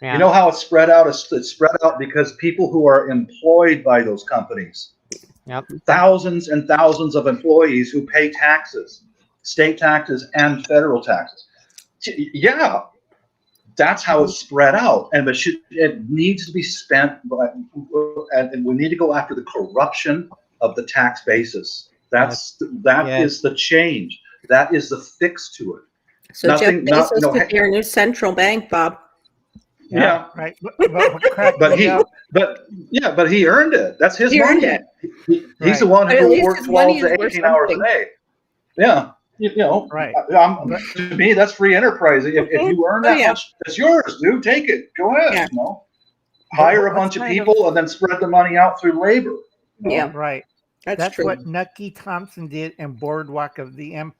Yeah. You know how it's spread out? It's spread out because people who are employed by those companies. Yep. Thousands and thousands of employees who pay taxes, state taxes and federal taxes. Yeah, that's how it's spread out, and it needs to be spent. And we need to go after the corruption of the tax basis. That is the change. That is the fix to it. So Jeff Bezos could be your new central bank, Bob. Yeah, right. But he earned it. That's his He money. earned it. He's the one But at who least worked his 12 money to is worth 18 hours a something. day. Yeah, you know, Right. To me, that's free enterprise. If you earn that much, it's yours, dude. Take it. Go ahead. Yeah. You know, hire a bunch of people and then spread the money out through labor. You know? Yeah. Right. That's true. what Nucky Thompson did in Boardwalk of the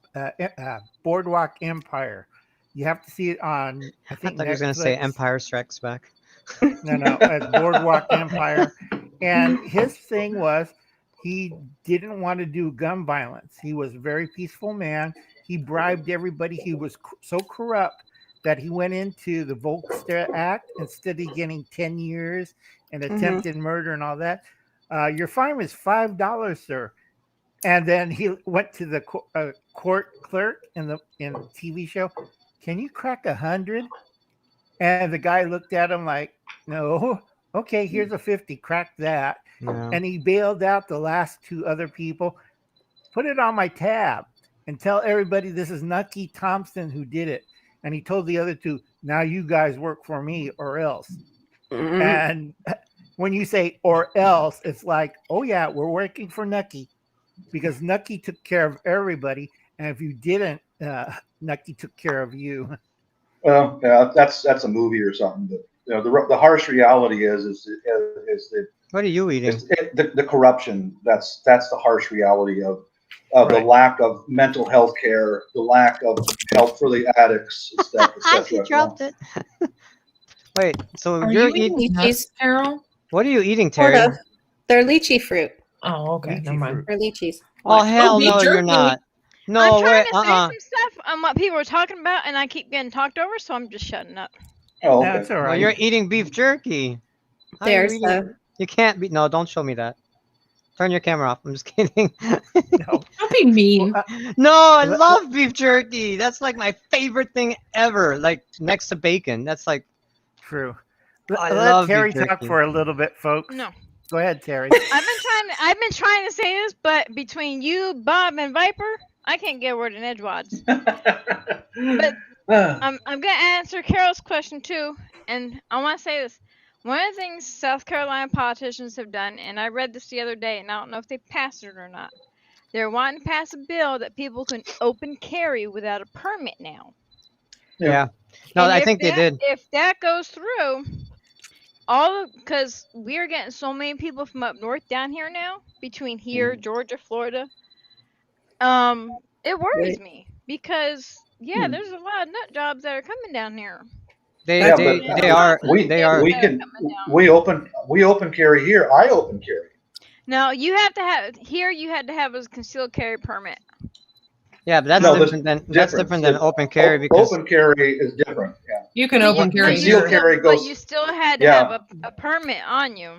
Boardwalk Empire. You have to see it on. I I think thought you were going to say Netflix. Empire Strikes Back. No, it's Boardwalk Empire. And his thing was he didn't want to do gun violence. He was a very peaceful man. He bribed everybody. He was so corrupt that he went into the Volkswagen Act instead of getting 10 years and attempted murder and all that. Your fine is $5, sir. And then he went to the court clerk in the TV show. Can you crack 100? And the guy looked at him like, no. Okay, here's a 50. Crack that. No. And he bailed out the last two other people. Put it on my tab and tell everybody this is Nucky Thompson who did it. And he told the other two, now you guys work for me or else. Mhm. And when you say or else, it's like, oh yeah, we're working for Nucky because Nucky took care of everybody. And if you didn't, Nucky took care of you. Well, yeah, that's a movie or something. But you know, the harsh reality is What are you eating? the corruption. That's the harsh reality of the lack of mental health care, the lack of help for the addicts, et cetera. He dropped it. Wait, so Are you're you eating eating? nuts, Carol? What are you eating, Sort Terry? of. They're lychee fruit. Oh, okay. Lychee Never mind. fruit. Or lychees. Oh hell beef no, you're jerky. not. No, I'm trying wait, to say some stuff on what people are talking about, and I keep getting talked over, so I'm just shutting up. Oh, okay. That's all Well, right. you're eating beef jerky. How are you There's eating- the You can't be. No, don't show me that. Turn your camera off. I'm just kidding. No. Don't be mean. No, I Well, love beef jerky. That's like my favorite thing ever. Like next to bacon. That's like True. I Let love Terry beef talk jerky. for a little bit, folks. No, Go ahead, Terry. I've been trying to say this, but between you, Bob, and Viper, I can't get a word in edgewads. But I'm gonna answer Carol's question too, and I want to say this. One of the things South Carolina politicians have done, and I read this the other day, and I don't know if they passed it or not. They're wanting to pass a bill that people can open carry without a permit now. yeah. No, And I if think they did. If that goes through, because we are getting so many people from up north down here now, between here, Georgia, Florida, it worries me because there's a lot of nut jobs that are coming down here. They Yeah, they, but they are we coming down. we open carry here. I open carry. No, you have to have here. You had to have a concealed carry permit. yeah, but that's No, different than different. open carry because Open carry is different. Yeah. You can But open you, carry but you Concealed here. still, carry but goes. you still had to Yeah. have a permit on you.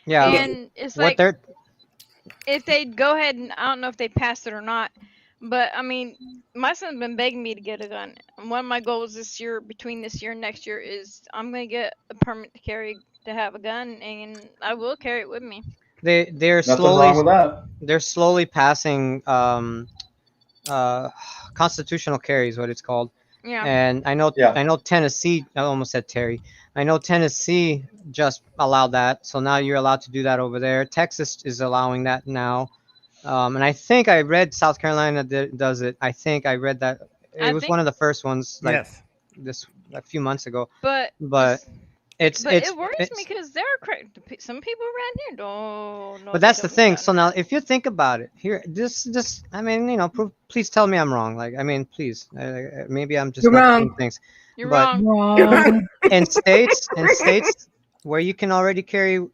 Yeah. And it's What like, they're if they'd go ahead and I don't know if they passed it or not, but I mean, my son's been begging me to get a gun. And one of my goals this year, between this year and next year, is I'm gonna get a permit to carry, to have a gun, and I will carry it with me. they're Nothing slowly wrong with that. they're slowly passing constitutional carry is what it's called. Yeah. And Yeah. I know Tennessee. I almost said Terry. I know Tennessee just allowed that, so now you're allowed to do that over there. Texas is allowing that now, and I think I read South Carolina does it. I think I read that it I was think, one of the first ones, like Yes. this a few months ago. but But it's but it worries me it's because there are some people around here don't know but they that's the don't thing. gun. So now, if you think about it, here, this, I mean, you know, please tell me I'm wrong. Like, I mean, please, maybe I'm just You're not wrong. seeing things. You're But wrong. Wrong. in states where you can already carry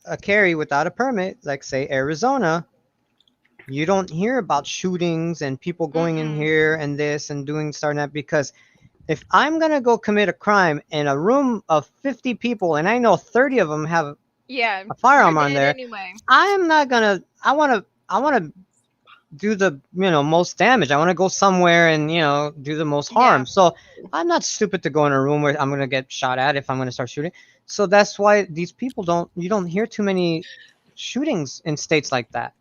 a carry without a permit, like say Arizona, you don't hear about shootings and people going in Mm-mm. here and this and doing starting that, because if I'm gonna go commit a crime in a room of 50 people and I know 30 of them have Yeah, a firearm you're on dead there, anyway. I'm not gonna. I wanna do the most damage. I want to go somewhere and do the most harm. Yeah. So I'm not stupid to go in a room where I'm gonna get shot at if I'm gonna start shooting. So that's why these people you don't hear too many shootings in states like that.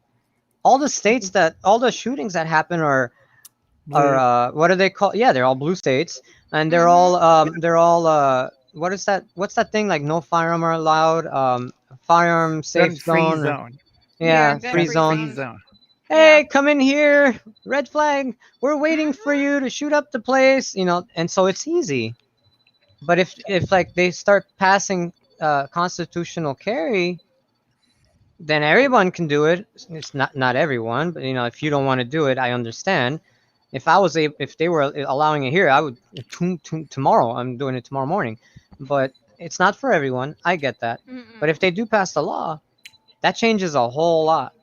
All the states that all the shootings that happen are what are they called? Yeah, they're all blue states, and they're all what is that? What's that thing like? No firearm are allowed. Firearm safe Gun-free zone. zone. Yeah, gun free free zone. Gun-free zones. zone. Hey, Yeah. come in here, red flag. We're waiting for you to shoot up the place, and so it's easy. But if like they start passing constitutional carry, then everyone can do it. It's not everyone, but if you don't want to do it, I understand. If they were allowing it here, I would tomorrow. I'm doing it tomorrow morning, but it's not for everyone. I get that. But if they do pass the law, that changes a whole lot.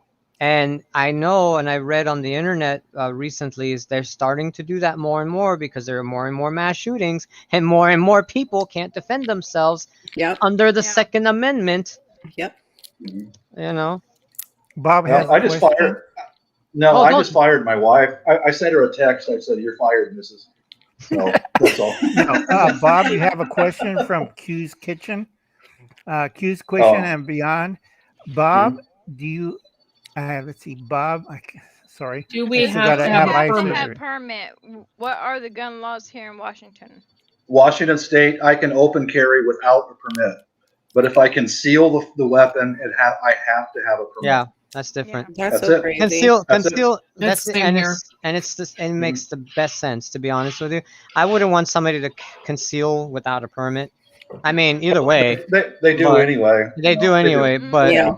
And I know, and I read on the internet recently, is they're starting to do that more and more because there are more and more mass shootings, and more people can't defend themselves Yep. under the Yeah. Second Amendment. Yep. Bob has Well, I a just question. fired. No, Oh, I don't- just fired my wife. I sent her a text. I said, "You're fired, Mrs." So that's all. Bob, you have a question from Q's Kitchen. Q's Question Oh. and Beyond. Bob, do you, let's see, Bob, sorry. Do we I still have gotta to have You a have to permit? have permit. What are the gun laws here in Washington? Washington State, I can open carry without a permit, but if I conceal the weapon, I have to have a permit. Yeah, that's different. That's That's so it. crazy. Conceal. That's it. That's Same it, and here. it's just it makes the best sense, to be honest with you. I wouldn't want somebody to conceal without a permit. I mean, either way, They do But anyway. they do anyway. But Yeah.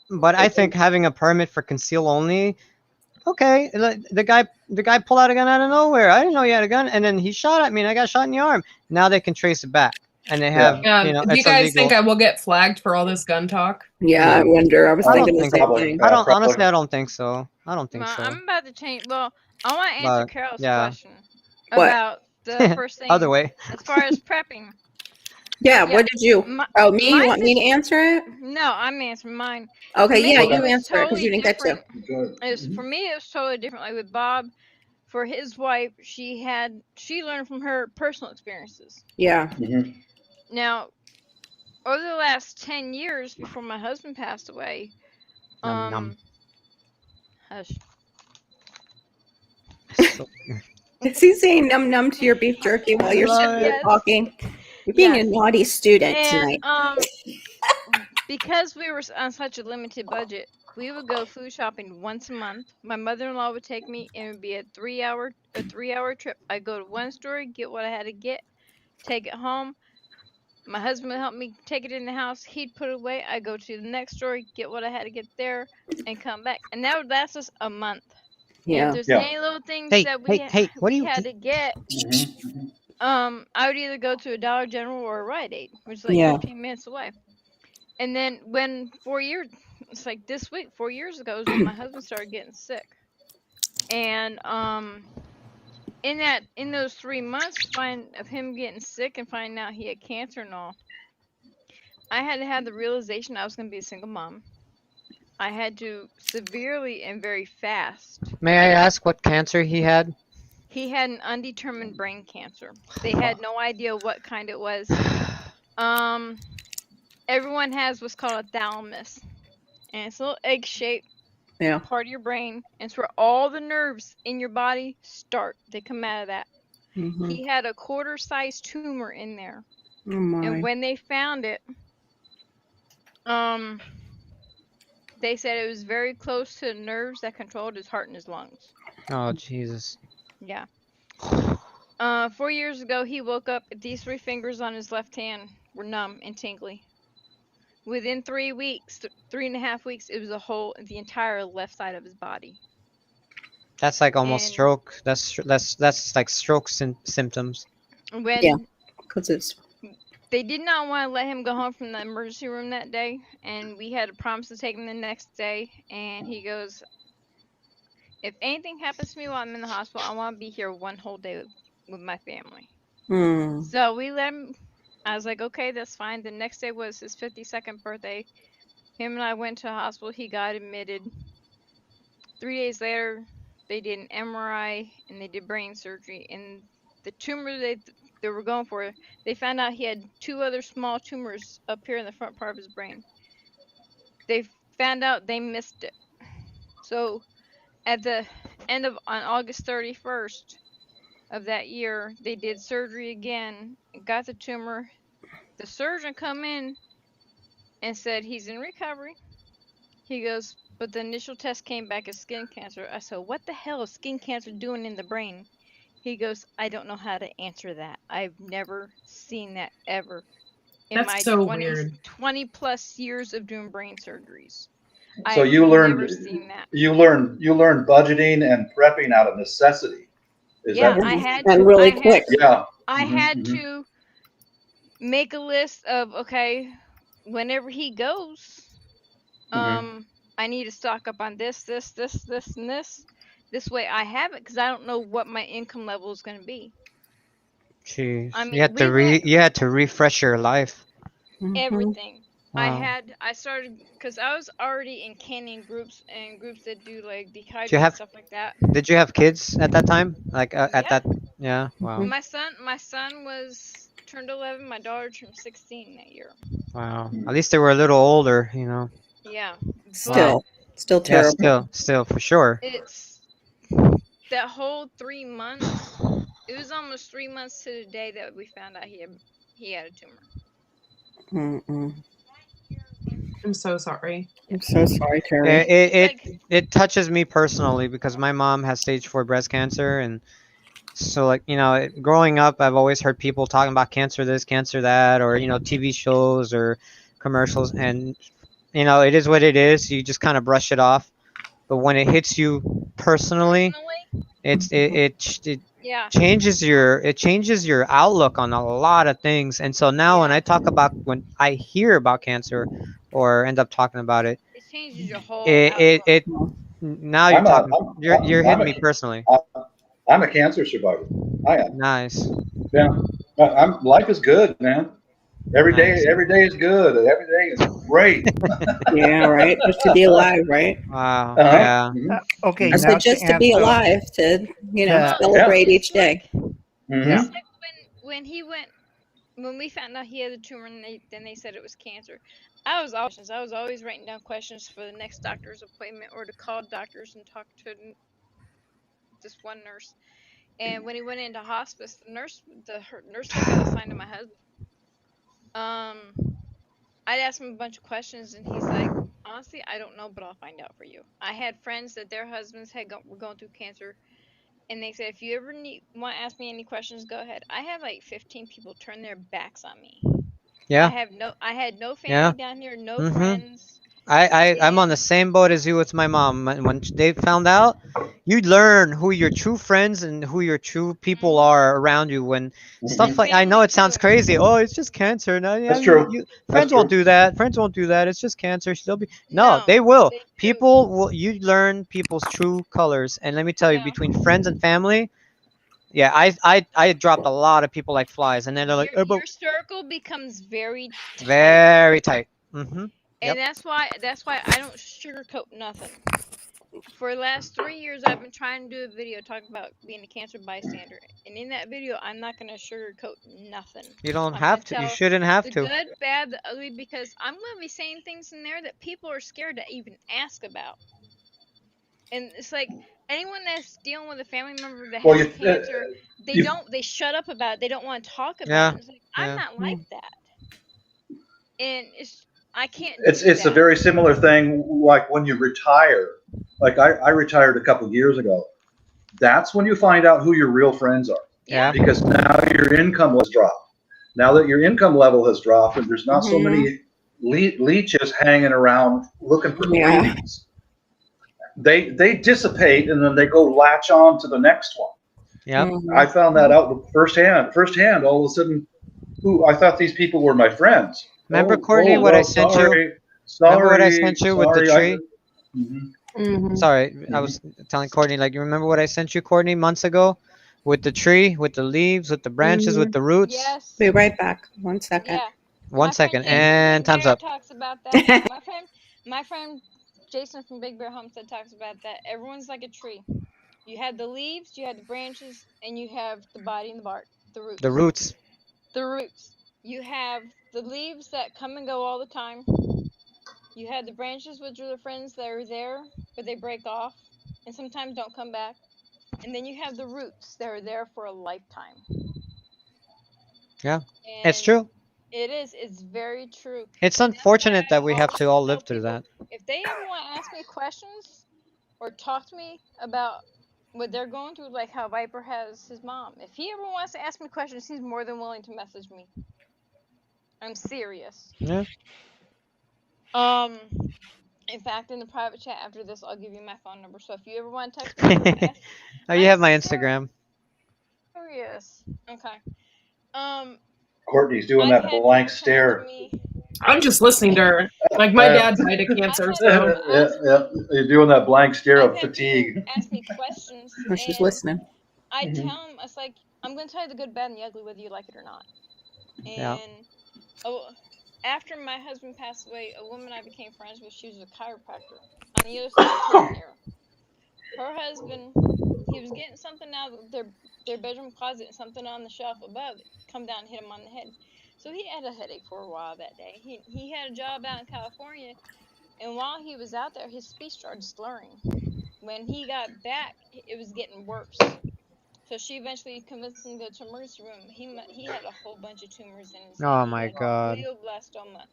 but I think having a permit for conceal only, okay. The guy pulled out a gun out of nowhere. I didn't know he had a gun, and then he shot at me, and I got shot in the arm. Now they can trace it back, and they have Do you it's guys illegal. think I will get flagged for all this gun talk? Yeah, I wonder. I was I don't thinking the think same Probably. thing. I don't Probably. honestly. I don't think so. I don't think Well, so. I'm about to change. Well, I want to answer But, Carol's yeah. question What? about the first thing. Other way. As far as prepping. Yeah, Yeah. what did you? My- Oh, me? You my want me to answer it? No, I'm answering mine. Okay, For me, yeah, it you was answer it because you totally didn't get to. different. Good. For me, it was totally different. Like with Bob, for his wife, she learned from her personal experiences. Yeah. Mhm. Now, over the last 10 years before my husband passed away, Num, num. hush. So- Is he saying num num to your beef jerky while you're sitting there Yes. talking? You're being Yes. a naughty student And tonight. because we were on such a limited budget, we would go food shopping once a month. My mother-in-law would take me, and it would be a 3-hour trip. I'd go to one store, get what I had to get, take it home. My husband would help me take it in the house. He'd put it away. I'd go to the next store, get what I had to get there, and come back. And that would last us a month. And Yeah. if there's Yeah. any little things Hey, that we hey, what do you? had to get, Mhm. Mhm. I would either go to a Dollar General or a Rite Aid, which is like Yeah. 15 minutes away. And then when 4 years, it's like this week, 4 years ago, is when my husband started getting sick. And in those 3 months of him getting sick and finding out he had cancer and all, I had to have the realization I was going to be a single mom. I had to severely and very fast. May I ask what cancer he had? He had an undetermined brain cancer. They had no idea what kind it was. Everyone has what's called a thalamus, and it's a little egg-shaped Yeah. part of your brain, and it's where all the nerves in your body start. They come out of that. Mhm. He had a quarter-sized tumor in there, Oh my. and when they found it, they said it was very close to the nerves that controlled his heart and his lungs. Oh Jesus. Yeah. 4 years ago, he woke up. These 3 fingers on his left hand were numb and tingly. Within 3 weeks, 3.5 weeks, it was the entire left side of his body. That's like almost And- stroke. That's like stroke symptoms. When Yeah. Because it's they did not want to let him go home from the emergency room that day, and we had a promise to take him the next day, and he goes, if anything happens to me while I'm in the hospital, I want to be here one whole day with my family. Hmm. So we let him. I was like, okay, that's fine. The next day was his 52nd birthday. Him and I went to the hospital. He got admitted. 3 days later, they did an MRI and they did brain surgery. And the tumor they were going for, they found out he had 2 other small tumors up here in the front part of his brain. They found out they missed it. So at the end of on August 31st of that year, they did surgery again, got the tumor. The surgeon come in and said he's in recovery. He goes, but the initial test came back as skin cancer. I said, what the hell is skin cancer doing in the brain? He goes, I don't know how to answer that. I've never seen that ever in That's my so weird. 20 plus years of doing brain surgeries. So I've you learned never seen that. you learned budgeting and prepping out of necessity. Is Yeah, that I what you- had And to. really I had- quick. Yeah. I Mhm, had mhm. to make a list of, okay, whenever he goes, I need to stock up on this, and this. This way I have it because I don't know what my income level is going to be. Jeez. I mean, you had to we went- you had to refresh your life. Mhm. Everything. Wow. I started because I was already in canning groups and groups that do like dehydrate have- stuff like that. Did you have kids at that time? Like at Yeah. that? Yeah. Wow. My son was turned 11. My daughter turned 16 that year. Wow. At least they were a little older, you know. Yeah. Still Yeah. terrible. Still for sure. It's that whole 3 months. It was almost 3 months to the day that we found out he had a tumor. Mm-mm. I'm so sorry. I'm so sorry, Terry. It touches me personally because my mom has stage 4 breast cancer, and so like growing up, I've always heard people talking about cancer this, cancer that, or TV shows or commercials, and it is what it is. You just kind of brush it off, but when it hits you personally, it Yeah. changes your outlook on a lot of things. And so now when I hear about cancer or end up talking about it, It changes your whole it outlook. now you're I'm a- talking, I'm- you're I'm hitting a- me personally. I'm a cancer survivor. I am. Nice. Yeah. Life is good, man. Every day Nice. is good. Every day is great. Yeah, right. Just to be alive, right? Wow. Uh-huh. Yeah. Mhm. Okay, I now said just to be answer- alive, to Yeah. celebrate each day. Mhm. Yeah. It's like when we found out he had a tumor and then they said it was cancer. I was always writing down questions for the next doctor's appointment or to call doctors and talk to this one nurse. And when he went into hospice, the nurse that got assigned to my husband. I'd ask him a bunch of questions and he's like, honestly, I don't know, but I'll find out for you. I had friends that their husbands were going through cancer. And they said, if you ever want to ask me any questions, go ahead. I had like 15 people turn their backs on me. Yeah. I had no family Yeah. down here, no Mhm. friends. I'm on the same boat as you with my mom. When they found out, you learn who your true friends and who your true people are around you. When stuff like, I know it sounds crazy. Oh, it's just cancer. No, yeah, That's true. friends That's won't true. do that. Friends won't do that. It's just cancer. She'll be no, No, they will. they do. People will. You learn people's true colors, and let me tell you, Yeah. between friends and family, Yeah, I dropped a lot of people like flies, and then they're like, your, "Oh, but your circle becomes very tight. very tight." Mm-hmm. Yep. And that's why I don't sugarcoat nothing. For the last 3 years, I've been trying to do a video talking about being a cancer bystander, and in that video, I'm not gonna sugarcoat nothing. You don't I'm gonna have to. You tell shouldn't have the to. good, bad, the ugly, because I'm gonna be saying things in there that people are scared to even ask about. And it's like anyone that's dealing with a family member that Well, has cancer, you they shut up about it. They don't want to talk about Yeah. it. It's like I'm Yeah. not like that, and I can't it's do it's a that. very similar thing like when you retire. Like I retired a couple of years ago. That's when you find out who your real friends are, Yeah. because now your income has dropped. Now that your income level has dropped and there's not so many leeches hanging around looking for Yeah. freebies, they dissipate and then they go latch on to the next one. Yep. I found that out firsthand. Firsthand, all of a sudden, ooh, I thought these people were my friends. Remember, Oh, Courtney, oh what I well, sent you? sorry, Remember what I sent you with the sorry. tree? Mhm. Mhm. Sorry, I was telling Courtney, like, you remember what I sent you, Courtney, months ago? With the tree, with the leaves, with the branches, with the roots? Yes. Be right back. 1 second. Yeah. One My friend second, Jason and Big time's Bear up. talks about that. My friend Jason from Big Bear Homestead talks about that. Everyone's like a tree. You have the leaves, you have the branches, and you have the body and the bark, the roots. The roots. The roots. You have the leaves that come and go all the time. You have the branches, which are the friends that are there, but they break off and sometimes don't come back. And then you have the roots that are there for a lifetime. Yeah, And it's true. it is. It's very true. It's And that's why unfortunate that we I have always to all tell live through people, that. if they ever want to ask me questions or talk to me about what they're going through, like how Viper has his mom, if he ever wants to ask me questions, he's more than willing to message me. I'm serious. Yeah. In fact, in the private chat after this, I'll give you my phone number. So if you ever want to text me, ask, Oh, you have my I'm Instagram. serious. Okay. Courtney's doing I've that had blank people come up to stare. me. I'm just listening to her. Like my dad died of cancer, I've had so people ask me. You're doing that blank stare I've of had people fatigue. ask me questions, Oh, she's and listening. I tell them, it's like I'm going to tell you the good, bad, and the ugly, whether you like it or not. Yeah. And after my husband passed away, a woman I became friends with, she was a chiropractor on the other side of town here. Her husband, he was getting something out of their bedroom closet and something on the shelf above it come down and hit him on the head. So he had a headache for a while that day. He had a job out in California, and while he was out there, his speech started slurring. When he got back, it was getting worse. So she eventually convinced him to go to emergency room. He had a whole bunch of tumors in his head. Oh He my had God. glioblastoma.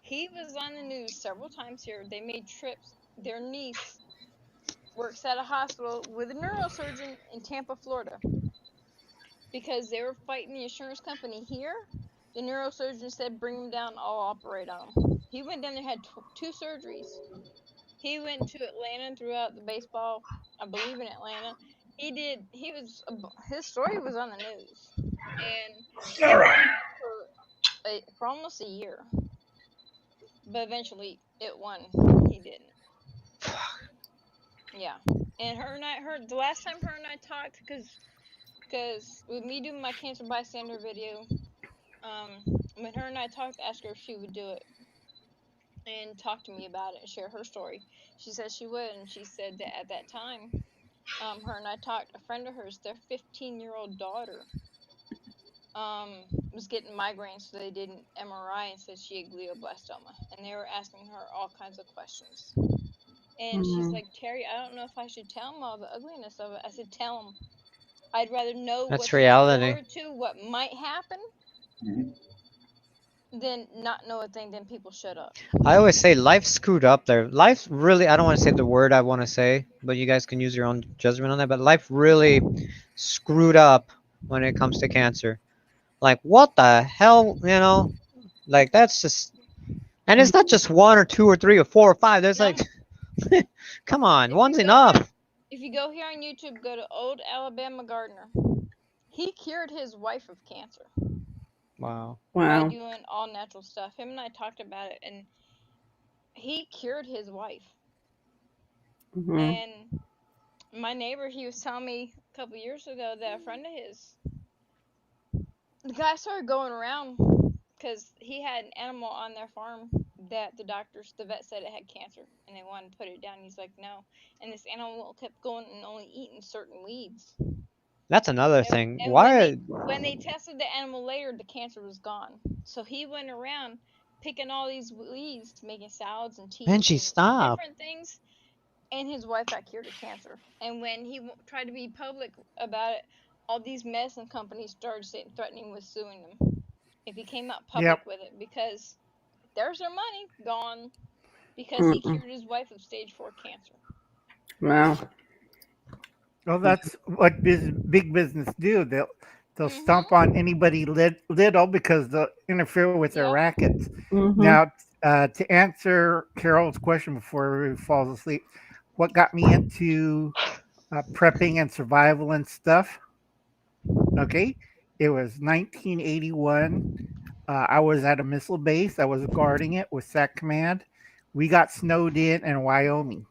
He was on the news several times here. They made trips. Their niece works at a hospital with a neurosurgeon in Tampa, Florida. Because they were fighting the insurance company here, the neurosurgeon said, "Bring him down. I'll operate on him." He went down there, had two surgeries. He went to Atlanta and threw out the baseball. I believe in Atlanta. His story was on the news, and he All was right. for almost a year. But eventually, it won. He didn't. Yeah, and the last time her and I talked, because with me doing my cancer bystander video, when her and I talked, I asked her if she would do it and talk to me about it and share her story. She said she would, and she said that at that time, her and I talked. A friend of hers, their 15-year-old daughter, was getting migraines, so they did an MRI and said she had glioblastoma, and they were asking her all kinds of questions. And she's like, "Terry, I don't know if I should tell them all the ugliness of it." I said, "Tell them. I'd rather know what That's to look reality. forward to, what might happen, than not know a thing, then people shut up." I always say life screwed up there. Life really, I don't want to say the word I want to say, but you guys can use your own judgment on that. But life really screwed up when it comes to cancer. Like, what the hell, you know? Like, that's just, and it's not just one or two or three or four or five. There's No. like, come on, If one's you go enough. here- If you go here on YouTube, go to Old Alabama Gardener. He cured his wife of cancer Wow. by Wow. doing all natural stuff. Him and I talked about it, and he cured his wife. Mhm. And My neighbor, he was telling me a couple years ago that a friend of his, the guy started going around because he had an animal on their farm that the vet said it had cancer, and they wanted to put it down. He's like, no, and this animal kept going and only eating certain weeds. That's another And, thing. and Why? when they tested the animal later, the cancer was gone. So he went around picking all these weeds, making salads and tea Benji, and stop. different things. And his wife got cured of cancer. And when he tried to be public about it, all these medicine companies started threatening with suing him if he came out public Yep. with it, because there's their money gone because he cured his wife of stage 4 cancer. Wow. Well, that's what big business do. They'll stomp on anybody little because they'll interfere with their Yep. rackets. Mhm. Now, to answer Carol's question before everybody falls asleep, what got me into prepping and survival and stuff? Okay, it was 1981. I was at a missile base. I was guarding it with SAC Command. We got snowed in Wyoming.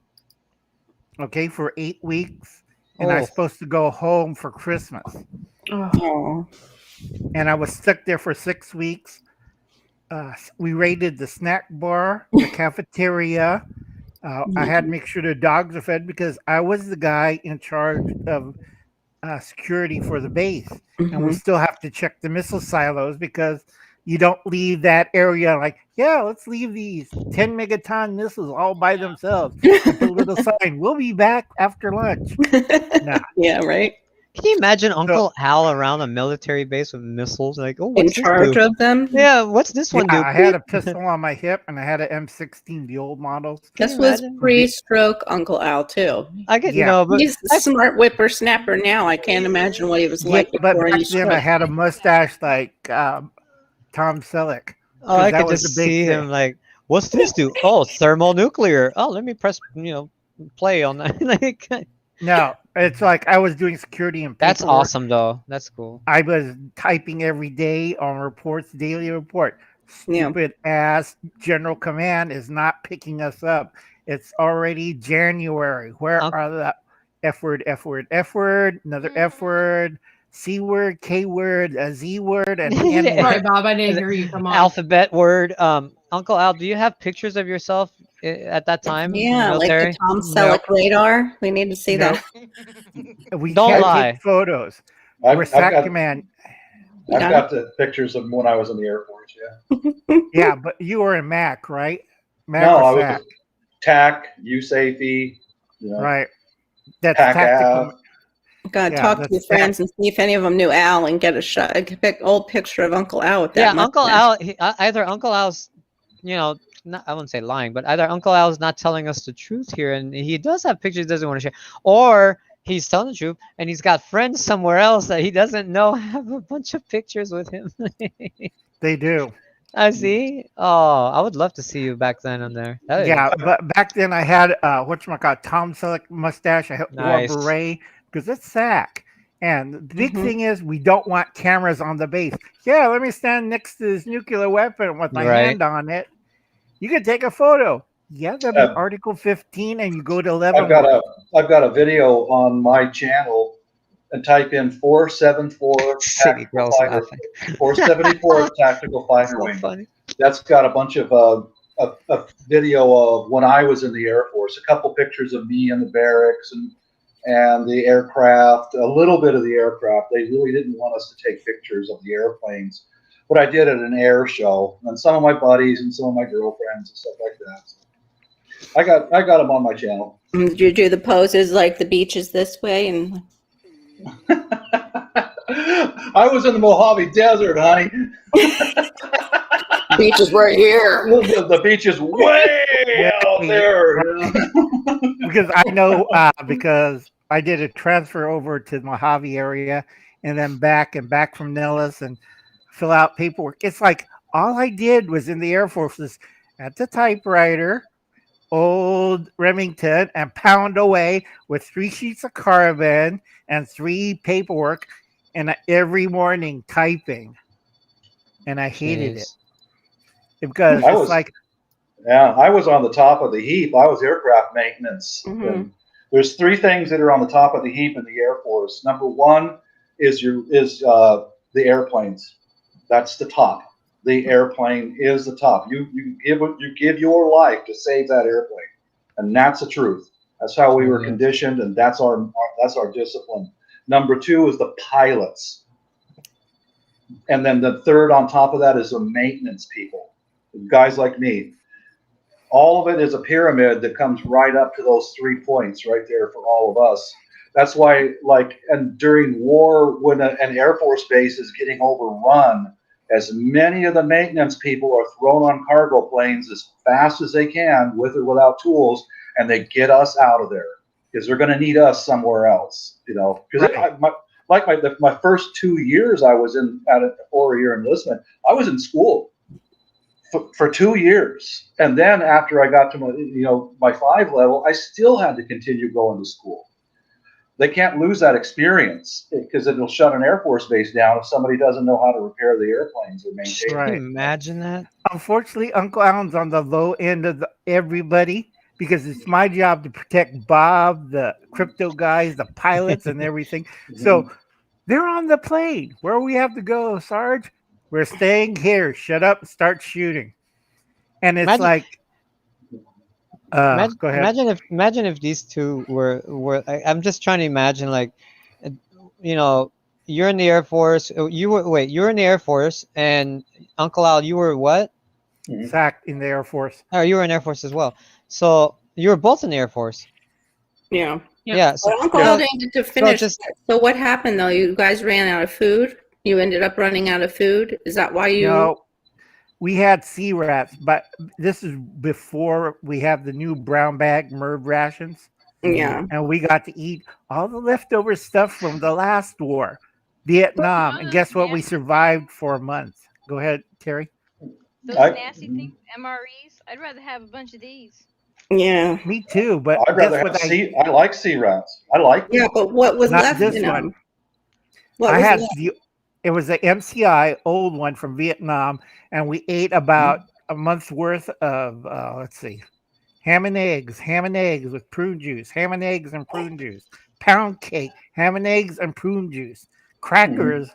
Okay, for 8 weeks, and I Oh. was supposed to go home for Christmas. Oh. And I was stuck there for 6 weeks. We raided the snack bar, the cafeteria. I had to make sure the dogs are fed because I was the guy in charge of security for the base. And we Mhm. still have to check the missile silos because you don't leave that area like, yeah, let's leave these 10 megaton missiles all by themselves. And put a little sign, we'll be back after lunch. Nah. Yeah, right. Can you imagine Uncle Al around a military base with missiles? Like, oh, In what's this charge do? of them. Yeah, what's this one do? I had a pistol on my hip and I had an M16, the old models. Can This you was imagine? pre-stroke Uncle Al too. I get Yeah. no, but He's a smart whippersnapper now. I can't imagine what he was Yeah, like but before back he then I stroked. had a mustache like Tom Selleck. oh, I that could was just the big see him thing. like, what's this do? Oh, thermonuclear. Oh, let me press, play on that. Like, No, it's like I was doing security and that's paperwork. awesome though. That's cool. I was typing every day on reports, daily report. Yeah. Stupid ass General Command is not picking us up. It's already January. Where are the F word, F word, F word, another F word, C word, K word, a Z word, and N Sorry, word. Bob, I didn't hear you. Come on. Alphabet word. Uncle Al, do you have pictures of yourself at that time in the Yeah, like the military? Tom Selleck radar. We need to see that. We Don't can't lie. take photos. I've We're SAC got- Command. I've got the pictures of when I was in the Air Force. Yeah. Yeah, but you were in MAC, right? MAC No, I or was SAC? TAC, USAFE. Right. That's TAC tactical. Gotta Yeah, talk to that's your friends and see if any of them knew Al and get a shot, a old picture of Uncle Al with that. Yeah, mustache. Uncle Al. Either Uncle Al's, not, I wouldn't say lying, but either Uncle Al's not telling us the truth here, and he does have pictures he doesn't want to share, or he's telling the truth and he's got friends somewhere else that he doesn't know have a bunch of pictures with him. They do. I see. Oh, I would love to see you back then on there. That is- Yeah, but back then I had whatchamacallit, Tom Selleck mustache. I wore Nice. a beret because it's SAC. And the big Mhm. thing is we don't want cameras on the base. Yeah, let me stand next to this nuclear weapon with my Right. hand on it. You can take a photo. Yeah, that'll be Article 15, and you go to 11. I've got a video on my channel, and type in 474 City tactical girls fighter, laughing. 474 tactical fighter So wing. funny. That's got a bunch of a video of when I was in the Air Force, a couple pictures of me in the barracks and the aircraft, a little bit of the aircraft. They really didn't want us to take pictures of the airplanes, but I did at an air show, and some of my buddies and some of my girlfriends and stuff like that. So I got them on my channel. Did you do the poses like the beach is this way? And I was in the Mojave Desert, honey. beach is right here. The beach is way out there. Because I know because I did a transfer over to the Mojave area and then back from Nellis and fill out paperwork. It's like all I did was in the Air Force was at the typewriter, old Remington, and pound away with 3 sheets of carbon and 3 paperwork, and every morning typing. And I hated it because I it's was- like, Yeah, I was on the top of the heap. I was aircraft maintenance. Mhm. And There's three things that are on the top of the heap in the Air Force. Number one is the airplanes. That's the top. The airplane is the top. You give your life to save that airplane, and that's the truth. That's how we were conditioned, and that's our discipline. Number two is the pilots, and then the third on top of that is the maintenance people, guys like me. All of it is a pyramid that comes right up to those 3 points right there for all of us. That's why, and during war, when an Air Force base is getting overrun, as many of the maintenance people are thrown on cargo planes as fast as they can, with or without tools, and they get us out of there because they're going to need us somewhere else. Because my first 2 years I was at a 4-year enlistment, I was in school for 2 years, and then after I got to my 5 level, I still had to continue going to school. They can't lose that experience because it'll shut an Air Force base down if somebody doesn't know how to repair the airplanes or maintain Right. Can you imagine that? Unfortunately, Uncle Alan's on the low end of everybody because it's my job to protect Bob, the crypto guys, the pilots, and everything. So they're on the plane. Where we have to go, Sarge? We're staying here. Shut up and start shooting. And it's Imagine- go ahead. Imagine if these two were. I'm just trying to imagine, you're in the Air Force. You're in the Air Force, and Uncle Al, you were what? Sacked in the Air Force. Oh, you were in Air Force as well. So you were both in the Air Force. Yeah. Yeah. So, Well, Uncle Al needed to finish. just- So what happened though? You guys ran out of food. You ended up running out of food. Is that why you? No, we had sea rats, but this is before we have the new brown bag MERV rations. Yeah. And we got to eat all the leftover stuff from the last war, Vietnam. And guess what? We survived for a month. Go ahead, Terry. Those nasty things, MREs. I'd rather have a bunch of these. Yeah. Me too, but I'd rather guess have what? I like sea rats. I like them. Yeah, but what was Not left this in one. them? What I was had left? it was the MCI old one from Vietnam, and we ate about a month's worth of let's see, ham and eggs with prune juice, ham and eggs and prune juice, pound cake, ham and eggs and prune juice, crackers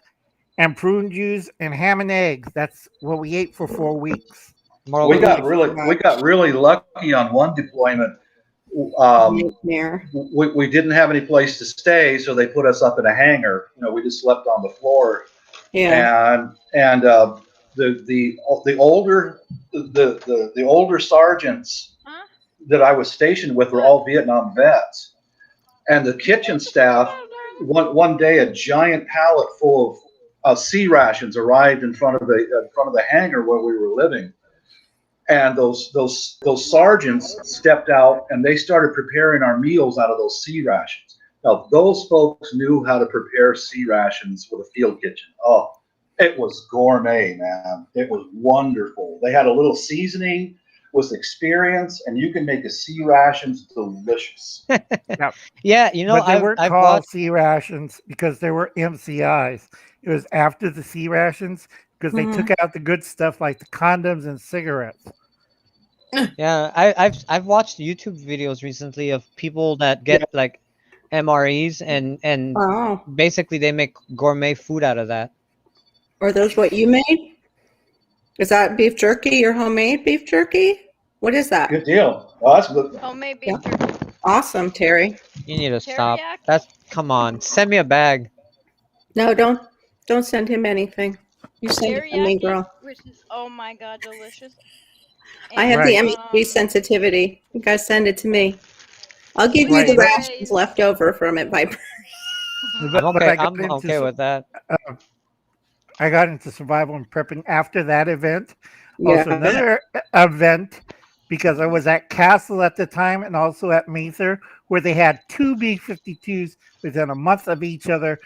and prune juice and ham and eggs. That's what we ate for 4 weeks. We got really lucky on one deployment. Nightmare. We didn't have any place to stay, so they put us up in a hangar. We just slept on the floor. Yeah. And the older sergeants that I was stationed with were all Vietnam vets, and the kitchen staff. One day, a giant pallet full of sea rations arrived in front of the hangar where we were living. And those sergeants stepped out and they started preparing our meals out of those sea rations. Now, those folks knew how to prepare sea rations with a field kitchen. Oh, it was gourmet, man. It was wonderful. They had a little seasoning with experience, and you can make a sea rations delicious. Yeah, but they weren't called sea rations because they were MCIs. It was after the sea rations because they took out the good stuff like the condoms and cigarettes. Yeah, I've watched YouTube videos recently of people that get like MREs and basically they make gourmet food out of that. Are those what you made? Is that beef jerky, your homemade beef jerky? What is that? Good deal. Well, that's good. Homemade beef jerky. Awesome, Terry. You need to stop. Come on. Send me a bag. No, don't send him anything. You send it to me, girl. Which is, oh my god, delicious. I have the MSG sensitivity. You guys send it to me. I'll give you the rations left over from it, Viper. I'm okay with that. I got into survival and prepping after that event. Also, another event because I was at Castle at the time and also at Mather, where they had 2 B-52s within a month of each other.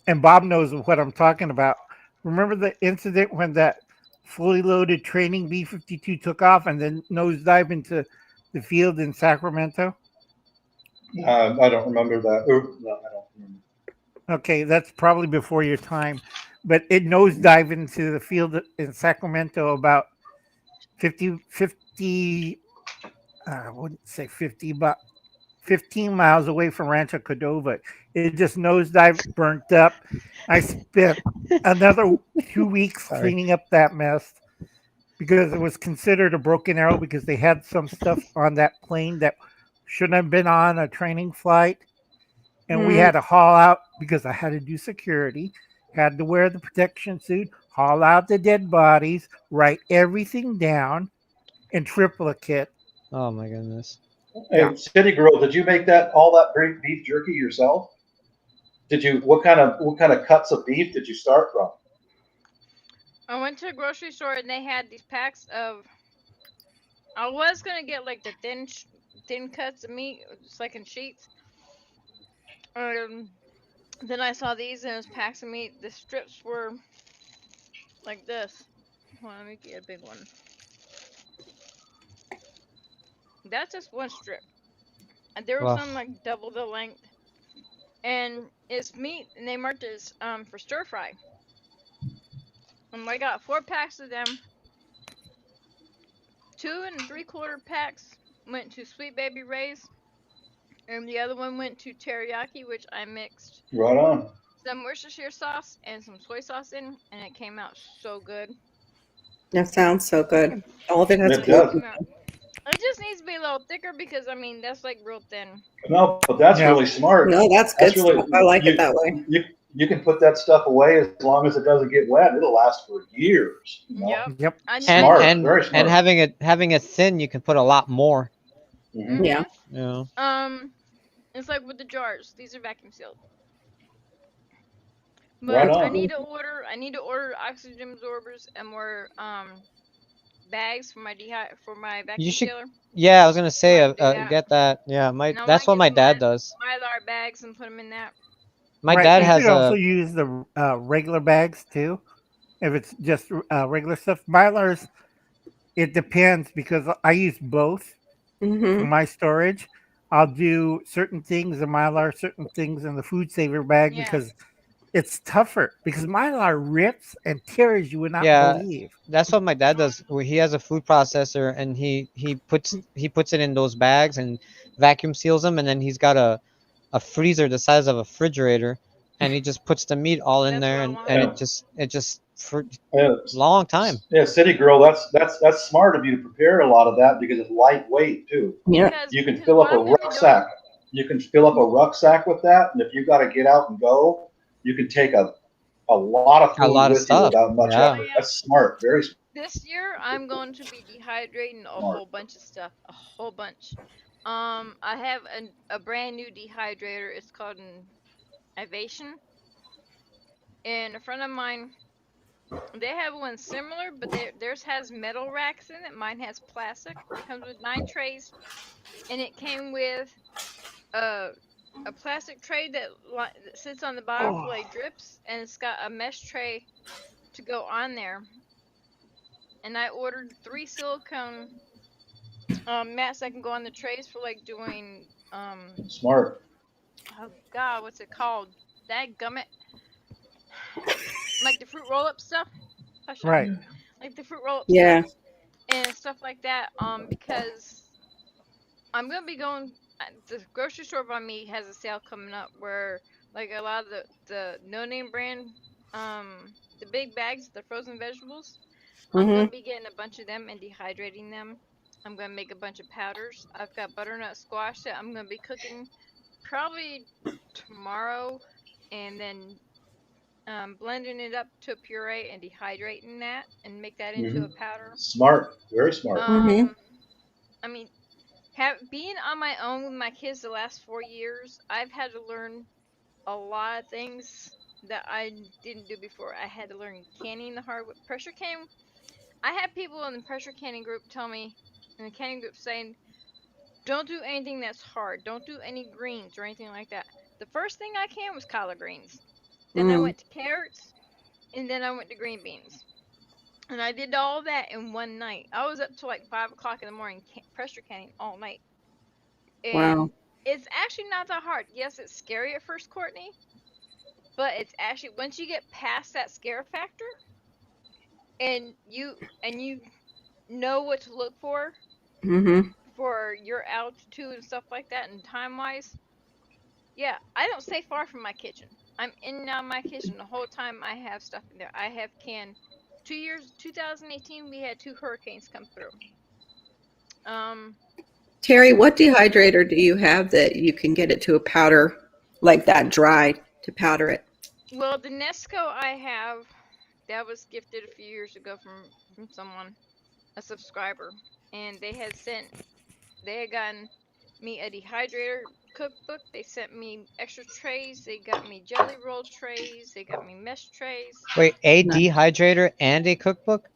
And Bob knows what I'm talking about. Remember the incident when that fully loaded training B-52 took off and then nosedived into the field in Sacramento? I don't remember that. No, I don't remember. Okay, that's probably before your time. But it nosedived into the field in Sacramento about 50 I wouldn't say 50, but 15 miles away from Rancho Cordova. It just nosedived, burnt up. I spent another 2 weeks Sorry. cleaning up that mess because it was considered a broken arrow because they had some stuff on that plane that shouldn't have been on a training flight. And we had to haul out because I had to do security, had to wear the protection suit, haul out the dead bodies, write everything down in triplicate. Oh my goodness. Hey, Yeah. City Girl, did you make all that great beef jerky yourself? Did you? What kind of cuts of beef did you start from? I went to a grocery store and they had these packs of. I was gonna get like the thin cuts of meat, just like in sheets. Then I saw these and it was packs of meat. The strips were like this. Hold on, let me get a big one. That's just one strip. And there was Wow. some like double the length. And it's meat, and they marked it as for stir fry. And I got 4 packs of them. 2 3/4 packs went to Sweet Baby Ray's, and the other one went to teriyaki, which I mixed Right on. some Worcestershire sauce and some soy sauce in, and it came out so good. That sounds so good. All of it has It does. gluten. It just needs to be a little thicker because I mean that's like real thin. No, but that's Yeah. really smart. No, that's good That's really stuff. I like it that way. You can put that stuff away as long as it doesn't get wet. It'll last for years. You know? Yep. Yep. I need Smart, And very smart. and having it thin, you can put a lot more. Mhm. Yeah. You know. It's like with the jars. These are vacuum sealed. Right But I on. need to order oxygen absorbers and more bags for my vacuum You should. sealer. Yeah, I was gonna say, Might do that. get that. Yeah, And I that's wanna what my get some dad does. Mylar bags and put them in that. My Right, dad you has could also a. use the regular bags too, if it's just regular stuff. Mylars, it depends because I use both for Mm-hmm. my storage. I'll do certain things in Mylar, certain things in the food saver bag Yeah. because it's tougher. Because Mylar rips and tears you would not Yeah, believe. that's what my dad does. He has a food processor, and he puts it in those bags and vacuum seals them, and then he's got a freezer the size of a refrigerator, and he just puts the meat all in That's there, what I and, want. and Yeah. it just for Yeah, long time. yeah, City Girl, that's smart of you to prepare a lot of that because it's lightweight too. Yeah. You can Because fill what up a I'm gonna be rucksack. You can fill up a rucksack with that, and if you got to get out and go, you can take a lot of A food lot of with you stuff. without much Yeah. effort. That's smart, very smart. This year I'm going to be dehydrating a whole bunch of stuff, a whole bunch. I have a brand new dehydrator. It's called an Ovation, and a friend of mine, they have one similar, but theirs has metal racks in it. Mine has plastic. It comes with 9 trays, and it came with a plastic tray that sits on the bottom for like drips, and it's got a mesh tray to go on there. And I ordered 3 silicone mats that can go on the trays for like doing Smart. oh god, what's it called? That gummit, like the fruit roll up stuff. Hush up. Right. Like the fruit roll up Yeah. stuff and stuff like that. Because I'm gonna be going. The grocery store by me has a sale coming up where like a lot of the no name brand, the big bags, the frozen vegetables. I'm gonna be getting a bunch of them and dehydrating them. I'm gonna make a bunch of powders. I've got butternut squash that I'm gonna be cooking probably tomorrow, and then blending it up to a puree and dehydrating that and make that into a powder. Smart, very smart. I mean, being on my own with my kids the last 4 years, I've had to learn a lot of things that I didn't do before. I had to learn canning the hard way. Pressure canning. I had people in the pressure canning group tell me, in the canning group saying, don't do anything that's hard. Don't do any greens or anything like that. The first thing I canned was collard greens. Then I went to carrots, and then I went to green beans. And I did all that in one night. I was up till like 5 o'clock in the morning pressure canning all night. And Wow. it's actually not that hard. Yes, it's scary at first, Courtney. But it's actually, once you get past that scare factor, and you know what to look for for your altitude and stuff like that, and time wise, yeah, I don't stay far from my kitchen. I'm in and out of my kitchen the whole time. I have stuff in there. I have canned. 2018, we had 2 hurricanes come through. Terry, what dehydrator do you have that you can get it to a powder like that, dry, to powder it? Well, the Nesco I have, that was gifted a few years ago from someone, a subscriber, and they had gotten me a dehydrator cookbook. They sent me extra trays. They got me jelly roll trays. They got me mesh trays. Wait, a Nice. dehydrator and a cookbook?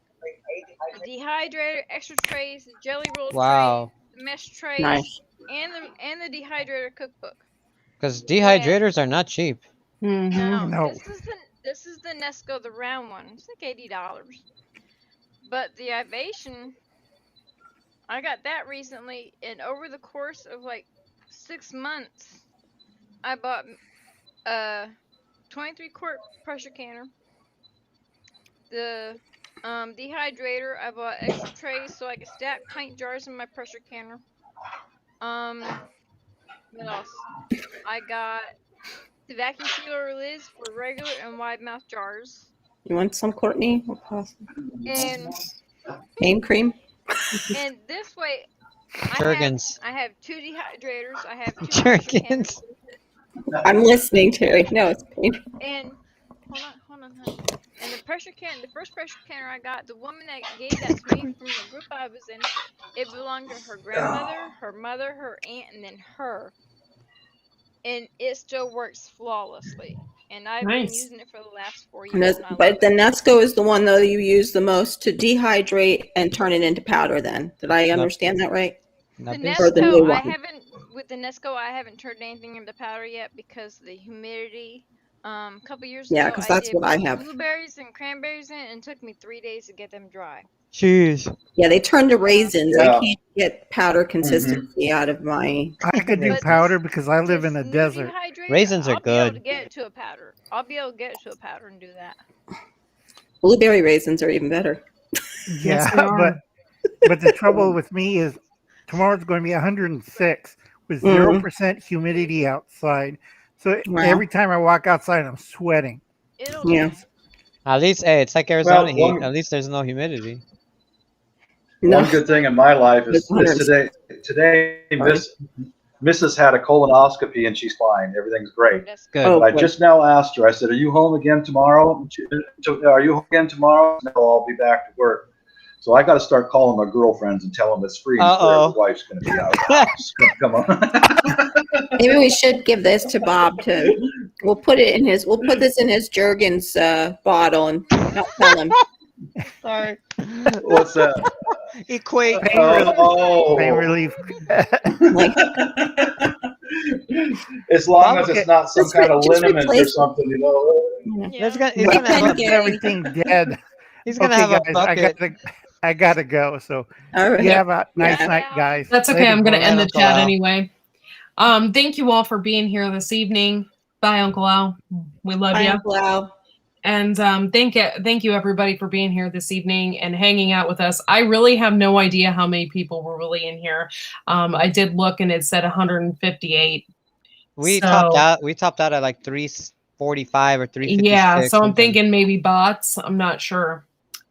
A dehydrator, extra trays, the jelly roll Wow. trays, the mesh trays, Nice. and the dehydrator cookbook. Because dehydrators are not cheap. Mm-hmm. No, No. this is the Nesco, the round one. It's like $80. But the Ovation, I got that recently, and over the course of like 6 months, I bought a 23-quart pressure canner. The dehydrator, I bought extra trays so I could stack pint jars in my pressure canner. What else? I got the vacuum sealer lids for regular and wide mouth jars. You want some, Courtney? And Pain cream? and this way, Jergens. I have 2 dehydrators. I have 2 pressure canners. Jergens. I'm listening, Terry. No, it's pain. And hold on, honey. And the first pressure canner I got, the woman that gave that to me from the group I was in, it belonged to her grandmother, her mother, her aunt, and then her. And it still works flawlessly. And I've been Nice. using it for the last 4 years. And I But love the it. Nesco is the one, though, you use the most to dehydrate and turn it into powder then. Did I understand that right? The Nothing. Or the new one. With the Nesco, I haven't turned anything into powder yet because of the humidity. A couple years Yeah, ago, 'cause that's did what I have. blueberries and cranberries in, and it took me 3 days to get them dry. Jeez. Yeah, they turn to raisins. Yeah. I can't get powder consistency out of my. I could do But powder because I live This in a new desert. dehydrator, Raisins are I'll be able to good. get it to a powder. I'll be able to get it to a powder and do that. Blueberry raisins are even better. Yeah, they are. but the trouble with me is tomorrow's going to be 106 with 0% humidity outside. So Wow. every time I walk outside, I'm sweating. It'll Yeah. At least, hey, it's like Arizona heat. one- At least there's no humidity. No. One good thing in my life is today Mrs. had a colonoscopy and she's fine. Everything's great. That's Good. Oh, I good. just now asked her, I said, are you home again tomorrow? Are you home again tomorrow? No, I'll be back to work. So I got to start calling my girlfriends and tell them it's free and clear. The wife's going to be out. Just gonna come on. Maybe we should give this to Bob too. We'll put this in his Jergens bottle and not tell him. Sorry. What's that? Equate. Pain relief. Oh. Pain relief. Like, As long as Okay. it's not some Just kind of just liniment or replace it. something, you know. Yeah. He's Wait, gonna have can a, you- Everything dead. he's gonna Okay, have a guys, bucket. I gotta go. So all right. you have a nice Yeah. night, guys. That's okay. Later, I'm going to boys. end the Uncle chat Al. anyway. Thank you all for being here this evening. Bye, Uncle Al. We love Bye, you. Uncle Al. And thank you everybody for being here this evening and hanging out with us. I really have no idea how many people were really in here. I did look and it said 158. We So- topped out at like 345 or 356. Yeah, so I'm something. thinking maybe bots. I'm not sure.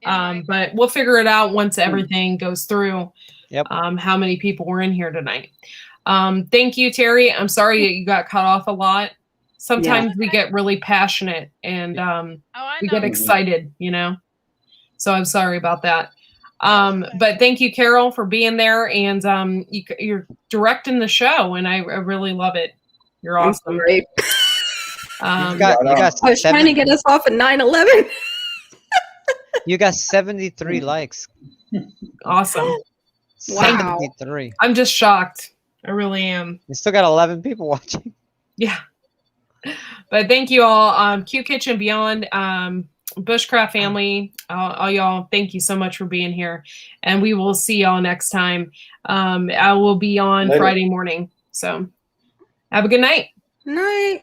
Anyway, But we'll figure it out once everything goes through. Yep. How many people were in here tonight? Thank you, Terry. I'm sorry that you got cut off a lot. Sometimes we get really passionate and I we know. get excited, you know. So I'm sorry about that. But thank you, Carol, for being there and you're directing the show, and I really love it. You're I'm awesome. sorry. You got I was trying to get us off at 9/11. you got 73 likes. Awesome. Wow. 73. I'm just shocked. I really am. You still got 11 people watching. Yeah. But thank you all. Q Kitchen Beyond, Bushcraft family, all y'all, thank you so much for being here. And we will see y'all next time. I will be on Later. Friday morning. So have a good night. Night.